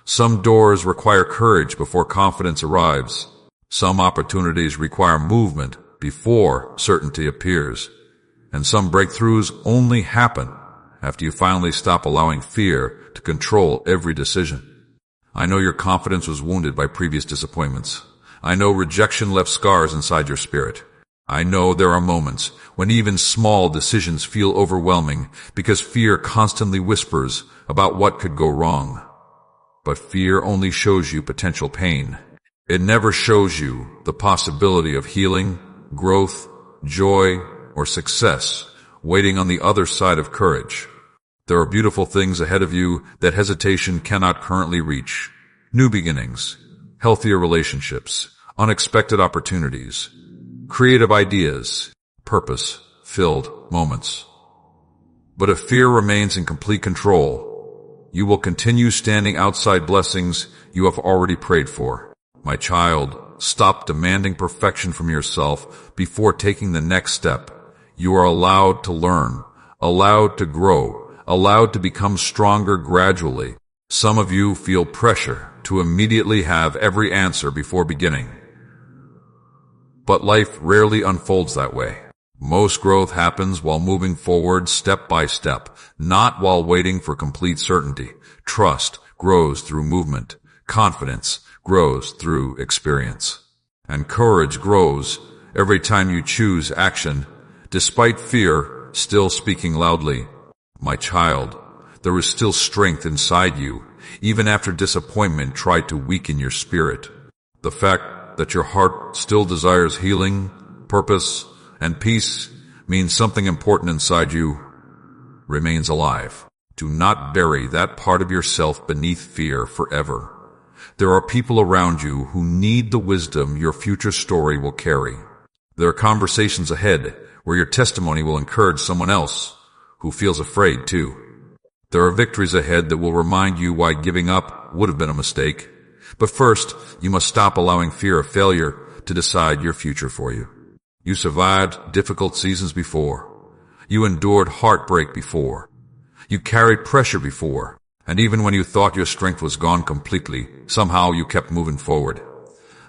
Some doors require courage before confidence arrives. Some opportunities require movement before certainty appears. And some breakthroughs only happen after you finally stop allowing fear to control every decision. I know your confidence was wounded by previous disappointments. I know rejection left scars inside your spirit. I know there are moments when even small decisions feel overwhelming because fear constantly whispers about what could go wrong. But fear only shows you potential pain. It never shows you the possibility of healing, growth, joy, or success waiting on the other side of courage. There are beautiful things ahead of you that hesitation cannot currently reach. New beginnings, healthier relationships, unexpected opportunities, creative ideas, purpose-filled moments. But if fear remains in complete control, you will continue standing outside blessings you have already prayed for. My child, stop demanding perfection from yourself before taking the next step. You are allowed to learn, allowed to grow, allowed to become stronger gradually. Some of you feel pressure to immediately have every answer before beginning. But life rarely unfolds that way. Most growth happens while moving forward step by step, not while waiting for complete certainty. Trust grows through movement. Confidence grows through experience. And courage grows every time you choose action, despite fear still speaking loudly. My child, there is still strength inside you, even after disappointment tried to weaken your spirit. The fact that your heart still desires healing, purpose, and peace means something important inside you remains alive. Do not bury that part of yourself beneath fear forever. There are people around you who need the wisdom your future story will carry. There are conversations ahead where your testimony will encourage someone else who feels afraid too. There are victories ahead that will remind you why giving up would have been a mistake. But first, you must stop allowing fear of failure to decide your future for you. You survived difficult seasons before. You endured heartbreak before. You carried pressure before. And even when you thought your strength was gone completely, somehow you kept moving forward.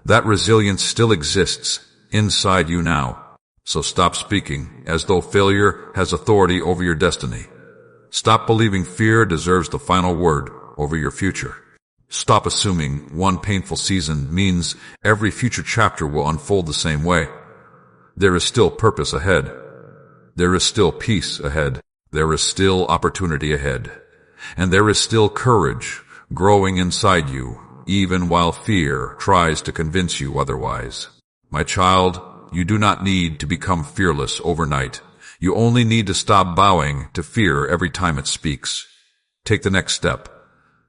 That resilience still exists inside you now. So stop speaking as though failure has authority over your destiny. Stop believing fear deserves the final word over your future. Stop assuming one painful season means every future chapter will unfold the same way. There is still purpose ahead. There is still peace ahead. There is still opportunity ahead. And there is still courage growing inside you, even while fear tries to convince you otherwise. My child, you do not need to become fearless overnight. You only need to stop bowing to fear every time it speaks. Take the next step.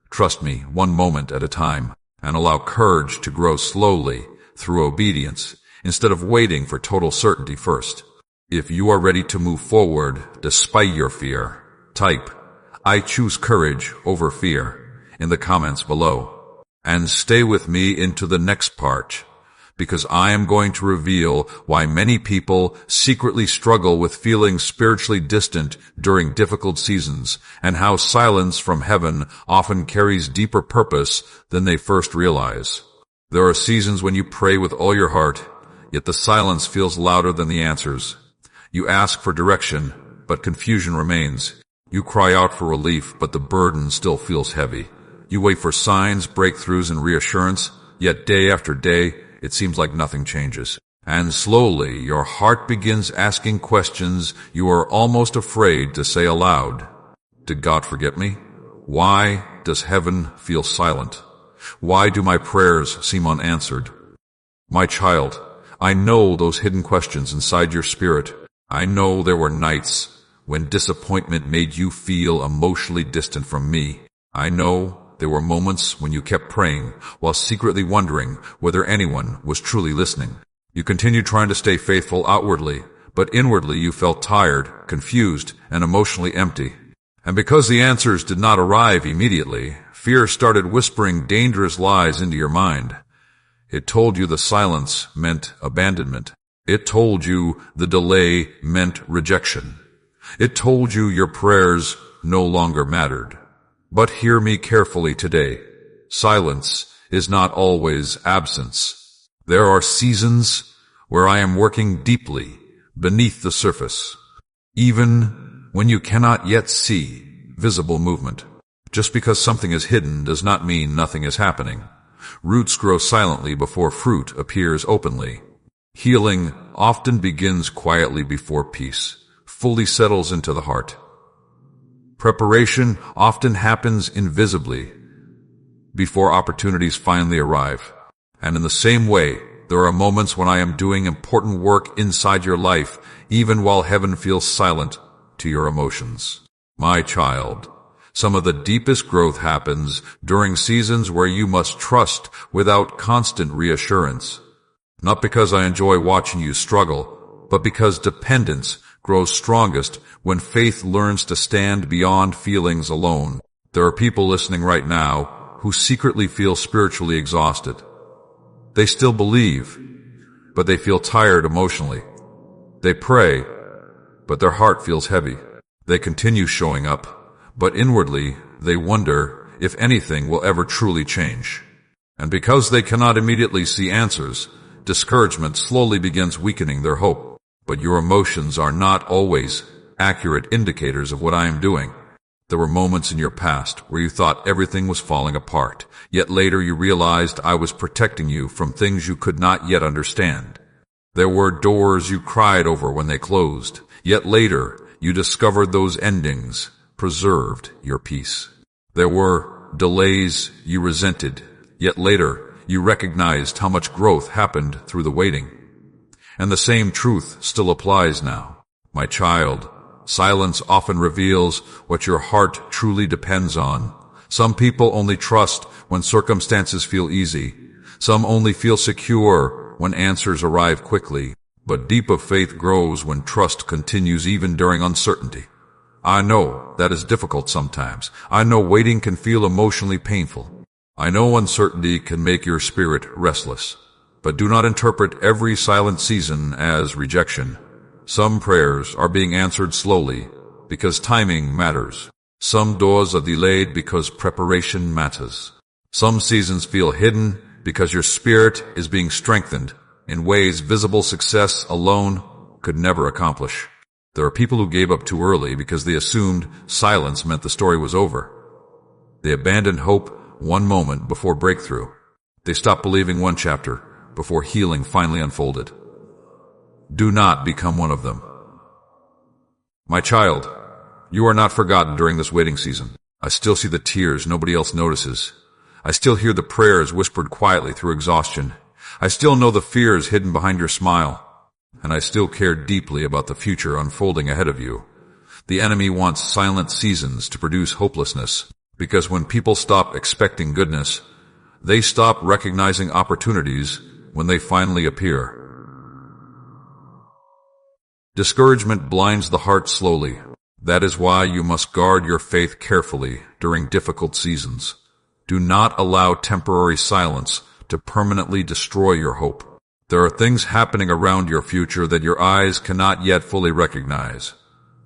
Trust me, one moment at a time, and allow courage to grow slowly through obedience instead of waiting for total certainty first. If you are ready to move forward despite your fear, type, "I choose courage over fear" in the comments below. And stay with me into the next part, because I am going to reveal why many people secretly struggle with feeling spiritually distant during difficult seasons, and how silence from heaven often carries deeper purpose than they first realize. There are seasons when you pray with all your heart, yet the silence feels louder than the answers. You ask for direction, but confusion remains. You cry out for relief, but the burden still feels heavy. You wait for signs, breakthroughs, and reassurance, yet day after day, it seems like nothing changes. And slowly, your heart begins asking questions you are almost afraid to say aloud. Did God forget me? Why does heaven feel silent? Why do my prayers seem unanswered? My child, I know those hidden questions inside your spirit. I know there were nights when disappointment made you feel emotionally distant from me. I know there were moments when you kept praying while secretly wondering whether anyone was truly listening. You continued trying to stay faithful outwardly, but inwardly you felt tired, confused, and emotionally empty. And because the answers did not arrive immediately, fear started whispering dangerous lies into your mind. It told you the silence meant abandonment. It told you the delay meant rejection. It told you your prayers no longer mattered. But hear me carefully today. Silence is not always absence. There are seasons where I am working deeply beneath the surface, even when you cannot yet see visible movement. Just because something is hidden does not mean nothing is happening. Roots grow silently before fruit appears openly. Healing often begins quietly before peace fully settles into the heart. Preparation often happens invisibly before opportunities finally arrive. And in the same way, there are moments when I am doing important work inside your life, even while heaven feels silent to your emotions. My child, some of the deepest growth happens during seasons where you must trust without constant reassurance. Not because I enjoy watching you struggle, but because dependence grows strongest when faith learns to stand beyond feelings alone. There are people listening right now who secretly feel spiritually exhausted. They still believe, but they feel tired emotionally. They pray, but their heart feels heavy. They continue showing up, but inwardly they wonder if anything will ever truly change. And because they cannot immediately see answers, discouragement slowly begins weakening their hope. But your emotions are not always accurate indicators of what I am doing. There were moments in your past where you thought everything was falling apart, yet later you realized I was protecting you from things you could not yet understand. There were doors you cried over when they closed, yet later you discovered those endings preserved your peace. There were delays you resented, yet later you recognized how much growth happened through the waiting. And the same truth still applies now. My child, silence often reveals what your heart truly depends on. Some people only trust when circumstances feel easy. Some only feel secure when answers arrive quickly. But deeper faith grows when trust continues even during uncertainty. I know that is difficult sometimes. I know waiting can feel emotionally painful. I know uncertainty can make your spirit restless. But do not interpret every silent season as rejection. Some prayers are being answered slowly because timing matters. Some doors are delayed because preparation matters. Some seasons feel hidden because your spirit is being strengthened in ways visible success alone could never accomplish. There are people who gave up too early because they assumed silence meant the story was over. They abandoned hope one moment before breakthrough. They stopped believing one chapter before healing finally unfolded. Do not become one of them. My child, you are not forgotten during this waiting season. I still see the tears nobody else notices. I still hear the prayers whispered quietly through exhaustion. I still know the fears hidden behind your smile. And I still care deeply about the future unfolding ahead of you. The enemy wants silent seasons to produce hopelessness, because when people stop expecting goodness, they stop recognizing opportunities when they finally appear. Discouragement blinds the heart slowly. That is why you must guard your faith carefully during difficult seasons. Do not allow temporary silence to permanently destroy your hope. There are things happening around your future that your eyes cannot yet fully recognize.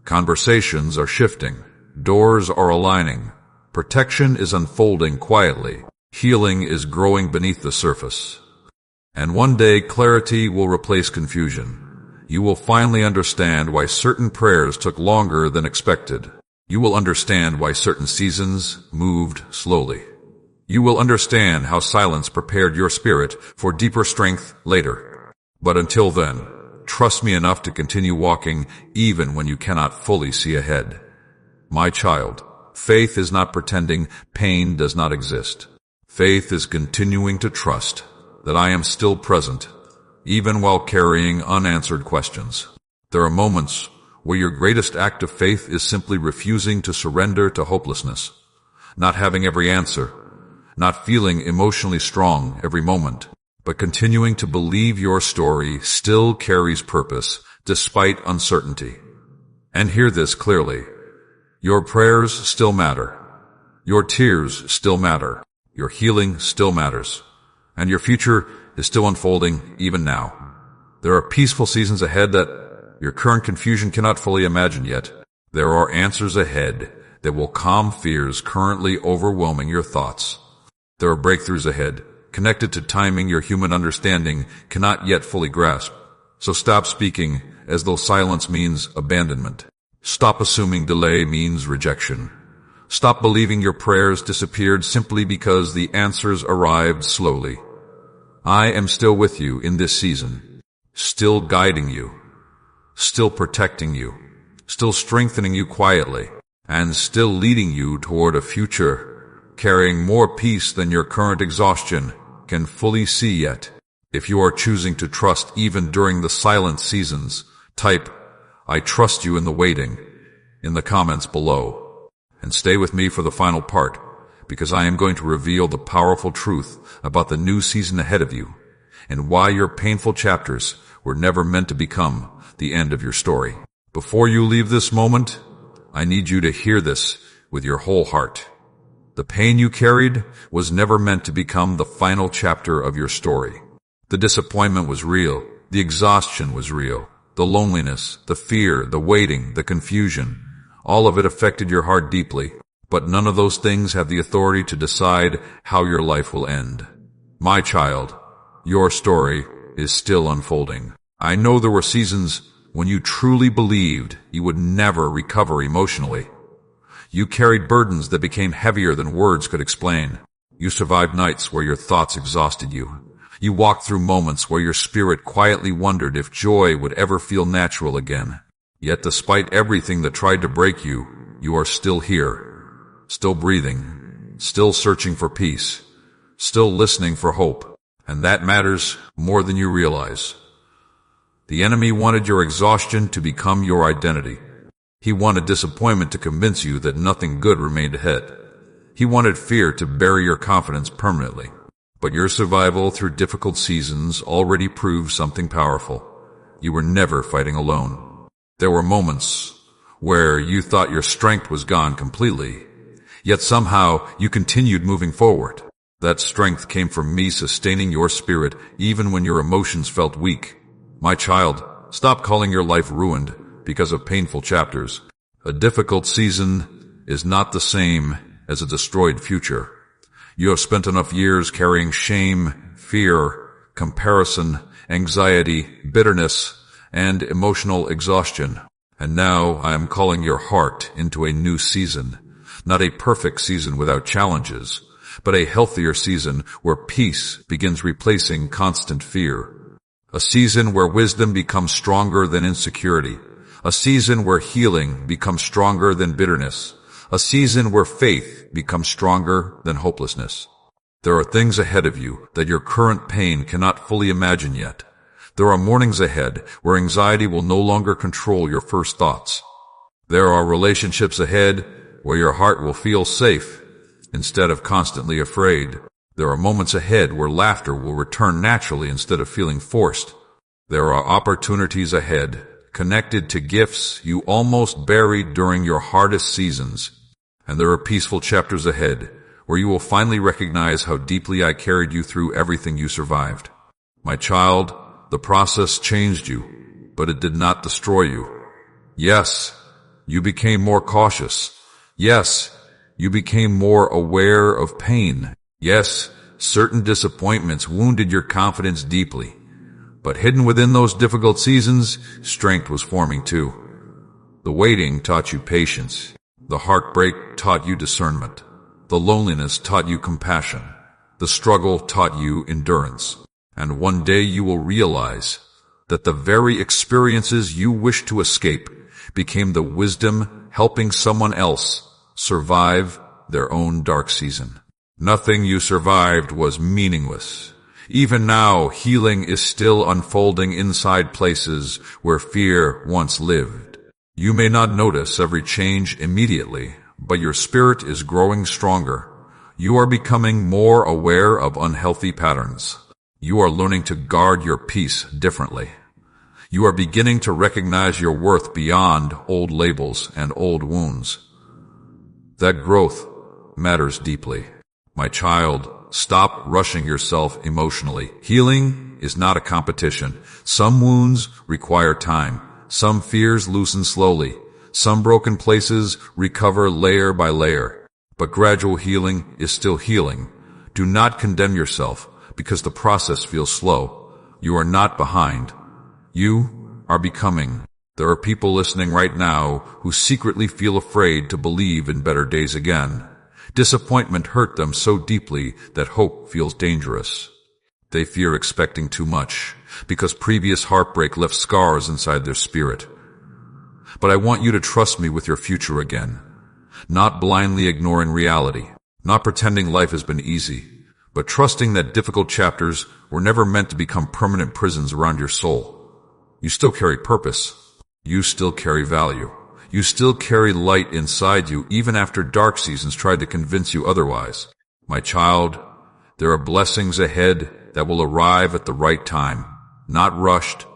Conversations are shifting. Doors are aligning. Protection is unfolding quietly. Healing is growing beneath the surface. And one day clarity will replace confusion. You will finally understand why certain prayers took longer than expected. You will understand why certain seasons moved slowly. You will understand how silence prepared your spirit for deeper strength later. But until then, trust me enough to continue walking even when you cannot fully see ahead. My child, faith is not pretending pain does not exist. Faith is continuing to trust that I am still present, even while carrying unanswered questions. There are moments where your greatest act of faith is simply refusing to surrender to hopelessness, not having every answer, not feeling emotionally strong every moment, but continuing to believe your story still carries purpose despite uncertainty. And hear this clearly. Your prayers still matter. Your tears still matter. Your healing still matters. And your future is still unfolding even now. There are peaceful seasons ahead that your current confusion cannot fully imagine yet. There are answers ahead that will calm fears currently overwhelming your thoughts. There are breakthroughs ahead, connected to timing your human understanding cannot yet fully grasp. So stop speaking as though silence means abandonment. Stop assuming delay means rejection. Stop believing your prayers disappeared simply because the answers arrived slowly. I am still with you in this season, still guiding you, still protecting you, still strengthening you quietly, and still leading you toward a future, carrying more peace than your current exhaustion can fully see yet. If you are choosing to trust even during the silent seasons, type, "I trust you in the waiting," in the comments below. And stay with me for the final part, because I am going to reveal the powerful truth about the new season ahead of you, and why your painful chapters were never meant to become the end of your story. Before you leave this moment, I need you to hear this with your whole heart. The pain you carried was never meant to become the final chapter of your story. The disappointment was real. The exhaustion was real. The loneliness, the fear, the waiting, the confusion, all of it affected your heart deeply. But none of those things have the authority to decide how your life will end. My child, your story is still unfolding. I know there were seasons when you truly believed you would never recover emotionally. You carried burdens that became heavier than words could explain. You survived nights where your thoughts exhausted you. You walked through moments where your spirit quietly wondered if joy would ever feel natural again. Yet despite everything that tried to break you, you are still here, still breathing, still searching for peace, still listening for hope. And that matters more than you realize. The enemy wanted your exhaustion to become your identity. He wanted disappointment to convince you that nothing good remained ahead. He wanted fear to bury your confidence permanently. But your survival through difficult seasons already proved something powerful. You were never fighting alone. There were moments where you thought your strength was gone completely, yet somehow you continued moving forward. That strength came from me sustaining your spirit even when your emotions felt weak. My child, stop calling your life ruined because of painful chapters. A difficult season is not the same as a destroyed future. You have spent enough years carrying shame, fear, comparison, anxiety, bitterness, and emotional exhaustion. And now I am calling your heart into a new season. Not a perfect season without challenges, but a healthier season where peace begins replacing constant fear. A season where wisdom becomes stronger than insecurity. A season where healing becomes stronger than bitterness. A season where faith becomes stronger than hopelessness. There are things ahead of you that your current pain cannot fully imagine yet. There are mornings ahead where anxiety will no longer control your first thoughts. There are relationships ahead where your heart will feel safe instead of constantly afraid. There are moments ahead where laughter will return naturally instead of feeling forced. There are opportunities ahead connected to gifts you almost buried during your hardest seasons. And there are peaceful chapters ahead where you will finally recognize how deeply I carried you through everything you survived. My child, the process changed you, but it did not destroy you. Yes, you became more cautious. Yes, you became more aware of pain. Yes, certain disappointments wounded your confidence deeply. But hidden within those difficult seasons, strength was forming too. The waiting taught you patience. The heartbreak taught you discernment. The loneliness taught you compassion. The struggle taught you endurance. And one day you will realize that the very experiences you wish to escape became the wisdom helping someone else survive their own dark season. Nothing you survived was meaningless. Even now, healing is still unfolding inside places where fear once lived. You may not notice every change immediately, but your spirit is growing stronger. You are becoming more aware of unhealthy patterns. You are learning to guard your peace differently. You are beginning to recognize your worth beyond old labels and old wounds. That growth matters deeply. My child, stop rushing yourself emotionally. Healing is not a competition. Some wounds require time. Some fears loosen slowly. Some broken places recover layer by layer. But gradual healing is still healing. Do not condemn yourself because the process feels slow. You are not behind. You are becoming. There are people listening right now who secretly feel afraid to believe in better days again. Disappointment hurt them so deeply that hope feels dangerous. They fear expecting too much, because previous heartbreak left scars inside their spirit. But I want you to trust me with your future again, not blindly ignoring reality, not pretending life has been easy, but trusting that difficult chapters were never meant to become permanent prisons around your soul. You still carry purpose. You still carry value. You still carry light inside you even after dark seasons tried to convince you otherwise. My child, there are blessings ahead that will arrive at the right time, not rushed,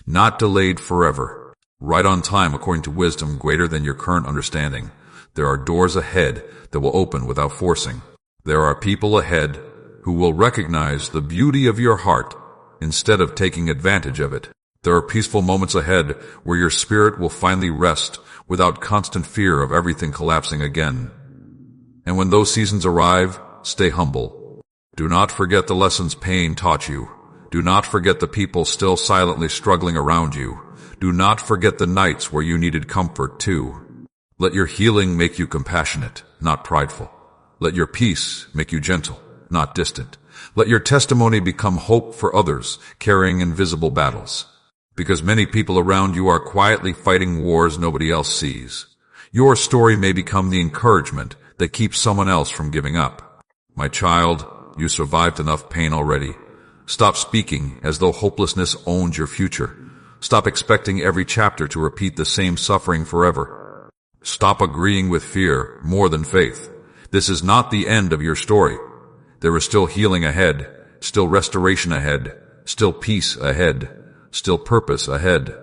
not delayed forever, right on time according to wisdom greater than your current understanding. There are doors ahead that will open without forcing. There are people ahead who will recognize the beauty of your heart instead of taking advantage of it. There are peaceful moments ahead where your spirit will finally rest without constant fear of everything collapsing again. And when those seasons arrive, stay humble. Do not forget the lessons pain taught you. Do not forget the people still silently struggling around you. Do not forget the nights where you needed comfort too. Let your healing make you compassionate, not prideful. Let your peace make you gentle, not distant. Let your testimony become hope for others carrying invisible battles. Because many people around you are quietly fighting wars nobody else sees. Your story may become the encouragement that keeps someone else from giving up. My child, you survived enough pain already. Stop speaking as though hopelessness owned your future. Stop expecting every chapter to repeat the same suffering forever. Stop agreeing with fear more than faith. This is not the end of your story. There is still healing ahead, still restoration ahead, still peace ahead, still purpose ahead.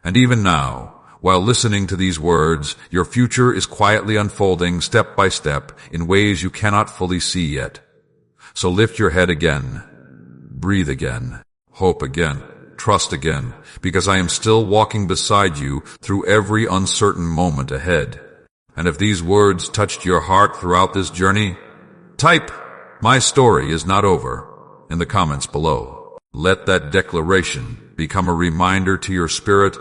And even now, while listening to these words, your future is quietly unfolding step by step in ways you cannot fully see yet. So lift your head again, breathe again, hope again, trust again, because I am still walking beside you through every uncertain moment ahead. And if these words touched your heart throughout this journey, type, "My story is not over," in the comments below. Let that declaration become a reminder to your spirit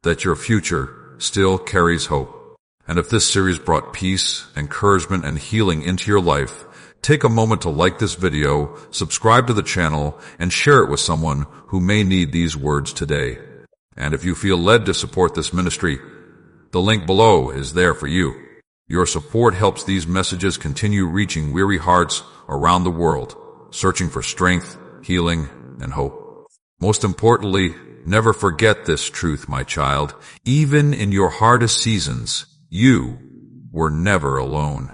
that your future still carries hope. And if this series brought peace, encouragement, and healing into your life, take a moment to like this video, subscribe to the channel, and share it with someone who may need these words today. And if you feel led to support this ministry, the link below is there for you. Your support helps these messages continue reaching weary hearts around the world, searching for strength, healing, and hope. Most importantly, never forget this truth, my child. Even in your hardest seasons, you were never alone.